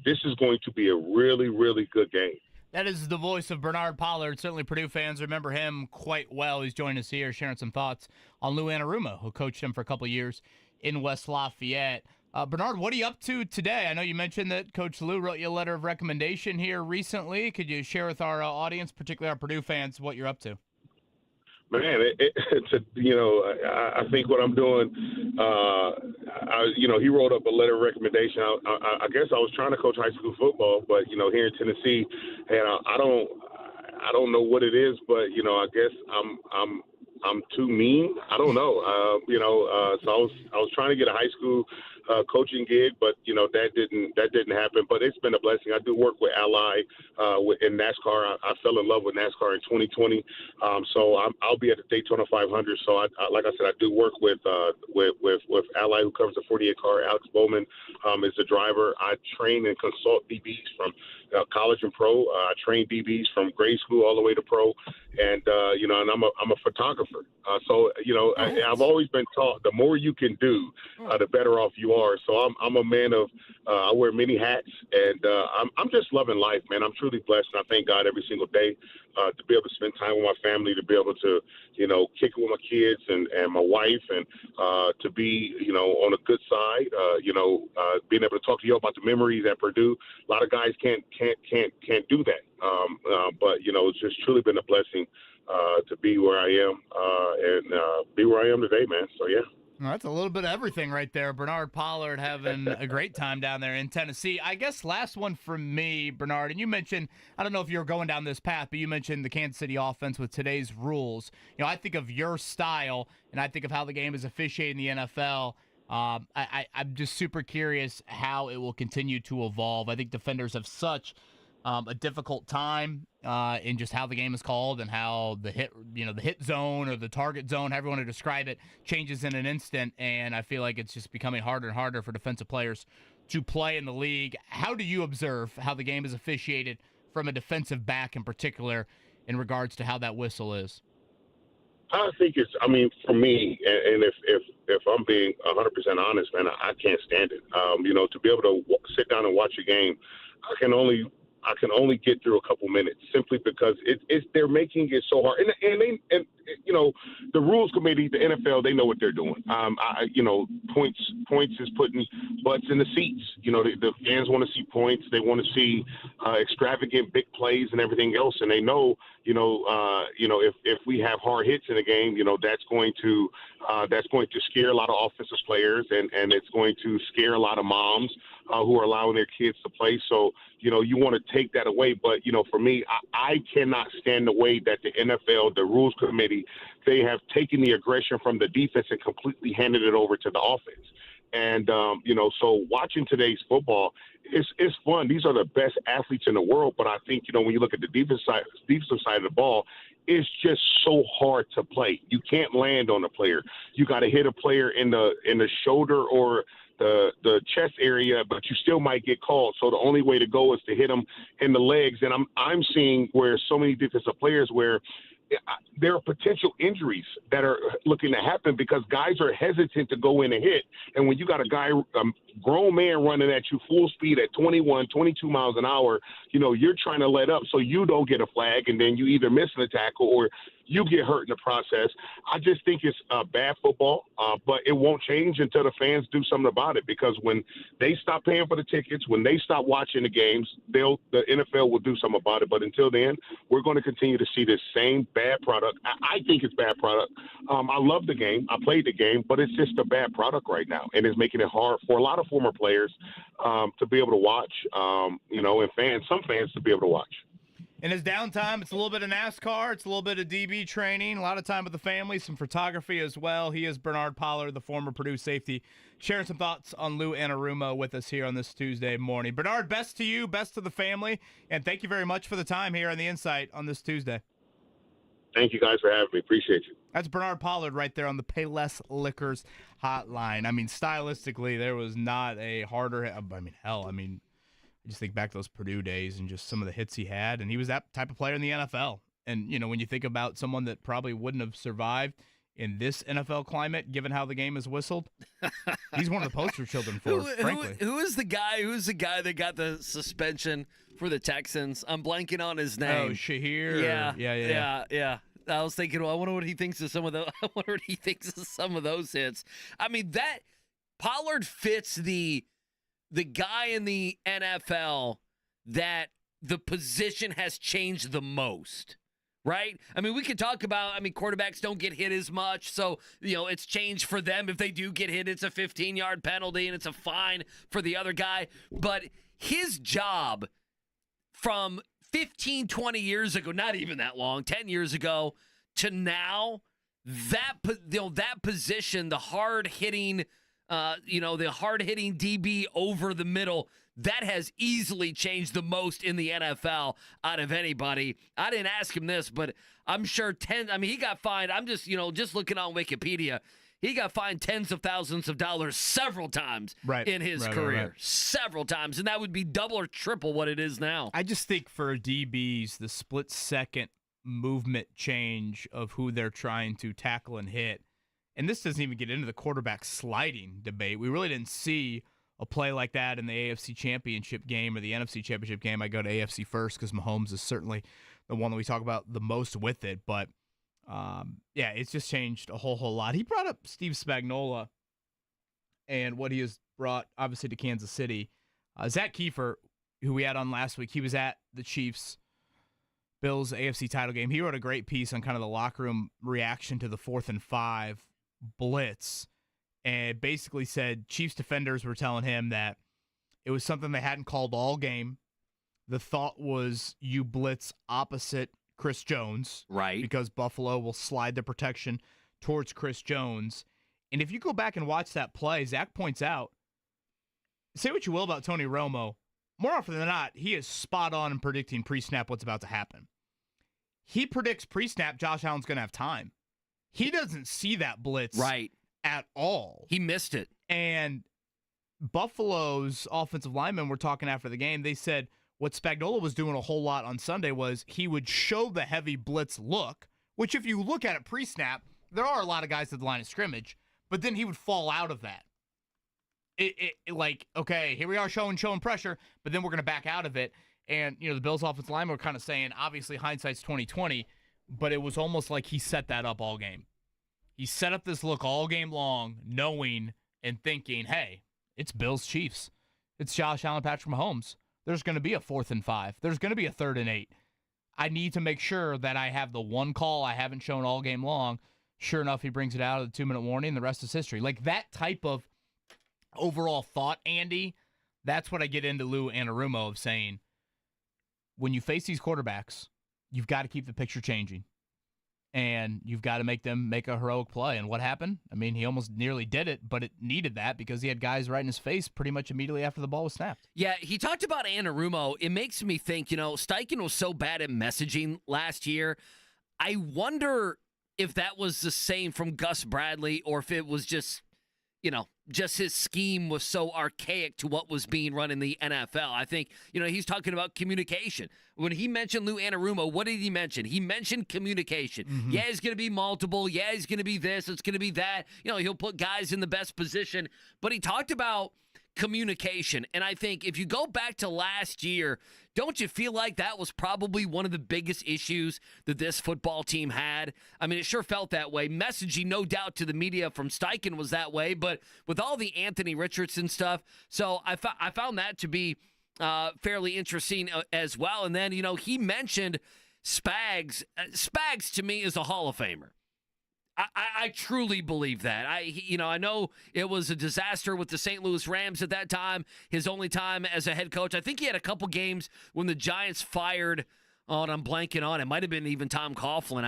this is going to be a really, really good game. That is the voice of Bernard Pollard. Certainly Purdue fans remember him quite well. He's joined us here sharing some thoughts on Lou Anarumo, who coached him for a couple of years in West Lafayette. Bernard, what are you up to today? I know you mentioned that Coach Lou wrote you a letter of recommendation here recently. Could you share with our audience, particularly our Purdue fans, what you're up to? Man, I think what I'm doing, he wrote up a letter of recommendation. I guess I was trying to coach high school football, but, here in Tennessee, and I don't know what it is, but, I guess I'm too mean. I don't know. So I was trying to get a high school coaching gig, but that didn't happen. But it's been a blessing. I do work with Ally in NASCAR. I fell in love with NASCAR in 2020. So I'll be at the Daytona 500. So I like I said, I do work with Ally, who covers the 48 car. Alex Bowman is the driver. I train and consult DBs from college and pro. I train DBs from grade school all the way to pro. And and I'm a photographer. I've always been taught the more you can do, the better off you are. So I'm a man of I wear many hats, and I'm just loving life, man. I'm truly blessed, and I thank God every single day to be able to spend time with my family, to be able to kick it with my kids and my wife, and to be on a good side. Being able to talk to you about the memories at Purdue. A lot of guys can't do that. But it's just truly been a blessing to be where I am and be where I am today, man. So yeah. Well, that's a little bit of everything right there. Bernard Pollard having a great time down there in Tennessee. I guess last one from me, Bernard, and you mentioned, I don't know if you were going down this path, but you mentioned the Kansas City offense with today's rules. I think of your style, and I think of how the game is officiated in the NFL. I'm just super curious how it will continue to evolve. I think defenders have such a difficult time in just how the game is called and how the hit zone or the target zone, however you want to describe it, changes in an instant. And I feel like it's just becoming harder and harder for defensive players to play in the league. How do you observe how the game is officiated from a defensive back in particular in regards to how that whistle is? I think for me, and if I'm being 100% honest, man, I can't stand it. To be able to sit down and watch a game, I can only get through a couple minutes simply because they're making it so hard. And the rules committee, the NFL, they know what they're doing. Points is putting butts in the seats. The fans want to see points. They want to see extravagant big plays and everything else. And they know, if we have hard hits in the game, that's going to scare a lot of offensive players, and it's going to scare a lot of moms who are allowing their kids to play. So, you want to take that away. But, for me, I cannot stand the way that the NFL, the rules committee, they have taken the aggression from the defense and completely handed it over to the offense. And, so watching today's football, it's fun. These are the best athletes in the world. But I think, when you look at the defensive side of the ball, it's just so hard to play. You can't land on a player. You got to hit a player in the shoulder or the chest area, but you still might get called. So the only way to go is to hit them in the legs. And I'm seeing where so many defensive players where there are potential injuries that are looking to happen because guys are hesitant to go in and hit. And when you got a grown man running at you full speed at 21, 22 miles an hour, you're trying to let up so you don't get a flag, and then you either miss an tackle or you get hurt in the process. I just think it's bad football, but it won't change until the fans do something about it, because when they stop paying for the tickets, when they stop watching the games, the NFL will do something about it. But until then, we're going to continue to see this same bad product. I think it's bad product. I love the game. I played the game, but it's just a bad product right now, and it's making it hard for a lot of former players to be able to watch, and some fans to be able to watch. In his downtime, it's a little bit of NASCAR, it's a little bit of DB training, a lot of time with the family, some photography as well. He is Bernard Pollard, the former Purdue safety, sharing some thoughts on Lou Anarumo with us here on this Tuesday morning. Bernard, best to you, best to the family, and thank you very much for the time here on The Insight on this Tuesday. Thank you guys for having me. Appreciate you. That's Bernard Pollard right there on the Payless Liquors hotline. I mean, stylistically, there was not a harder – I just think back to those Purdue days and just some of the hits he had, and he was that type of player in the NFL. And, when you think about someone that probably wouldn't have survived in this NFL climate, given how the game is whistled, he's one of the poster children for it, frankly. Who is the guy that got the suspension for the Texans? I'm blanking on his name. Oh, Shahir? Yeah. I was thinking, I wonder what he thinks of some of those. I wonder what he thinks of some of those hits. I mean, that Pollard fits the guy in the NFL that the position has changed the most, right? I mean, we could talk about, quarterbacks don't get hit as much, so, it's changed for them. If they do get hit, it's a 15-yard penalty and it's a fine for the other guy. But his job from 15, 20 years ago, not even that long, 10 years ago, to now, that position, the hard-hitting the hard-hitting DB over the middle, that has easily changed the most in the NFL out of anybody. I didn't ask him this, but I'm sure he got fined. I'm just looking on Wikipedia. He got fined tens of thousands of dollars several times in his career. Right. Several times, and that would be double or triple what it is now. I just think for DBs, the split-second movement change of who they're trying to tackle and hit, and this doesn't even get into the quarterback sliding debate. We really didn't see a play like that in the AFC Championship game or the NFC Championship game. I go to AFC first because Mahomes is certainly the one that we talk about the most with it. But, it's just changed a whole lot. He brought up Steve Spagnuolo and what he has brought, obviously, to Kansas City. Zach Kiefer, who we had on last week, he was at the Chiefs-Bills AFC title game. He wrote a great piece on kind of the locker room reaction to the 4th and 5 blitz, and basically said Chiefs defenders were telling him that it was something they hadn't called all game. The thought was you blitz opposite Chris Jones, right? Because Buffalo will slide the protection towards Chris Jones. And if you go back and watch that play, Zach points out, say what you will about Tony Romo, more often than not, he is spot on in predicting pre-snap what's about to happen. He predicts pre-snap Josh Allen's going to have time. He doesn't see that blitz at all. He missed it. And Buffalo's offensive linemen were talking after the game. They said what Spagnuolo was doing a whole lot on Sunday was he would show the heavy blitz look, which if you look at it pre-snap, there are a lot of guys at the line of scrimmage, but then he would fall out of that. Okay, here we are showing pressure, but then we're going to back out of it. And, the Bills' offensive linemen were kind of saying, obviously, hindsight's 20/20, but it was almost like he set that up all game. He set up this look all game long, knowing and thinking, hey, it's Bills Chiefs. It's Josh Allen, Patrick Mahomes. There's going to be a 4th and 5. There's going to be a 3rd and 8. I need to make sure that I have the one call I haven't shown all game long. Sure enough, he brings it out of the 2-minute warning. The rest is history. Like that type of overall thought, Andy, that's what I get into Lou Anarumo of saying, when you face these quarterbacks, you've got to keep the picture changing. And you've got to make them make a heroic play. And what happened? He almost nearly did it, but it needed that because he had guys right in his face pretty much immediately after the ball was snapped. Yeah, he talked about Anarumo. It makes me think, Steichen was so bad at messaging last year. I wonder if that was the same from Gus Bradley or if it was just his scheme was so archaic to what was being run in the NFL. I think, he's talking about communication. When he mentioned Lou Anarumo, what did he mention? He mentioned communication. Mm-hmm. Yeah, he's going to be multiple. Yeah, he's going to be this. It's going to be that. He'll put guys in the best position. But he talked about communication. And I think if you go back to last year, don't you feel like that was probably one of the biggest issues that this football team had? I mean, it sure felt that way. Messaging, no doubt, to the media from Steichen was that way, but with all the Anthony Richardson stuff, so I found that to be fairly interesting as well. And then, he mentioned Spags. Spags, to me, is a Hall of Famer. I truly believe that. I know it was a disaster with the St. Louis Rams at that time, his only time as a head coach. I think he had a couple games when the Giants fired I'm blanking on. It might have been even Tom Coughlin.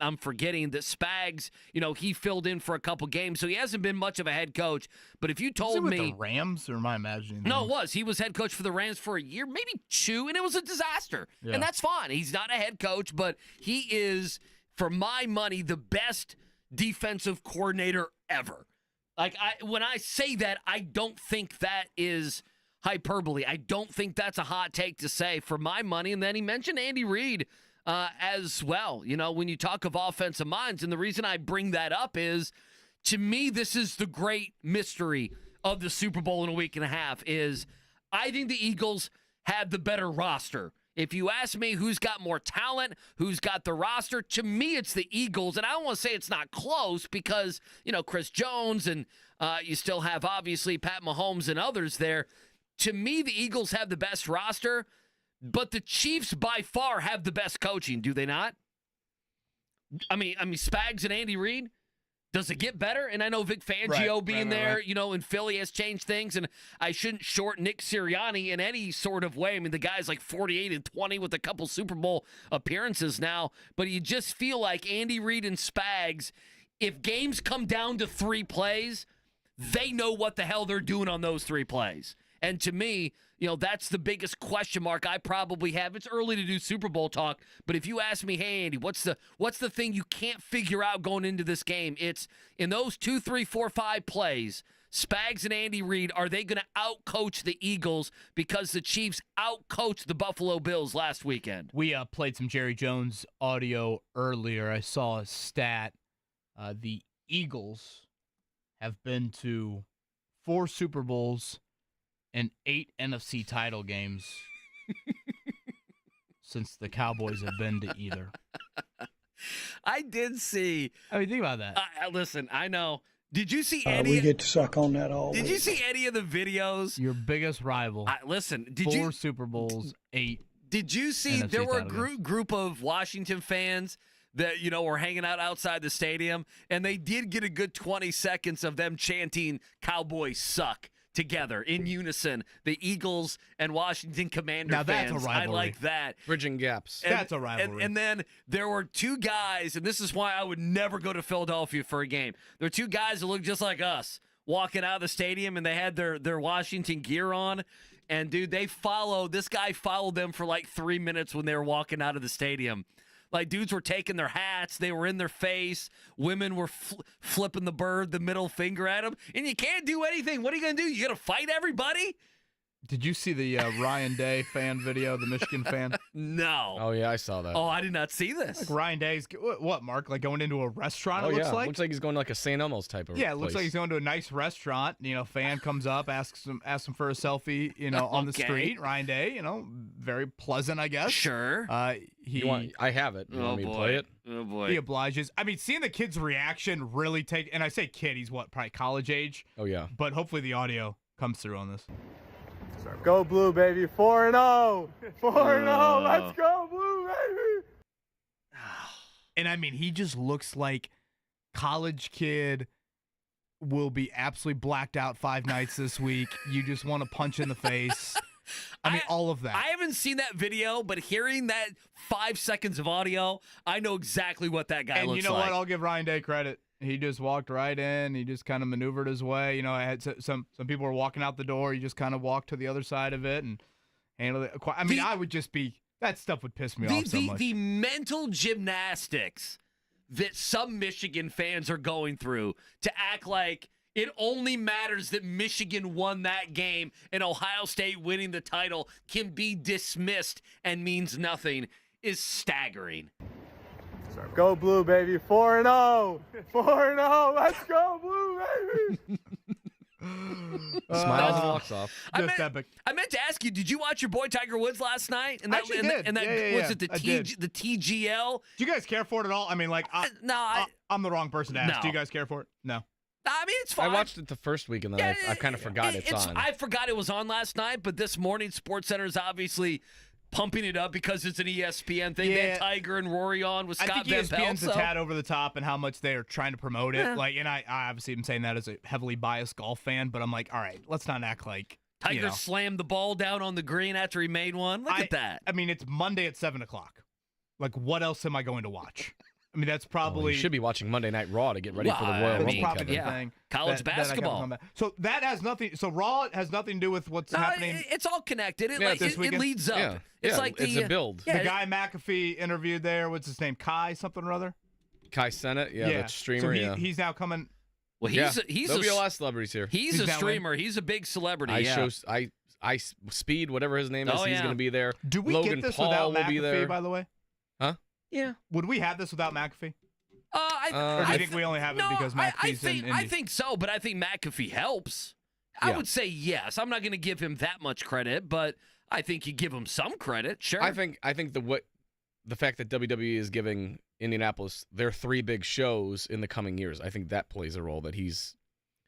I'm forgetting that Spags, he filled in for a couple games, so he hasn't been much of a head coach. But if you told me the Rams, or am I imagining? No, it was. He was head coach for the Rams for a year, maybe two, and it was a disaster. Yeah. And that's fine. He's not a head coach, but he is, for my money, the best defensive coordinator ever. When I say that, I don't think that is hyperbole. I don't think that's a hot take to say, for my money. And then he mentioned Andy Reid as well. When you talk of offensive minds, and the reason I bring that up is, to me, this is the great mystery of the Super Bowl in a week and a half, is I think the Eagles had the better roster. If you ask me who's got more talent, who's got the roster, to me it's the Eagles. And I don't want to say it's not close because, Chris Jones and you still have, obviously, Pat Mahomes and others there. To me, the Eagles have the best roster, but the Chiefs by far have the best coaching, do they not? I mean, Spags and Andy Reid. Does it get better? And I know Vic Fangio being there, in Philly has changed things, and I shouldn't short Nick Sirianni in any sort of way. I mean, the guy's like 48-20 with a couple Super Bowl appearances now, but you just feel like Andy Reid and Spags, if games come down to 3 plays, they know what the hell they're doing on those 3 plays. And to me, that's the biggest question mark I probably have. It's early to do Super Bowl talk, but if you ask me, hey, Andy, what's the thing you can't figure out going into this game? It's in those 2, 3, 4, 5 plays, Spags and Andy Reid, are they going to outcoach the Eagles because the Chiefs outcoached the Buffalo Bills last weekend? We played some Jerry Jones audio earlier. I saw a stat. The Eagles have been to 4 Super Bowls and 8 NFC title games since the Cowboys have been to either. I did see. I mean, think about that. Listen, I know. Did you see any? We get to suck on that all Did week. you see any of the videos? Your biggest rival. Listen, 4 Super Bowls, 8. Did you see NFC there were a games. group of Washington fans that, were hanging out outside the stadium, and they did get a good 20 seconds of them chanting "Cowboys suck" together in unison, the Eagles and Washington Commander now fans. That's a rivalry. I like that. Bridging gaps. That's a rivalry. And then there were 2 guys, and this is why I would never go to Philadelphia for a game. There were 2 guys that looked just like us walking out of the stadium, and they had their Washington gear on. And, dude, this guy followed them for like 3 minutes when they were walking out of the stadium. Like, dudes were taking their hats. They were in their face. Women were flipping the middle finger at them. And you can't do anything. What are you going to do? You going to fight everybody? Did you see the Ryan Day fan video, the Michigan fan? No. Oh, yeah, I saw that. Oh, I did not see this. Like Ryan Day's, what, Mark? Like going into a restaurant, Oh, it looks yeah. like? Looks like he's going to like a St. Elmo's type of Yeah, it looks place. like he's going to a nice restaurant. Fan comes up, asks him for a selfie, on the street. Ryan Day, very pleasant, I guess. Sure. I have it. You want me to play it? Oh, boy. He obliges. I mean, seeing the kid's reaction really and I say kid, he's what, probably college age? Oh, yeah. But hopefully the audio comes through on this. Go Blue, baby. 4-0. 4-0. Let's go, Blue, baby. And I mean, he just looks like college kid will be absolutely blacked out 5 nights this week. You just want to punch in the face. I mean, all of that. I haven't seen that video, but hearing that 5 seconds of audio, I know exactly what that guy looks like. And you know what? I'll give Ryan Day credit. He just walked right in. He just kind of maneuvered his way. I had some people were walking out the door. He just kind of walked to the other side of it and handled it. I mean, I would just be – that stuff would piss me off so much. The mental gymnastics that some Michigan fans are going through to act like it only matters that Michigan won that game and Ohio State winning the title can be dismissed and means nothing is staggering. Go Blue, baby. 4-0. 4-0. Let's go, Blue, baby. Smiles and walks off. Just epic. I meant to ask you, did you watch your boy Tiger Woods last night? And I actually did. And that Yeah. was it the I did. the TGL? Do you guys care for it at all? I mean, like, I'm the wrong person to ask. No. Do you guys care for it? No. I mean, it's fine. I watched it the first week, and then I kind of forgot it's on. I forgot it was on last night, but this morning, SportsCenter is obviously pumping it up because it's an ESPN thing. They had Tiger and Rory on with Scott Van Pelt. I think ESPN's a tad over the top and how much they are trying to promote it. Like, and I obviously am saying that as a heavily biased golf fan, but I'm like, all right, let's not act like Tiger slammed the ball down on the green after he made one. Look at that. I mean, it's Monday at 7 o'clock. Like, what else am I going to watch? I mean, that's probably... you should be watching Monday Night Raw to get ready for the Royal Rumble. Probably the thing College basketball. So that has nothing... So Raw has nothing to do with what's happening... It's all connected. It leads up. Yeah. It's like it's a build. The guy McAfee interviewed there, what's his name? Kai something or other? Kai Cenat, the streamer. So he's now coming... Well, there'll be a lot of celebrities here. He's a streamer. He's a big celebrity. Speed, whatever his name is, he's going to be there. Do we Logan get this Paul without will be McAfee, there. by the way? Huh? Yeah. Would we have this without McAfee? Or do you think we only have it because McAfee's in Indy? I think so, but I think McAfee helps. I would say yes. I'm not going to give him that much credit, but I think you give him some credit. Sure. I think the fact that WWE is giving Indianapolis their 3 big shows in the coming years, I think that plays a role that he's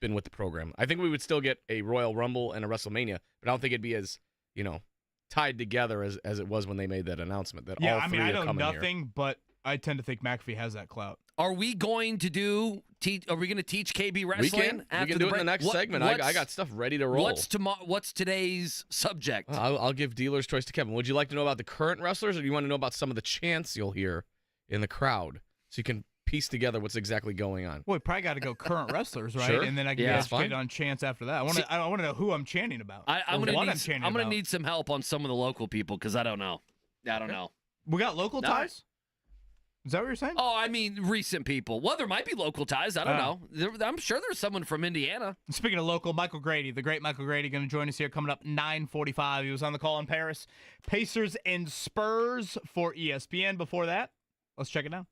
been with the program. I think we would still get a Royal Rumble and a WrestleMania, but I don't think it'd be as, tied together as it was when they made that announcement that all 3 I are know coming nothing, here. but I tend to think McAfee has that clout. Are we going to Are we going to teach KB wrestling? We can do it in the next segment. I got stuff ready to roll. What's today's subject? I'll give dealer's choice to Kevin. Would you like to know about the current wrestlers, or do you want to know about some of the chants you'll hear in the crowd, so you can piece together what's exactly going on? Well, we probably got to go current wrestlers, right? Sure. And then I can get educated on chants after that. I want to know who I'm chanting about. I'm going to need some help on some of the local people because I don't know. I don't know. We got local ties? Is that what you're saying? Oh, I mean recent people. Well, there might be local ties. I don't know. I'm sure there's someone from Indiana. Speaking of local, Michael Grady, the great Michael Grady, going to join us here coming up 9:45. He was on the call in Paris. Pacers and Spurs for ESPN. Before that, let's check it out.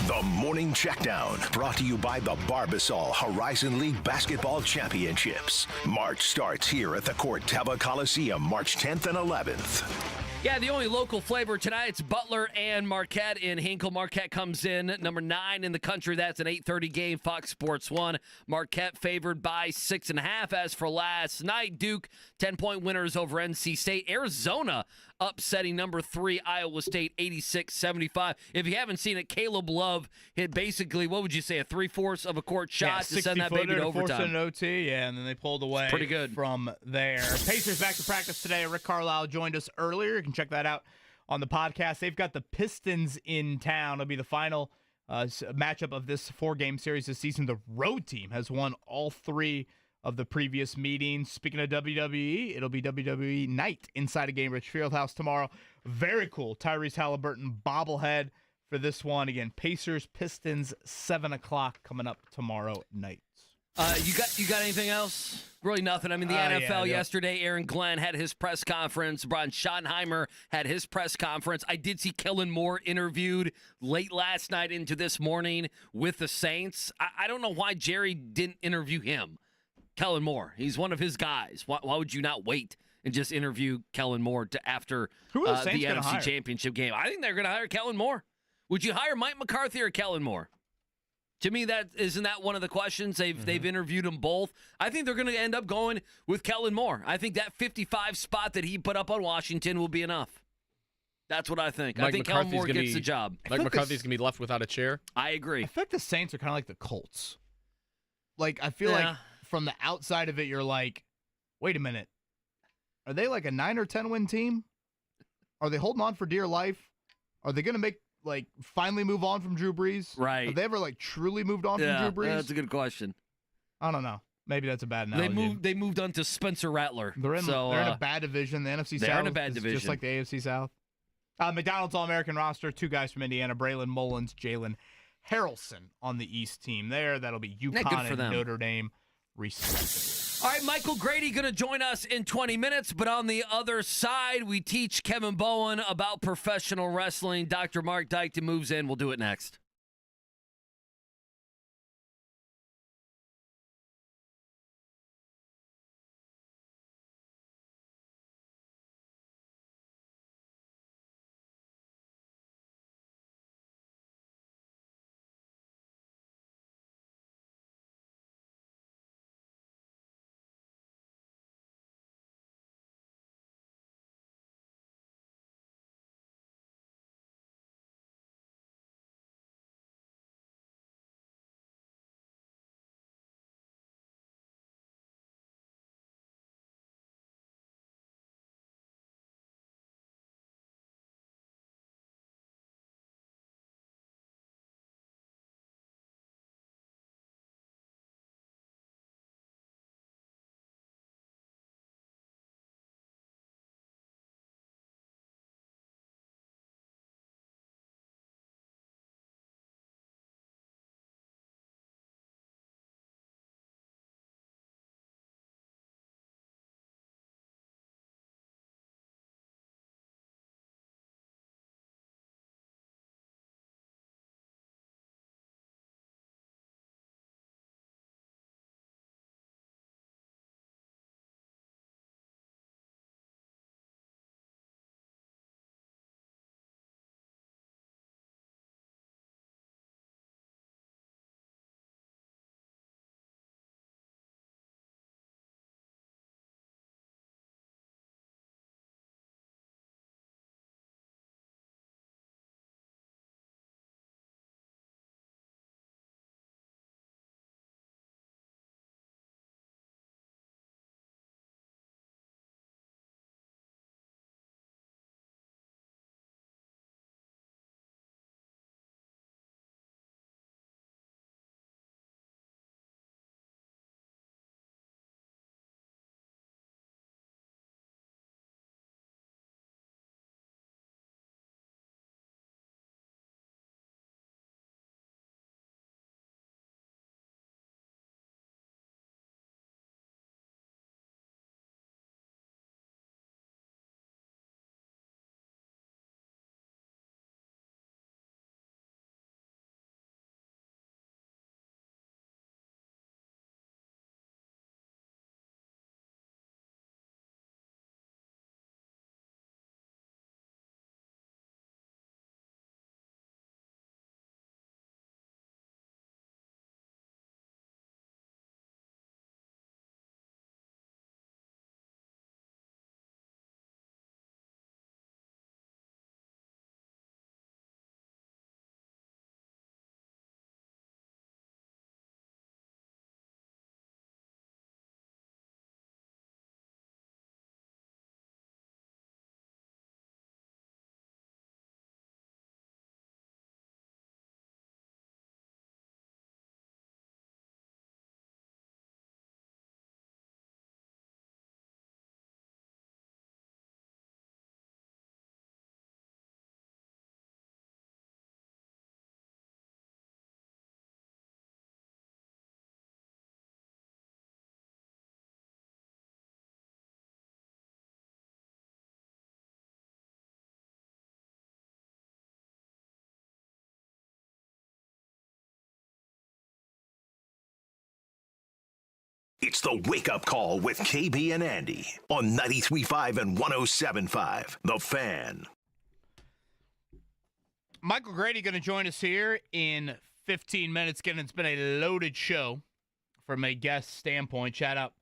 The Morning Checkdown, brought to you by the Barbasol Horizon League Basketball Championships. March starts here at the Corteva Coliseum, March 10th and 11th. Yeah, the only local flavor tonight, it's Butler and Marquette in Hinkle. Marquette comes in number 9 in the country. That's an 8:30 game, Fox Sports 1. Marquette favored by 6.5. As for last night, Duke, 10-point winners over NC State. Arizona upsetting number 3 Iowa State, 86-75. If you haven't seen it, Caleb Love hit basically, what would you say, a 3/4 of a court shot to send that baby to overtime. An OT, and then they pulled away. Pretty good. From there. Pacers back to practice today. Rick Carlisle joined us earlier. You can check that out on the podcast. They've got the Pistons in town. It'll be the final matchup of this 4-game series this season. The road team has won all 3 of the previous meetings. Speaking of WWE, it'll be WWE night inside of Gainbridge Fieldhouse tomorrow. Very cool. Tyrese Halliburton bobblehead for this one. Again, Pacers, Pistons, 7 o'clock coming up tomorrow night. You got anything else? Really nothing. I mean, the NFL yesterday, Aaron Glenn had his press conference. Brian Schottenheimer had his press conference. I did see Kellen Moore interviewed late last night into this morning with the Saints. I don't know why Jerry didn't interview him. Kellen Moore. He's one of his guys. Why would you not wait and just interview Kellen Moore after the NFC Championship game? I think they're going to hire Kellen Moore. Would you hire Mike McCarthy or Kellen Moore? To me, isn't that one of the questions? They've interviewed them both. I think they're going to end up going with Kellen Moore. I think that 55 spot that he put up on Washington will be enough. That's what I think. I think Kellen Moore gets the job. Mike McCarthy's going to be left without a chair? I agree. I feel like the Saints are kind of like the Colts. Like, I feel like from the outside of it, you're like, wait a minute. Are they like a 9 or 10 win team? Are they holding on for dear life? Are they going to finally move on from Drew Brees? Right. Have they ever truly moved on from Drew Brees? That's a good question. I don't know. Maybe that's a bad analogy. They moved on to Spencer Rattler. They're in a bad division. The NFC South. They're in a bad division, just like the AFC South. McDonald's All-American roster, 2 guys from Indiana, Braylon Mullins, Jalen Harrelson on the East team there. That'll be UConn and Notre Dame, respectively. All right, Michael Grady going to join us in 20 minutes, but on the other side, we teach Kevin Bowen about professional wrestling. Dr. Mark Dykton moves in. We'll do it next. It's the Wake Up Call with KB and Andy on 93.5 and 107.5. The Fan. Michael Grady going to join us here in 15 minutes. Again, it's been a loaded show from a guest standpoint. Shout out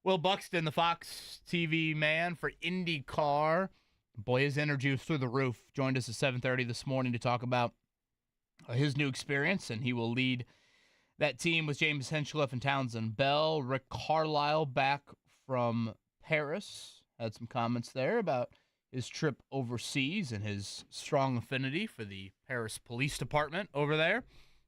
Will Buxton, the Fox TV man for IndyCar. Boy, his energy was through the roof. Joined us at 7:30 this morning to talk about his new experience, and he will lead that team with James Hinchcliffe and Townsend Bell. Rick Carlisle back from Paris had some comments there about his trip overseas and his strong affinity for the Paris Police Department over there.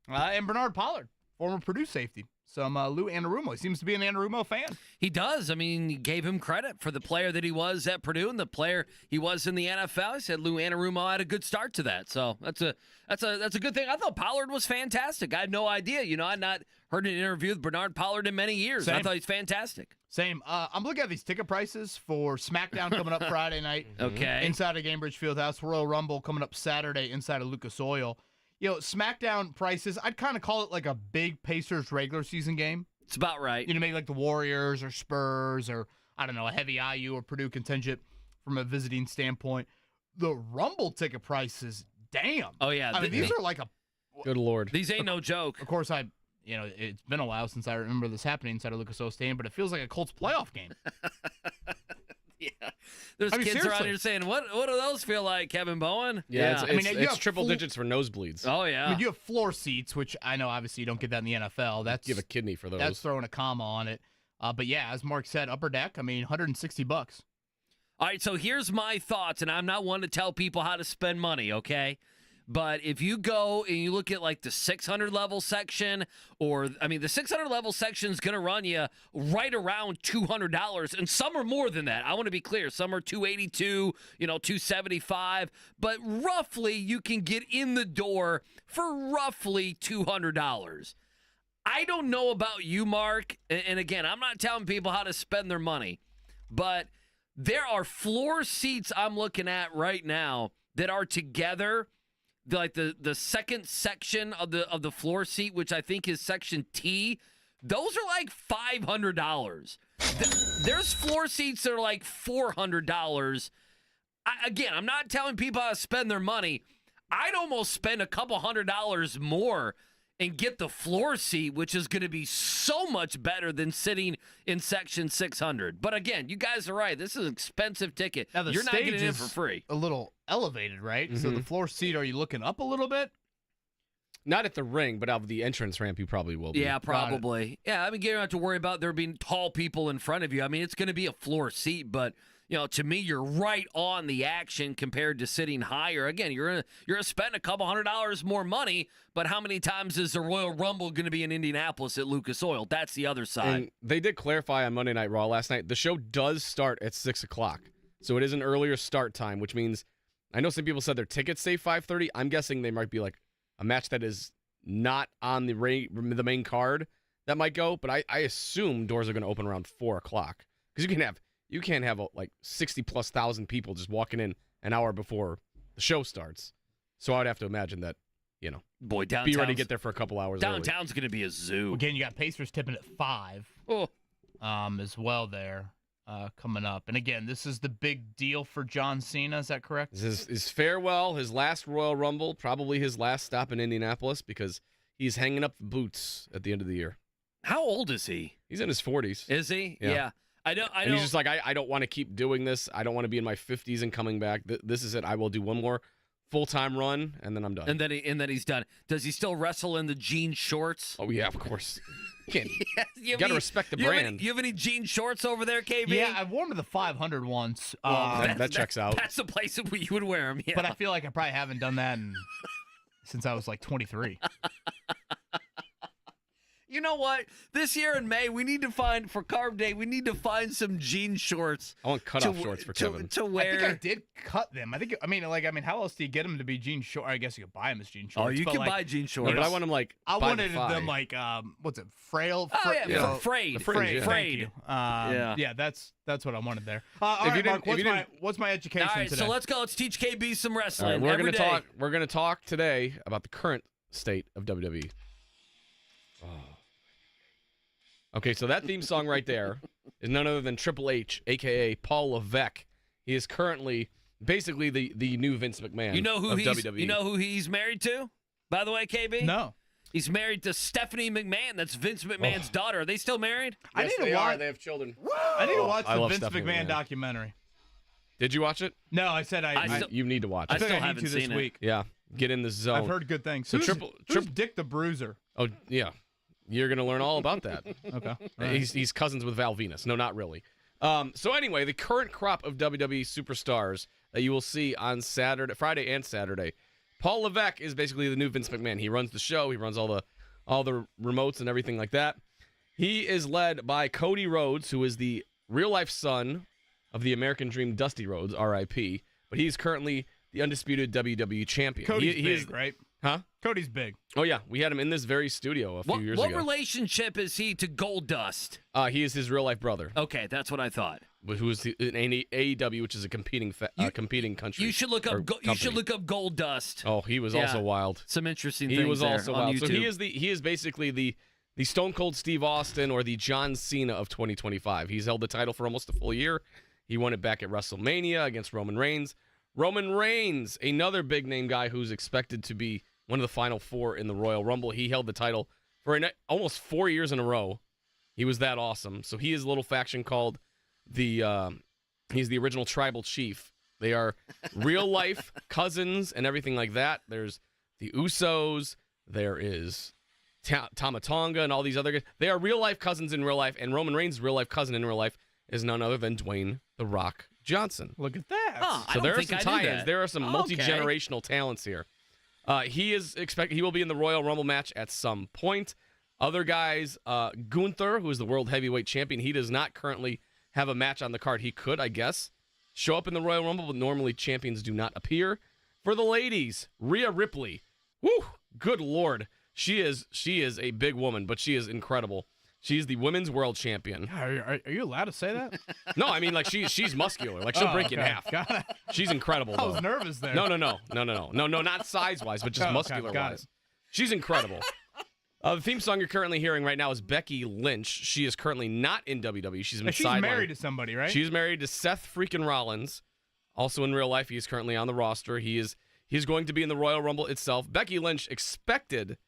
And Bernard Pollard, former Purdue safety. Some Lou Anarumo. He seems to be an Anarumo fan. He does. I mean, he gave him credit for the player that he was at Purdue and the player he was in the NFL. He said Lou Anarumo had a good start to that. So that's a good thing. I thought Pollard was fantastic. I had no idea. You know, I'd not heard an interview with Bernard Pollard in many years. Same. I thought he's fantastic. Same. I'm looking at these ticket prices for SmackDown coming up Friday night. Okay. Inside of Gainbridge Fieldhouse. Royal Rumble coming up Saturday inside of Lucas Oil. You know, SmackDown prices, I'd kind of call it like a big Pacers regular season game. It's about right. You know, maybe like the Warriors or Spurs or, I don't know, a heavy IU or Purdue contingent from a visiting standpoint. The Rumble ticket prices, damn. Oh, yeah. I mean, these are like a... Good Lord. These ain't no joke. Of course, it's been a while since I remember this happening inside of Lucas Oil Stadium, but it feels like a Colts playoff game. Yeah. There's kids seriously. around here saying, what do those feel like, Kevin Bowen? Yeah, Yeah. it's triple digits for nosebleeds. Oh, yeah. I mean, you have floor seats, which I know obviously you don't get that in the NFL. That's Give a kidney for those. That's throwing a comma on it. But yeah, as Mark said, upper deck, I mean, $160. All right, so here's my thoughts, and I'm not one to tell people how to spend money, okay? But if you go and you look at like the 600 level section, the 600 level section is going to run you right around $200, and some are more than that. I want to be clear. Some are $282, $275, but roughly you can get in the door for roughly $200. I don't know about you, Mark, and again, I'm not telling people how to spend their money, but there are floor seats I'm looking at right now that are together. Like the second section of the floor seat, which I think is section T, those are like $500. There's floor seats that are like $400. Again, I'm not telling people how to spend their money. I'd almost spend a couple $100 more and get the floor seat, which is going to be so much better than sitting in section 600. But again, you guys are right. This is an expensive ticket. Now, the You're not stage getting in is for free. a little elevated, right? So the floor seat, are you looking up a little bit? Not at the ring, but out of the entrance ramp, you probably will be. Yeah, probably. Yeah, I mean, you don't have to worry about there being tall people in front of you. I mean, it's going to be a floor seat, but to me, you're right on the action compared to sitting higher. Again, you're gonna spend a couple $100 more money, but how many times is the Royal Rumble going to be in Indianapolis at Lucas Oil? That's the other side. And they did clarify on Monday Night Raw last night, the show does start at 6 o'clock. So it is an earlier start time, which means, I know some people said their tickets say 5:30. I'm guessing they might be like a match that is not on the main card that might go, but I assume doors are going to open around 4 o'clock. Because you can't have like 60+ thousand people just walking in an hour before the show starts. So I would have to imagine that, Boy, be ready to get there for a couple hours downtown's going to be a zoo. Again, you got Pacers tipping at 5 as well there coming up. And again, this is the big deal for John Cena. Is that correct? This is his farewell, his last Royal Rumble, probably his last stop in Indianapolis because he's hanging up the boots at the end of the year. How old is he? He's in his 40s. Is he? Yeah. I know. And he's just like, I don't want to keep doing this. I don't want to be in my 50s and coming back. This is it. I will do one more full-time run, and then I'm done. And then he's done. Does he still wrestle in the jean shorts? Oh, yeah, of course. You you got to respect the brand. You have any jean shorts over there, KB? Yeah, I've worn to the 500 once. That checks out. That's the place where you would wear them, yeah. But I feel like I probably haven't done that since I was like 23. You know what? This year in May, we need to find, for Carb Day, we need to find some jean shorts. I want cutoff shorts for Kevin. To wear. I think I did cut them. I mean, how else do you get them to be jean shorts? I guess you could buy them as jean shorts. Oh, you can buy jean shorts. Yeah, but I want them I wanted them like, what's it, frail? Oh, yeah, frayed. Frayed. Frayed. Yeah, that's what I wanted there. All right, Mark, what's my education all right, today? so let's go. Let's teach KB some wrestling. All right, we're gonna talk today about the current state of WWE. Okay, so that theme song right there is none other than Triple H, a.k.a. Paul Levesque. He is currently basically the new Vince McMahon of WWE. You know who he's married to, by the way, KB? No. He's married to Stephanie McMahon. That's Vince McMahon's daughter. Are they still married? Yes, they are. They have children. I need to watch the love Vince Stephanie McMahon McMahon. documentary. Did you watch it? No, I said You need to watch it. I still need haven't to seen this it. week. Yeah, get in the zone. I've heard good things. So Who's Dick the Bruiser? Oh, yeah. You're going to learn all about that. Okay. All right. He's cousins with Val Venus. No, not really. So anyway, the current crop of WWE superstars that you will see on Friday and Saturday. Paul Levesque is basically the new Vince McMahon. He runs the show. He runs all the remotes and everything like that. He is led by Cody Rhodes, who is the real-life son of the American Dream, Dusty Rhodes, R.I.P., but he's currently the undisputed WWE champion. Cody's he big, is, right? Huh? Cody's big. Oh, yeah. We had him in this very studio a few years ago. What relationship is he to Goldust? He is his real-life brother. Okay, that's what I thought. Who is in AEW, which is a competing country. You should look up. You should look up Goldust. Oh, he was also wild. Some interesting things. He was there also on wild. YouTube. So he is basically the Stone Cold Steve Austin or the John Cena of 2025. He's held the title for almost a full year. He won it back at WrestleMania against Roman Reigns. Roman Reigns, another big name guy who's expected to be one of the final four in the Royal Rumble. He held the title for almost 4 years in a row. He was that awesome. So he is a little faction called he's the original tribal chief. They are real life cousins and everything like that. There's the Usos. There is Tama Tonga and all these other guys. They are real life cousins in real life, and Roman Reigns' real life cousin in real life is none other than Dwayne The Rock Johnson. Look at that. So there are some tie-ins. There are some multi-generational talents here. He will be in the Royal Rumble match at some point. Other guys, Gunther, who is the world heavyweight champion, he does not currently have a match on the card. He could, I guess, show up in the Royal Rumble, but normally champions do not appear. For the ladies, Rhea Ripley. Woo! Good Lord. She is a big woman, but she is incredible. She's the women's world champion. Are you allowed to say that? No, I mean, like, she's muscular. Like, she'll break you in half. Got it. She's incredible, though. I was nervous there. No, not size-wise, but just muscular-wise. She's incredible. The theme song you're currently hearing right now is Becky Lynch. She is currently not in WWE. She's been sidelined. She's married to somebody, right? She's married to Seth freaking Rollins. Also in real life, he is currently on the roster. He's going to be in the Royal Rumble itself. Becky Lynch expected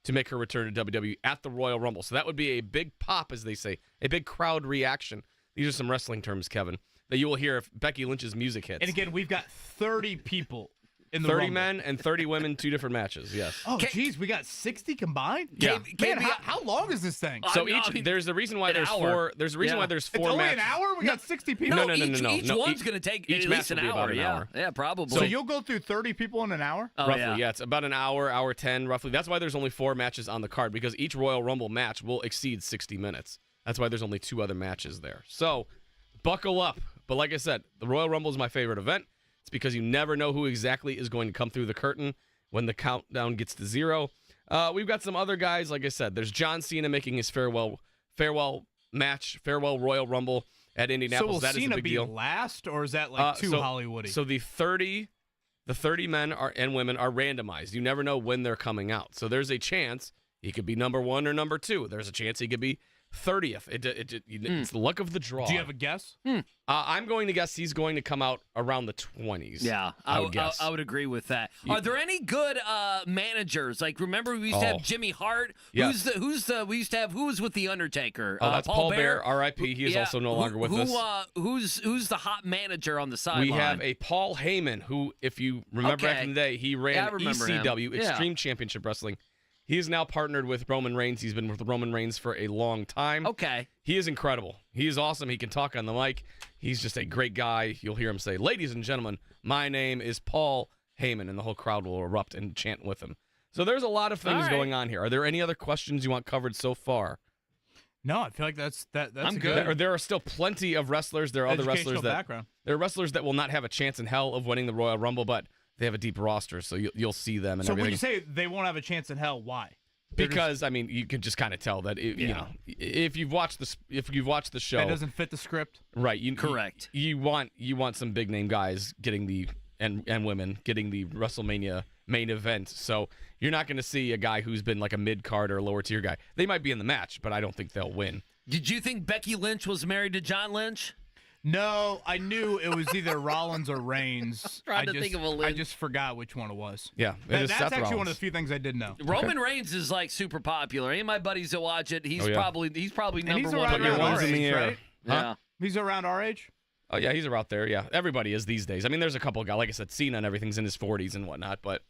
to make her return to WWE at the Royal Rumble. So that would be a big pop, as they say, a big crowd reaction. These are some wrestling terms, Kevin, that you will hear if Becky Lynch's music hits. And again, we've got 30 people in the 30 Rumble. men and 30 women, 2 different matches, yes. Oh, geez, we got 60 combined? Yeah. Man, how long is this thing? So there's a reason why there's four. There's a reason why there's 4 it's only matches. an hour? We got 60 people? No. Each one's going to take at least an hour. Yeah, probably. So you'll go through 30 people in an hour? Roughly, yeah. It's about an hour 10, roughly. That's why there's only 4 matches on the card, because each Royal Rumble match will exceed 60 minutes. That's why there's only 2 other matches there. So buckle up. But like I said, the Royal Rumble is my favorite event. It's because you never know who exactly is going to come through the curtain when the countdown gets to 0. We've got some other guys. Like I said, there's John Cena making his farewell match, farewell Royal Rumble at Indianapolis. So will Cena is a big be deal. last, or is that like too Hollywoody? So the 30 men and women are randomized. You never know when they're coming out. So there's a chance he could be number 1 or number 2. There's a chance he could be 30th. It's the luck of the draw. Do you have a guess? I'm going to guess he's going to come out around the 20s. Yeah, I would guess. I would agree with that. Are there any good managers? Like, remember we used to have Jimmy Hart? Yeah. We used to have, who was with The Undertaker? Oh, that's Paul Bear, R.I.P. He is also no longer with us. Who's the hot manager on the sideline? We have a Paul Heyman, who, if you remember back in the day, he ran ECW, Extreme Championship Wrestling. He is now partnered with Roman Reigns. He's been with Roman Reigns for a long time. Okay. He is incredible. He is awesome. He can talk on the mic. He's just a great guy. You'll hear him say, "Ladies and gentlemen, my name is Paul Heyman," and the whole crowd will erupt and chant with him. So there's a lot of things going on here. Are there any other questions you want covered so far? No, I feel like that's I'm good. There are still plenty of wrestlers. There are other wrestlers there are wrestlers that will not have a chance in hell of winning the Royal Rumble, but they have a deep roster, so you'll see them and everything. So when you say they won't have a chance in hell, why? Because I mean, you can just kind of tell that you know, if you've watched the show, that doesn't fit the script, right? Correct. You want some big name guys getting the and women getting the WrestleMania main event. So you're not going to see a guy who's been like a mid card or a lower tier guy. They might be in the match, but I don't think they'll win. Did you think Becky Lynch was married to John Lynch? No, I knew it was either Rollins or Reigns. Trying to think of a Lynch. I just forgot which one it was. Yeah, that's actually one of the few things I did know. Roman Reigns is like super popular. Any of my buddies that watch it, he's probably number one. Put your ones in the air, right? Yeah, he's around our age. Oh yeah, he's around there. Yeah, everybody is these days. I mean, there's a couple of guys, like I said, Cena and everything's in his 40s and whatnot. But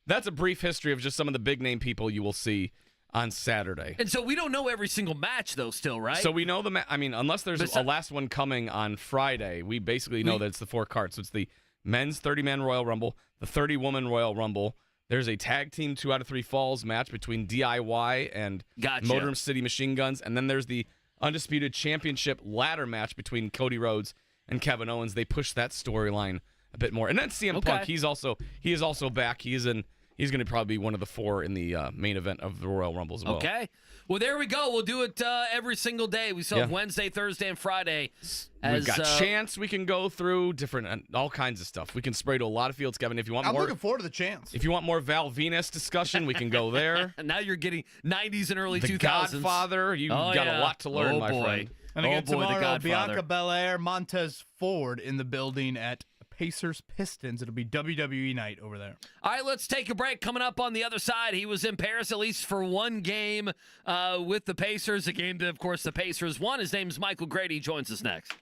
that's a brief history of just some of the big name people you will see on Saturday. And so we don't know every single match, though, still, right? So we know I mean, unless there's a last one coming on Friday, we basically know that it's the 4 cards. So it's the men's 30-man Royal Rumble, the 30-woman Royal Rumble. There's a tag team 2 out of 3 falls match between DIY and Motor City Machine Guns. And then there's the Undisputed Championship ladder match between Cody Rhodes and Kevin Owens. They push that storyline a bit more. And then CM Punk, he is also back. He's going to probably be one of the 4 in the main event of the Royal Rumble as well. Okay. Well, there we go. We'll do it every single day. We still have Wednesday, Thursday, and Friday. We've got chants we can go through, different, all kinds of stuff. We can spray to a lot of fields, Kevin. If you want I'm more, looking forward to the chants. If you want more Val Venus discussion, we can go there. And now you're getting 90s and early the 2000s. Godfather. You've got a lot to learn, my friend. And again, tomorrow, Bianca Belair, Montez Ford in the building at Pacers Pistons. It'll be WWE night over there. All right, let's take a break. Coming up on the other side, he was in Paris at least for one game with the Pacers, a game that, of course, the Pacers won. His name's Michael Grady. Joins us next.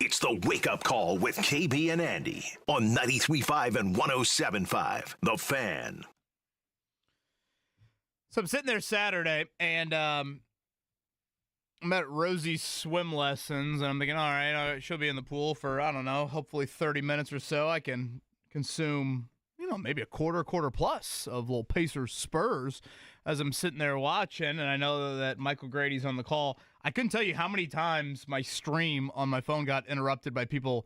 It's the Wake Up Call with KB and Andy on 93.5 and 107.5. The Fan. So I'm sitting there Saturday, and I'm at Rosie's swim lessons, and I'm thinking, all right, she'll be in the pool for, I don't know, hopefully 30 minutes or so. I can consume, maybe a quarter plus of little Pacers Spurs as I'm sitting there watching, and I know that Michael Grady's on the call. I couldn't tell you how many times my stream on my phone got interrupted by people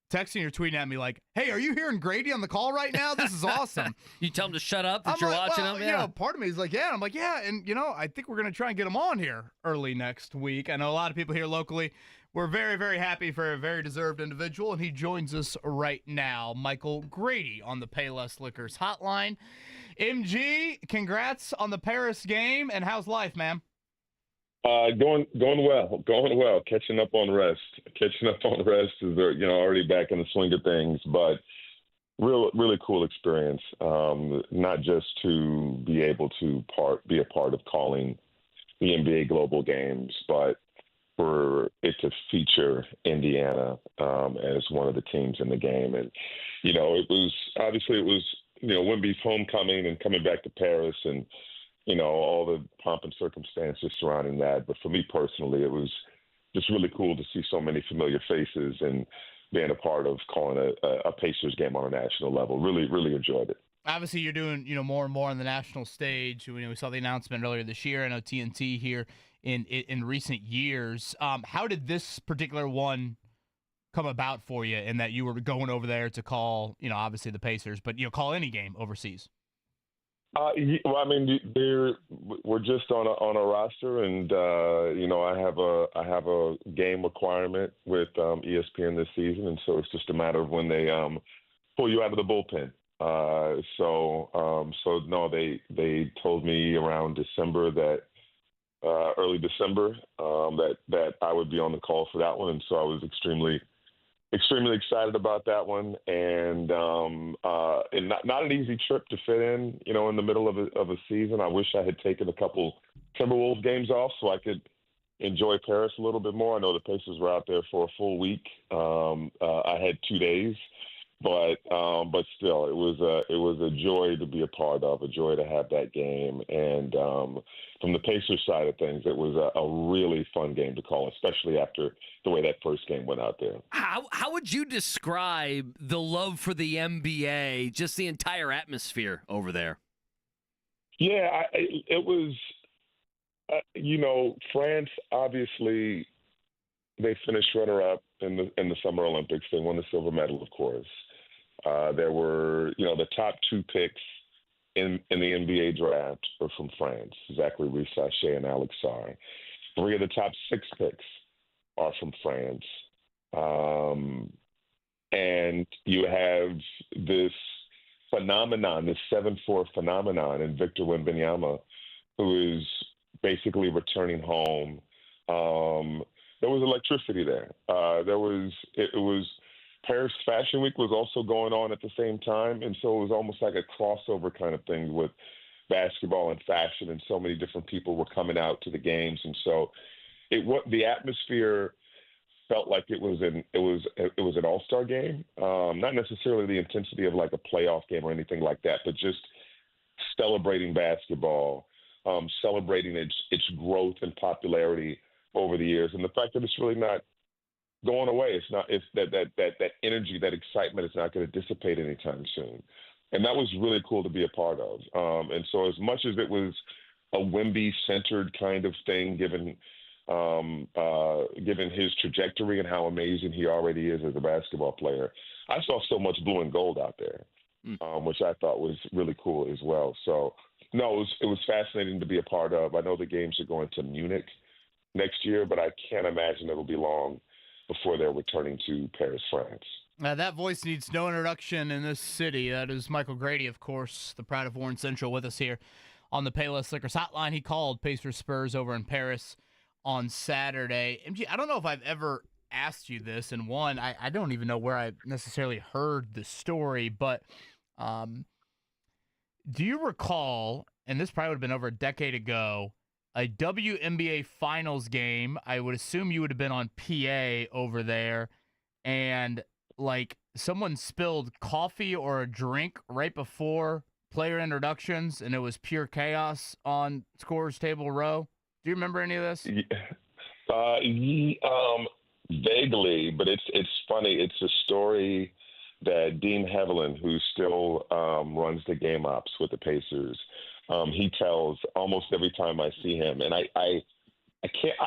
texting or tweeting at me like, hey, are you hearing Grady on the call right now? This is awesome. You tell him to shut up that you're watching him? Yeah. Part of me is like, yeah. And I'm like, yeah. And, I think we're going to try and get him on here early next week. I know a lot of people here locally. We're very, very happy for a very deserved individual, and he joins us right now, Michael Grady, on the Payless Liquors hotline. MG, congrats on the Paris game, and how's life, man? Going well. Catching up on rest is already back in the swing of things, but really cool experience. Not just to be able to be a part of calling the NBA Global Games, but for it to feature Indiana as one of the teams in the game. And it was Wemby's homecoming and coming back to Paris, and all the pomp and circumstances surrounding that. But for me personally, it was just really cool to see so many familiar faces and being a part of calling a Pacers game on a national level. Really, really enjoyed it. Obviously, you're doing more and more on the national stage. We saw the announcement earlier this year. I know TNT here in recent years. How did this particular one come about for you, in that you were going over there to call, obviously the Pacers, but call any game overseas? We're just on a roster, and I have a game requirement with ESPN this season, and so it's just a matter of when they pull you out of the bullpen. No, they told me around December early December that I would be on the call for that one, and so I was extremely excited about that one, and not an easy trip to fit in, in the middle of a season. I wish I had taken a couple Timberwolves games off so I could enjoy Paris a little bit more. I know the Pacers were out there for a full week. I had 2 days, but still, it was a joy to be a part of, a joy to have that game, and from the Pacers side of things, it was a really fun game to call, especially after the way that first game went out there. How would you describe the love for the NBA, just the entire atmosphere over there? Yeah, it was, France, obviously, they finished runner-up in the Summer Olympics. They won the silver medal, of course. There were, the top two picks in the NBA draft were from France, Zachary Rissachet and Alex Sarr. 3 of the top 6 picks are from France. And you have this phenomenon, this 7-4 phenomenon in Victor Wembanyama, who is basically returning home. There was electricity there. It was Paris Fashion Week was also going on at the same time, and so it was almost like a crossover kind of thing with basketball and fashion, and so many different people were coming out to the games, and so the atmosphere felt like it was an all-star game, not necessarily the intensity of like a playoff game or anything like that, but just celebrating basketball, celebrating its growth and popularity over the years, and the fact that it's really not going away. It's that energy, that excitement is not going to dissipate anytime soon. And that was really cool to be a part of. And so as much as it was a Wemby-centered kind of thing, given his trajectory and how amazing he already is as a basketball player, I saw so much blue and gold out there, which I thought was really cool as well. So, no, it was fascinating to be a part of. I know the games are going to Munich next year, but I can't imagine it'll be long before they're returning to Paris, France. That voice needs no introduction in this city. That is Michael Grady, of course, the pride of Warren Central, with us here on the Payless Liquors hotline. He called Pacers Spurs over in Paris on Saturday. MG, I don't know if I've ever asked you this, and one, I don't even know where I necessarily heard the story, but do you recall, and this probably would have been over a decade ago, a WNBA Finals game? I would assume you would have been on PA over there, and like someone spilled coffee or a drink right before player introductions, and it was pure chaos on scorer's table row. Do you remember any of this? Vaguely, but it's funny. It's a story that Dean Hevelin, who still runs the game ops with the Pacers, he tells almost every time I see him, and I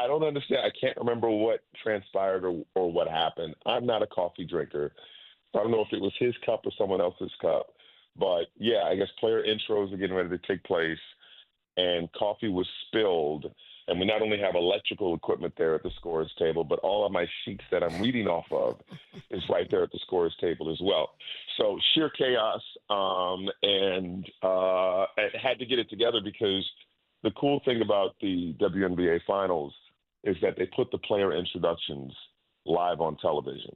don't understand. I can't remember what transpired or what happened. I'm not a coffee drinker. I don't know if it was his cup or someone else's cup. But, yeah, I guess player intros are getting ready to take place, and coffee was spilled. And we not only have electrical equipment there at the scorer's table, but all of my sheets that I'm reading off of is right there at the scorer's table as well. So sheer chaos, and it had to get it together because the cool thing about the WNBA Finals is that they put the player introductions live on television.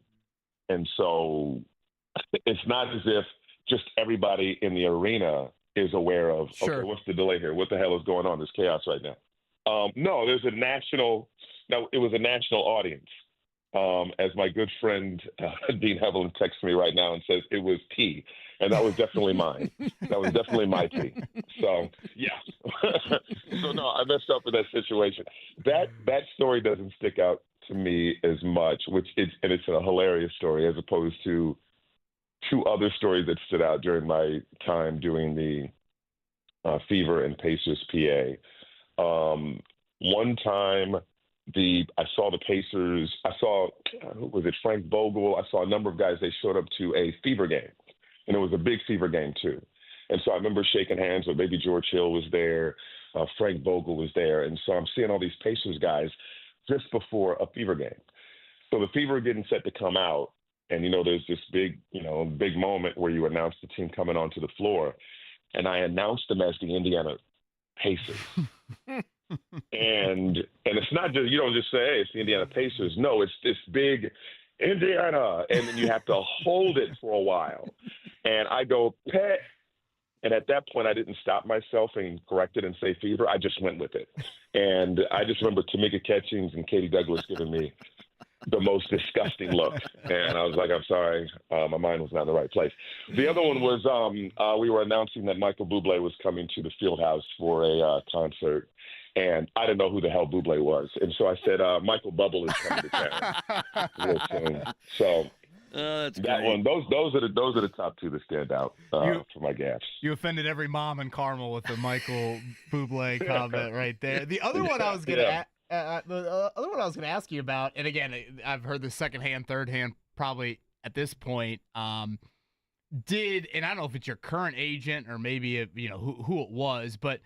And so it's not as if just everybody in the arena is aware of, okay, what's the delay here? What the hell is going on? There's chaos right now. No, it was a national audience. As my good friend Dean Hevelin texts me right now and says it was tea, and that was definitely mine. That was definitely my tea. So yeah. So no, I messed up with that situation. That story doesn't stick out to me as much, it's a hilarious story as opposed to two other stories that stood out during my time doing the Fever and Pacers PA. One time, I saw the Pacers. I saw, who was it, Frank Vogel. I saw a number of guys. They showed up to a Fever game, and it was a big Fever game too. And so I remember shaking hands with maybe George Hill was there, Frank Vogel was there, and so I'm seeing all these Pacers guys just before a Fever game. So the Fever are getting set to come out, and there's this big moment where you announce the team coming onto the floor, and I announced them as the Indiana Pacers. and it's not just, you don't just say, hey, it's the Indiana Pacers. No, it's this big Indiana, and then you have to hold it for a while. And I go, pet. And at that point, I didn't stop myself and correct it and say Fever. I just went with it. And I just remember Tamika Catchings and Katie Douglas giving me the most disgusting look. And I was like, I'm sorry. My mind was not in the right place. The other one was we were announcing that Michael Bublé was coming to the Fieldhouse for a concert. And I didn't know who the hell Bublé was. And so I said, Michael Bubble is coming to town real soon. So that's that great. one, those are the top two that stand out for my gaffes. You offended every mom in Carmel with the Michael Bublé comment right there. The other one I was gonna the other one I was gonna ask you about, and again, I've heard this secondhand, third hand, probably at this point. And I don't know if it's your current agent or maybe who it was, but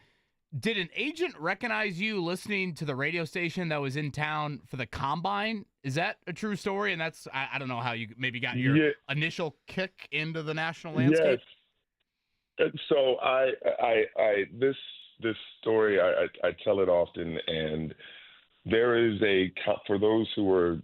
did an agent recognize you listening to the radio station that was in town for the combine? Is that a true story? And that's I don't know how you maybe got your initial kick into the national landscape. Yes. So this story I tell it often, and there is for those who are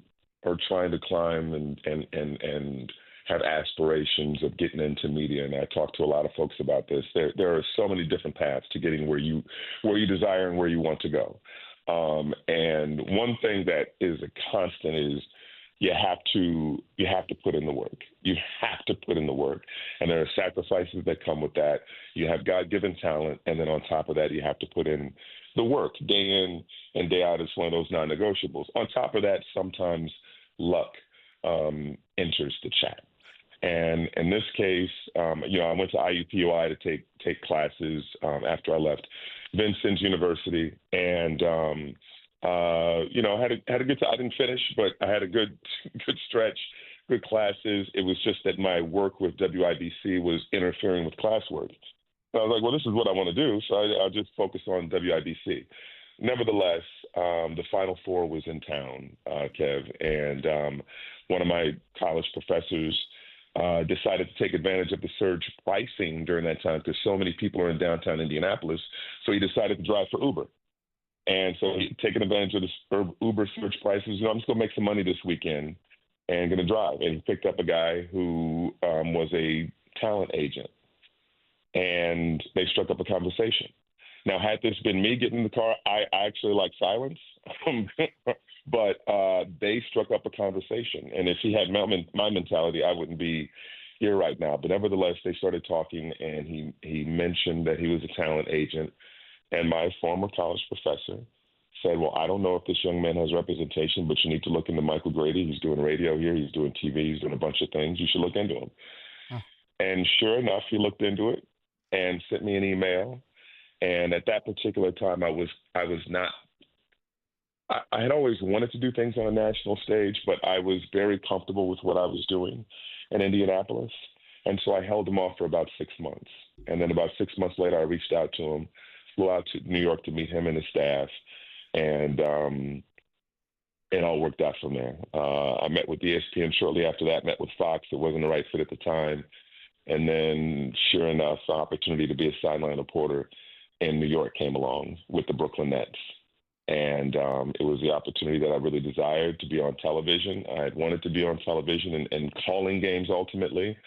trying to climb and have aspirations of getting into media, and I talk to a lot of folks about this. There are so many different paths to getting where you desire and where you want to go. And one thing that is a constant is you have to put in the work. You have to put in the work, and there are sacrifices that come with that. You have God-given talent, and then on top of that, you have to put in the work day in and day out. It's one of those non-negotiables. On top of that, sometimes luck enters the chat. And in this case, I went to IUPUI to take classes after I left Vincennes University, and had a good time. I didn't finish, but I had a good stretch, good classes. It was just that my work with WIBC was interfering with classwork. So I was like, well, this is what I want to do, so I'll just focus on WIBC. Nevertheless, the Final Four was in town, Kev, and one of my college professors decided to take advantage of the surge pricing during that time because so many people are in downtown Indianapolis. So he decided to drive for Uber. And so he taking advantage of the Uber surge prices. I'm just going to make some money this weekend and going to drive. And he picked up a guy who was a talent agent. And they struck up a conversation. Now, had this been me getting in the car, I actually like silence. But they struck up a conversation. And if he had my mentality, I wouldn't be here right now. But nevertheless, they started talking, and he mentioned that he was a talent agent. And my former college professor said, well, I don't know if this young man has representation, but you need to look into Michael Grady. He's doing radio here. He's doing TV. He's doing a bunch of things. You should look into him. Huh. And sure enough, he looked into it and sent me an email. And at that particular time, I had always wanted to do things on a national stage, but I was very comfortable with what I was doing in Indianapolis. And so I held him off for about 6 months. And then about 6 months later, I reached out to him, flew out to New York to meet him and his staff. And it all worked out from there. I met with ESPN shortly after that, met with Fox. It wasn't the right fit at the time. And then, sure enough, the opportunity to be a sideline reporter in New York came along with the Brooklyn Nets. And it was the opportunity that I really desired, to be on television. I had wanted to be on television and calling games ultimately.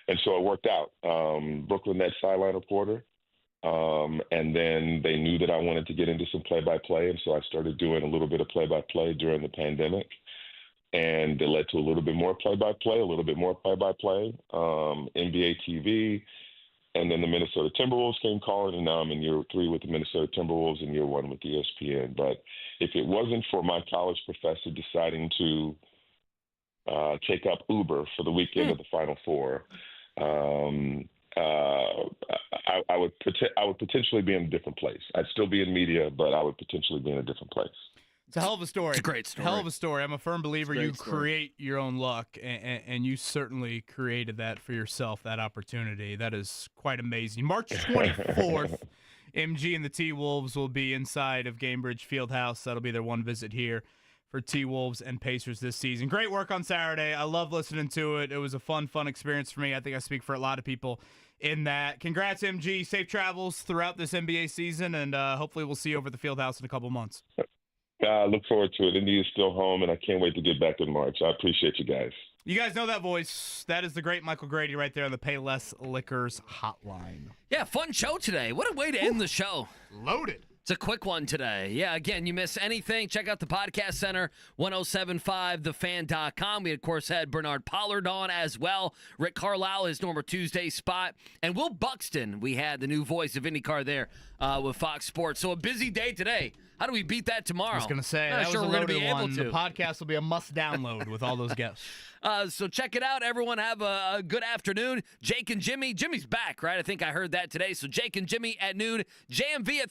And so it worked out. Brooklyn Nets sideline reporter. And then they knew that I wanted to get into some play-by-play. And so I started doing a little bit of play-by-play during the pandemic. And it led to a little bit more play-by-play, NBA TV. And then the Minnesota Timberwolves came calling, and now I'm in year 3 with the Minnesota Timberwolves and year 1 with ESPN. But if it wasn't for my college professor deciding to take up Uber for the weekend of the Final Four, I would potentially be in a different place. I'd still be in media, but I would potentially be in a different place. It's a hell of a story. It's a great story. Hell of a story. I'm a firm believer you story. create your own luck, and you certainly created that for yourself, that opportunity. That is quite amazing. March 24th, MG and the T-Wolves will be inside of Gainbridge Fieldhouse. That'll be their one visit here for T-Wolves and Pacers this season. Great work on Saturday. I love listening to it. It was a fun experience for me. I think I speak for a lot of people in that. Congrats, MG. Safe travels throughout this NBA season, and hopefully we'll see you over at the Fieldhouse in a couple months. I look forward to it. Indy is still home, and I can't wait to get back in March. I appreciate you guys. You guys know that voice. That is the great Michael Grady right there on the Payless Liquors hotline. Yeah, fun show today. What a way to end the show. Loaded. It's a quick one today. Yeah, again, you miss anything, check out the podcast center, 1075thefan.com. We, of course, had Bernard Pollard on as well. Rick Carlisle, his normal Tuesday spot. And Will Buxton, we had the new voice of IndyCar there with Fox Sports. So a busy day today. How do we beat that tomorrow? I was going to say, that sure was a we're gonna loaded be able one. to. The podcast will be a must-download with all those guests. So check it out. Everyone have a good afternoon. Jake and Jimmy. Jimmy's back, right? I think I heard that today. So Jake and Jimmy at noon. JMV at